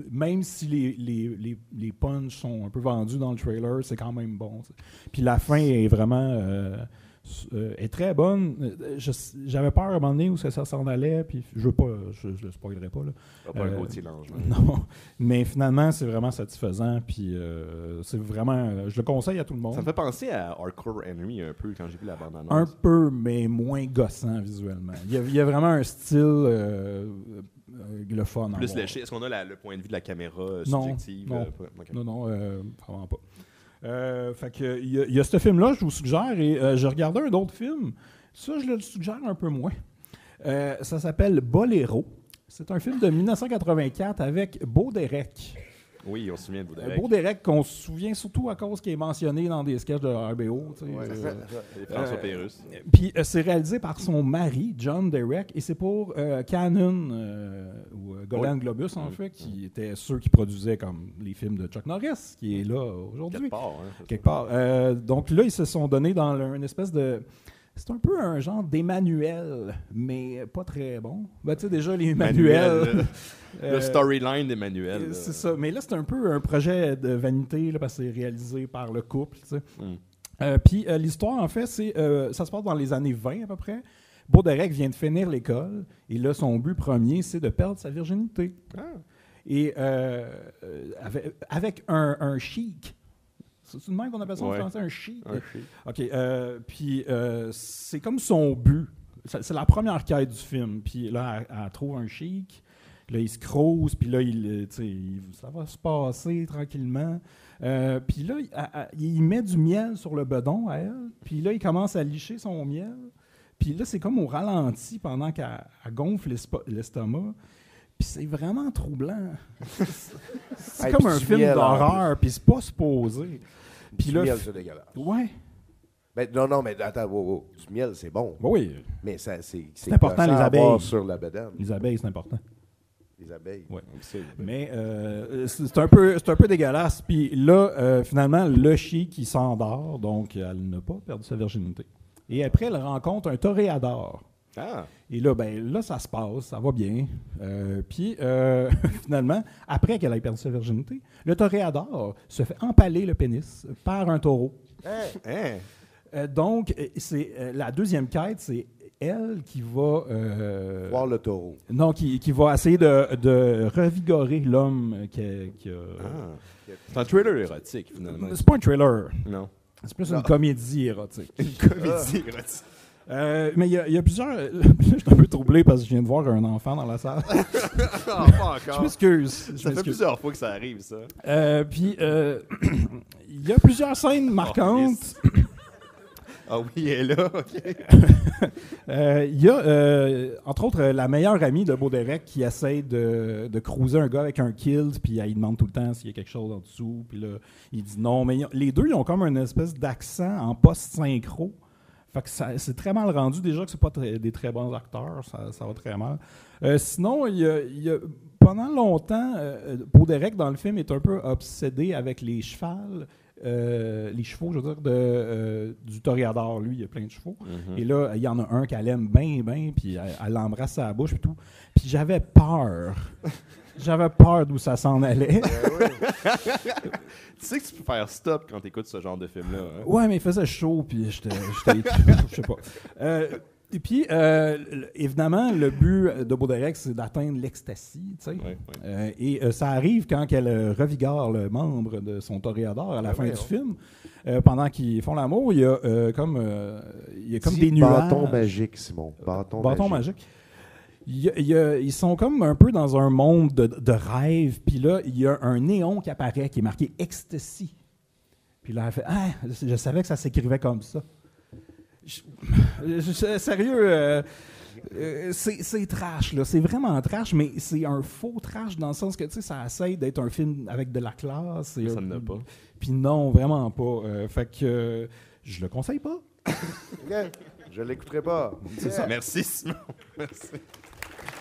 même si les punchs sont un peu vendus dans le trailer, c'est quand même bon. Puis la fin est vraiment est très bonne. J'avais peur à un moment donné où ça s'en allait, puis je le spoilerai pas. Là. Pas un Gauthier Lange. Non, mais finalement, c'est vraiment satisfaisant, puis c'est vraiment... je le conseille à tout le monde. Ça me fait penser à Hardcore Enemy un peu, quand j'ai vu la bande-annonce. Un peu, mais moins gossant visuellement. Il y a vraiment un style le fun. Plus léché. Est-ce qu'on a le point de vue de la caméra subjective? Non, vraiment pas. Fait que il y a ce film-là, je vous suggère, et je regardais un autre film. Ça, je le suggère un peu moins. Ça s'appelle Boléro. C'est un film de 1984 avec Beau Derek. Oui, on se souvient de Beau Derek. Beau Derek, qu'on se souvient surtout à cause qu'il est mentionné dans des sketchs de RBO. François Pérusse. Puis c'est réalisé par son mari, John Derek, et c'est pour Canon, ou Golden Globus, en fait, qui étaient ceux qui produisaient comme les films de Chuck Norris, qui est là aujourd'hui. Quelque part. Donc là, ils se sont donnés dans une espèce de... C'est un peu un genre d'Emmanuel, mais pas très bon. Ben, tu sais, déjà, les Emmanuel... le storyline d'Emmanuel. C'est ça. Mais là, c'est un peu un projet de vanité, là, parce que c'est réalisé par le couple, tu sais. Puis l'histoire, en fait, ça se passe dans les années 20 à peu près. Beau Derek vient de finir l'école, et là, son but premier, c'est de perdre sa virginité. Et avec un chic. C'est le même qu'on appelle ça en français, un chic? OK. Puis c'est comme son but. C'est la première quête du film. Puis là, elle trouve un chic. Puis là, il se crouse, puis là, ça va se passer tranquillement. Puis là, il met du miel sur le bedon à elle, puis là, il commence à licher son miel. Puis là, c'est comme au ralenti pendant qu'elle gonfle l'estomac. Puis c'est vraiment troublant. C'est Hey, comme puis un du film miel, en d'horreur, puis c'est pas supposé. Puis Du là, miel, c'est dégueulasse. ouais. Ben, non, mais attends, wow. Du miel, c'est bon. Oui, Mais c'est important, gossant les à abeilles. avoir sur la bedaine. les abeilles, c'est important. Les abeilles. Ouais. C'est- Mais c'est un peu dégueulasse. Puis là, finalement, le chien qui s'endort, donc elle n'a pas perdu sa virginité. Et après, elle rencontre un toréador. Ah, Et là, là, ça se passe, ça va bien. Puis, finalement, après qu'elle ait perdu sa virginité, le toréador se fait empaler le pénis par un taureau. hein? Donc, c'est la deuxième quête, c'est elle qui va... Voir le taureau. non, qui va essayer de revigorer l'homme qui a... Ah. C'est un thriller érotique, finalement. C'est pas un trailer, Non. c'est plus une comédie érotique. Une comédie érotique. Mais il y a plusieurs... je suis un peu troublé parce que je viens de voir un enfant dans la salle. Pas Je encore. m'excuse. Ça fait m'excuse. plusieurs fois que ça arrive, ça. Puis, il y a plusieurs scènes marquantes. Ah oui, elle est là, OK. Il y a, entre autres, la meilleure amie de Baudérec qui essaie de cruiser un gars avec un kilt, puis elle demande tout le temps s'il y a quelque chose en dessous, puis là, il dit non. Mais les deux, ils ont comme une espèce d'accent en post-synchro. Fait que c'est très mal rendu. Déjà que c'est pas des très bons acteurs, ça va très mal. Sinon, il y a pendant longtemps, Baudérec, dans le film, est un peu obsédé avec les chevaux, je veux dire, du toréador. Lui, il y a plein de chevaux. Et là, il y en a un qu'elle aime bien, puis elle l'embrasse à la bouche et tout. Puis j'avais peur. J'avais peur d'où ça s'en allait. Tu sais que tu peux faire stop quand tu écoutes ce genre de film-là. Hein? Ouais, mais il faisait chaud, puis j'étais je sais pas. Et puis, évidemment, le but de Baudérec, c'est d'atteindre l'ecstasy, tu sais. Ouais. Et ça arrive quand elle revigore le membre de son toréador à la fin du film. Pendant qu'ils font l'amour, il y a comme des nuages. Bâton magique, Simon. Bâton magique. Ils sont comme un peu dans un monde de rêve. Puis là, il y a un néon qui apparaît, qui est marqué Ecstasy. Puis là, elle fait « Ah, je savais que ça s'écrivait comme ça. » Sérieux, c'est trash, là. C'est vraiment trash, mais c'est un faux trash dans le sens que, tu sais, ça essaie d'être un film avec de la classe. Et Ça ne pas. Puis non, vraiment pas. Fait que je le conseille pas. Je l'écouterai pas. C'est ça. Merci, Simon. Merci.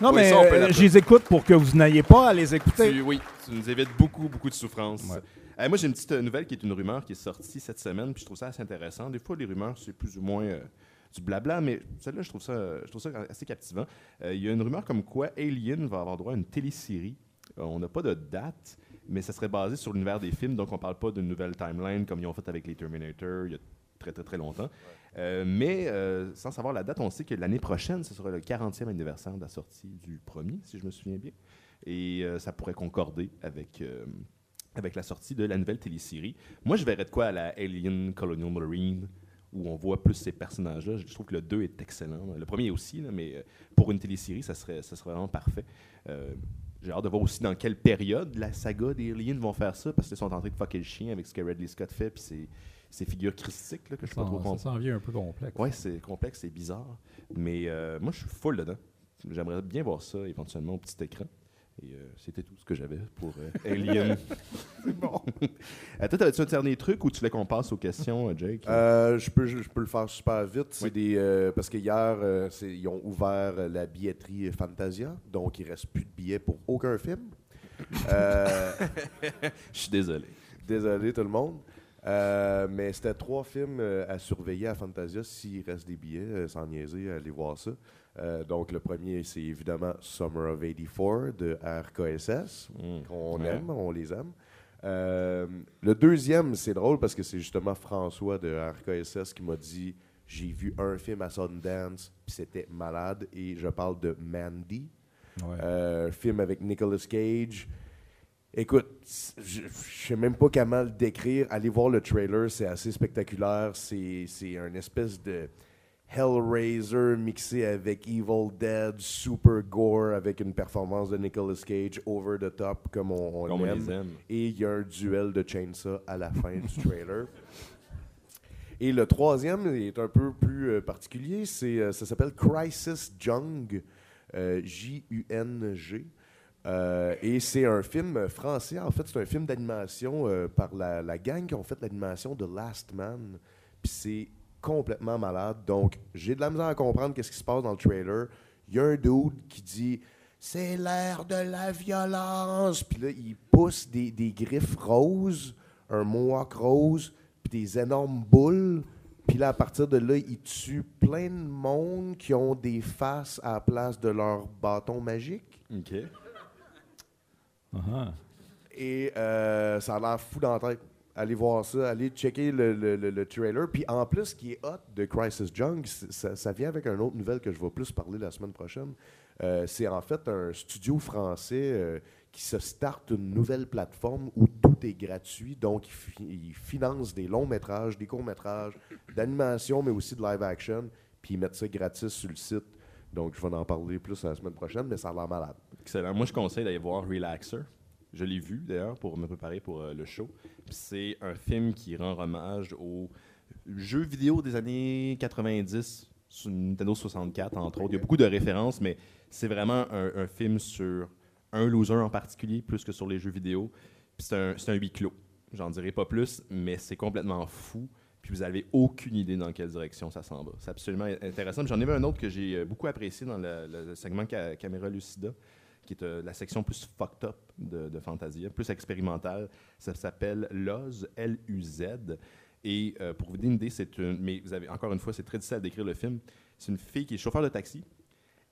Non, Oui, mais ça, on peut l'applaudir. je les écoute pour que vous n'ayez pas à les écouter. Oui, tu nous évites beaucoup de souffrance. Ouais. Moi, j'ai une petite nouvelle qui est une rumeur qui est sortie cette semaine, puis je trouve ça assez intéressant. Des fois, les rumeurs, c'est plus ou moins du blabla, mais celle-là, je trouve ça assez captivant. Il y a une rumeur comme quoi Alien va avoir droit à une télésérie. On n'a pas de date, mais ça serait basé sur l'univers des films, donc on parle pas d'une nouvelle timeline comme ils ont fait avec les Terminator il y a très longtemps. Mais sans savoir la date, on sait que l'année prochaine, ce sera le 40e anniversaire de la sortie du premier, si je me souviens bien. Et ça pourrait concorder avec la sortie de la nouvelle télésérie. Moi, je verrais de quoi à la Alien Colonial Marine, où on voit plus ces personnages-là. Je trouve que le 2 est excellent. Le premier aussi, là, mais pour une télésérie, ça serait vraiment parfait. J'ai hâte de voir aussi dans quelle période la saga des Aliens vont faire ça, parce qu'ils sont en train de fucker le chien avec ce que Ridley Scott fait, puis ces figures christiques là, que je ne sais pas trop Ça comprendre. s'en vient un peu complexe. Ouais, c'est complexe, c'est bizarre. Mais moi, je suis full dedans. J'aimerais bien voir ça éventuellement au petit écran. Et c'était tout ce que j'avais pour Alien. C'est bon. Toi, t'avais-tu un dernier truc ou tu voulais qu'on passe aux questions, Jake? Je peux le faire super vite. C'est parce que hier, ils ont ouvert la billetterie Fantasia, donc il ne reste plus de billets pour aucun film. Je suis désolé. Désolé tout le monde. Mais c'était 3 films à surveiller à Fantasia s'il reste des billets, sans niaiser, allez voir ça. Donc le premier, c'est évidemment Summer of 84 de RKSS, qu'on aime, on les aime. Le deuxième, c'est drôle parce que c'est justement François de RKSS qui m'a dit « J'ai vu un film à Sundance, puis c'était malade », et je parle de Mandy, film avec Nicolas Cage. Écoute, je sais même pas comment le décrire. Allez voir le trailer, c'est assez spectaculaire. C'est un espèce de Hellraiser mixé avec Evil Dead, super gore avec une performance de Nicolas Cage over the top comme on Comme on l'aime. les aime. Et il y a un duel de chainsaw à la fin du trailer. Et le troisième est un peu plus particulier. Ça s'appelle Crisis Jung, J-U-N-G. Et c'est un film français. En fait, c'est un film d'animation par la gang qui ont fait l'animation de Last Man. Puis c'est complètement malade. Donc, j'ai de la misère à comprendre qu'est-ce qui se passe dans le trailer. Il y a un dude qui dit « C'est l'ère de la violence ». Puis là, il pousse des griffes roses, un mohawk rose, puis des énormes boules. Puis là, à partir de là, il tue plein de monde qui ont des faces à la place de leur bâton magique. OK. Et ça a l'air fou dans la tête. Allez voir ça, allez checker le trailer. Puis en plus, ce qui est hot de Crisis Junk, ça vient avec une autre nouvelle que je vais plus parler la semaine prochaine. C'est en fait un studio français qui se starte une nouvelle plateforme où tout est gratuit. Donc, ils financent des longs métrages, des courts métrages, d'animation, mais aussi de live action. Puis ils mettent ça gratis sur le site. Donc, je vais en parler plus la semaine prochaine, mais ça a l'air malade. Excellent. Moi, je conseille d'aller voir Relaxer. Je l'ai vu, d'ailleurs, pour me préparer pour le show. Puis c'est un film qui rend hommage aux jeux vidéo des années 90, sur Nintendo 64, entre autres. Il y a beaucoup de références, mais c'est vraiment un film sur un loser en particulier, plus que sur les jeux vidéo. Puis c'est un huis clos. J'en dirai pas plus, mais c'est complètement fou. Puis vous n'avez aucune idée dans quelle direction ça s'en va. C'est absolument intéressant. Puis j'en ai vu un autre que j'ai beaucoup apprécié dans le segment Caméra Lucida, qui est la section plus fucked up de Fantasia, plus expérimentale. Ça s'appelle Luz, L-U-Z. Et pour vous donner une idée, mais vous avez, encore une fois, c'est très difficile à décrire le film. C'est une fille qui est chauffeur de taxi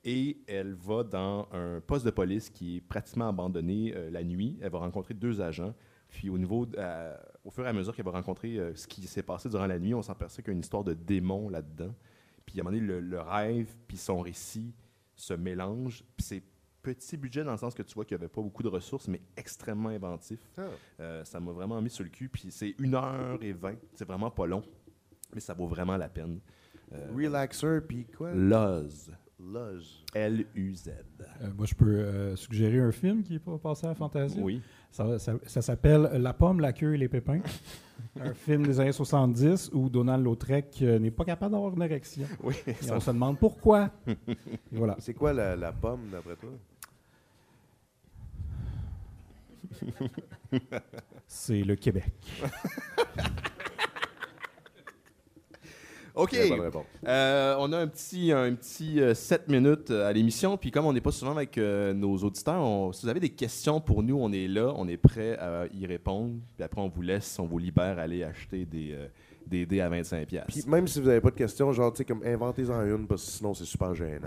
et elle va dans un poste de police qui est pratiquement abandonné la nuit. Elle va rencontrer 2 agents. Puis au fur et à mesure qu'elle va rencontrer ce qui s'est passé durant la nuit, on s'aperçoit qu'il y a une histoire de démon là-dedans. Puis à un moment donné, le rêve puis son récit se mélangent. Puis c'est petit budget dans le sens que tu vois qu'il n'y avait pas beaucoup de ressources, mais extrêmement inventif. Ça m'a vraiment mis sur le cul. Puis c'est 1h20. C'est vraiment pas long, mais ça vaut vraiment la peine. Relaxer, puis quoi? Luz. Luz. L-U-Z. Moi, je peux suggérer un film qui n'est pas passé à la Fantasia. Oui. Ça s'appelle La pomme, la queue et les pépins. Un film des années 70 où Donald Lautrec n'est pas capable d'avoir une érection. Oui. Et on se demande pourquoi. Et voilà. C'est quoi la pomme, d'après toi? C'est le Québec. OK. On a un petit 7 minutes à l'émission. Puis comme on n'est pas souvent avec nos auditeurs, si vous avez des questions pour nous, on est là, on est prêt à y répondre. Puis après, on vous libère aller acheter des dés à 25$. Puis même si vous n'avez pas de questions, genre, tu sais, comme inventez-en une, parce que sinon, c'est super gênant.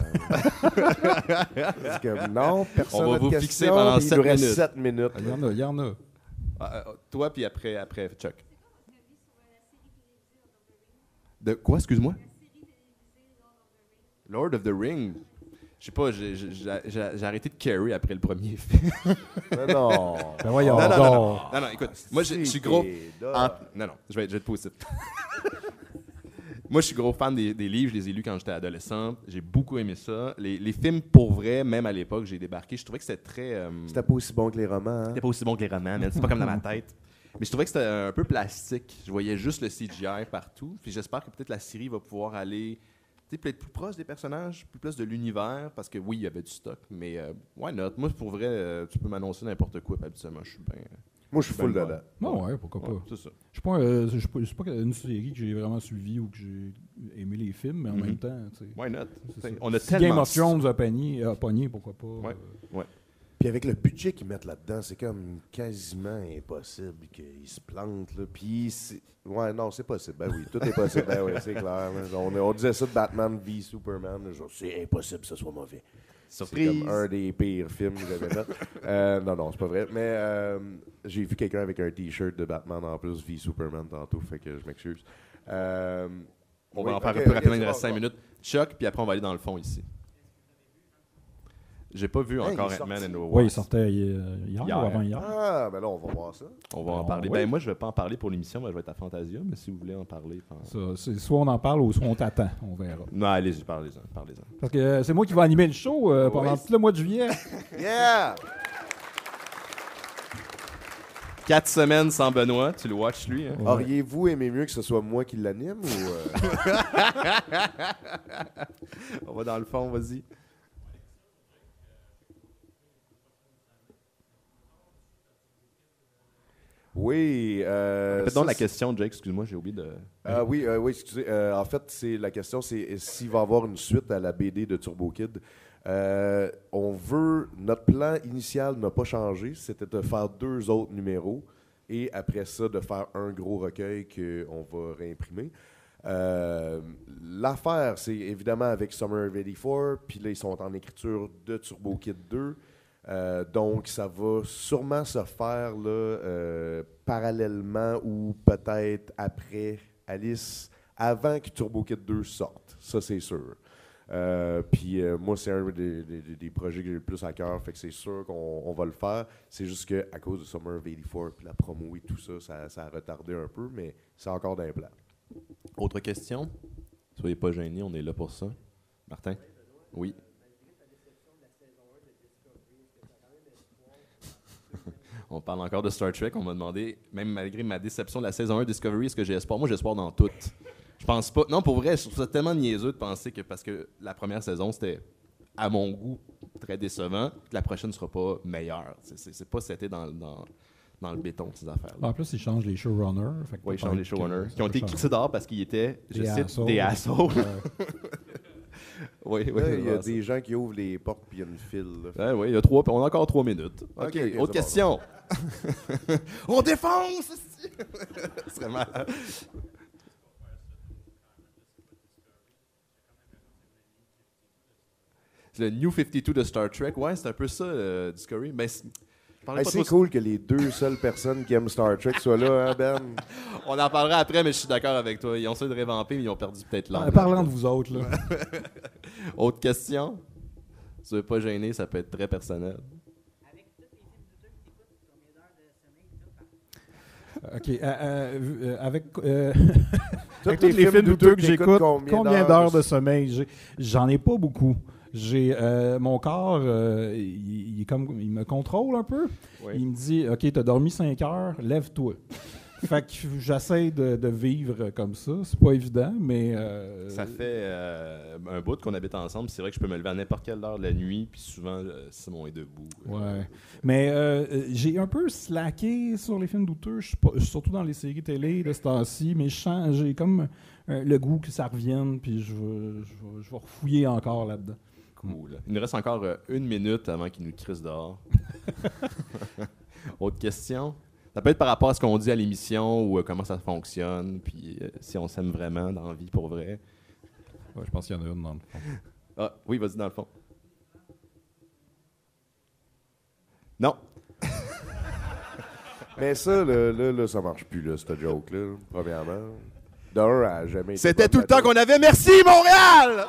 Parce que non, personne On va n'a de vous questions, fixer pendant puis il 7 nous reste minutes. 7 minutes. Il y en a. Toi, puis après Chuck. De quoi, excuse-moi? Lord of the Ring. Je sais pas, j'ai arrêté de carry après le premier film. Non. Ben voyons Non, donc. écoute, moi je suis gros. Non, je vais être positif. Moi, je suis gros fan des livres, je les ai lus quand j'étais adolescent. J'ai beaucoup aimé ça. Les films, pour vrai, même à l'époque, j'ai débarqué. Je trouvais que c'était très. C'était pas aussi bon que les romans. Hein? C'était pas aussi bon que les romans, mais c'est pas comme dans ma tête. Mais je trouvais que c'était un peu plastique. Je voyais juste le CGI partout. Puis j'espère que peut-être la série va pouvoir aller peut-être plus proche des personnages, plus proche de l'univers, parce que oui, il y avait du stock. Mais why not? Moi, pour vrai, tu peux m'annoncer n'importe quoi. Puis habituellement, je suis bien. Moi, je suis full dedans. Non, ouais, pourquoi pas. Ouais, c'est ça. C'est pas une série que j'ai vraiment suivie ou que j'ai aimé les films, mais en même temps, tu sais. Why not? C'est ça. On a Si tellement. Game of Thrones a pogné, pourquoi pas. Ouais. Puis avec le budget qu'ils mettent là-dedans, c'est comme quasiment impossible qu'ils se plantent. Là. Puis ouais, non, c'est possible. Ben oui, tout est possible. Ben oui, c'est clair. Là. On disait ça de Batman v Superman. Genre, c'est impossible que ce soit mauvais. Surprise. C'est comme un des pires films que j'avais fait. Non, c'est pas vrai. Mais j'ai vu quelqu'un avec un T-shirt de Batman en plus v Superman tantôt, fait que je m'excuse. On va en faire un peu rapidement, il nous reste 5 minutes. Chuck, puis après on va aller dans le fond ici. J'ai pas vu Hey, encore il est Ant-Man sorti. and the Wasp. Oui, il sortait hier ou avant-hier. Ah, ben là, on va voir ça. On va en parler. oui. Ben moi, je vais pas en parler pour l'émission, mais je vais être à Fantasia. Mais si vous voulez en parler... Ça, c'est soit on en parle ou soit on t'attend. On verra. Non, allez-y, parlez-en. Parce que c'est moi qui vais animer le show pendant tout le mois de juillet. Yeah! 4 semaines sans Benoît, tu le watches lui. Hein? Auriez-vous aimé mieux que ce soit moi qui l'anime ou... On va dans le fond, vas-y. Oui. Faites donc la question, Jake, excuse-moi, j'ai oublié de... Oui, excusez. En fait, la question, c'est s'il va y avoir une suite à la BD de Turbo Kid. Notre plan initial n'a pas changé. C'était de faire 2 autres numéros et après ça, de faire un gros recueil qu'on va réimprimer. L'affaire, c'est évidemment avec Summer of 84, puis là, ils sont en écriture de Turbo Kid 2. Donc, ça va sûrement se faire là, parallèlement ou peut-être après Alice, avant que Turbo Kid 2 sorte. Ça, c'est sûr. Puis moi, c'est un des projets que j'ai le plus à cœur, fait que c'est sûr qu'on va le faire. C'est juste qu'à cause de Summer of 84 puis la promo et tout ça, ça a retardé un peu, mais c'est encore dans les plans. Autre question? Soyez pas gênés, on est là pour ça. Martin? Oui. On parle encore de Star Trek. On m'a demandé, même malgré ma déception de la saison 1 Discovery, est-ce que j'ai espoir? Moi, j'ai espoir dans toutes. Je pense pas. Non, pour vrai, je trouve ça tellement niaiseux de penser que parce que la première saison, c'était, à mon goût, très décevant, que la prochaine ne sera pas meilleure. C'est pas c'était dans le béton, ces affaires-là. En plus, ils changent les showrunners. Oui, ils changent les showrunners. Qui ont été crissés dehors parce qu'ils étaient, je Des cite, assholes. des assholes. Oui, Là, il y a c'est des gens qui ouvrent les portes puis il y a une file. Là. oui, on a encore 3 minutes. OK, Ok, c'est autre bon. question. On défonce! Ce serait malade. C'est le New 52 de Star Trek. Ouais, c'est un peu ça, Discovery. Ben, je parlais Hey, pas c'est trop- cool que les 2 seules personnes qui aiment Star Trek soient là, hein, Ben? On en parlera après, mais je suis d'accord avec toi. Ils ont essayé de révamper, mais ils ont perdu peut-être l'âme. Parlant de vous autres, là. Autre question? Si tu veux pas gêner, ça peut être très personnel. OK. Avec Tous tous les films douteux que j'écoute, combien combien d'heures de sommeil? J'en ai pas beaucoup. Mon corps, il me contrôle un peu. Oui. Il me dit, OK, t'as dormi 5 heures, lève-toi. Fait que j'essaie de vivre comme ça. C'est pas évident, mais... Ça fait un bout qu'on habite ensemble. C'est vrai que je peux me lever à n'importe quelle heure de la nuit, puis souvent, Simon est debout. Ouais. Mais j'ai un peu slacké sur les films douteux, je suis surtout dans les séries télé de ce temps-ci, mais j'ai comme le goût que ça revienne, puis je vais refouiller encore là-dedans. Cool. Il nous reste encore 1 minute avant qu'il nous crisse dehors. Autre question? Ça peut être par rapport à ce qu'on dit à l'émission ou comment ça fonctionne, puis si on s'aime vraiment dans la vie pour vrai. Ouais, je pense qu'il y en a une dans le fond. Ah, oui, vas-y dans le fond. Non. Mais ça, là, ça marche plus, là, cette joke-là, premièrement. D'un, à jamais été C'était bonne, tout le la temps joke. qu'on avait. Merci, Montréal!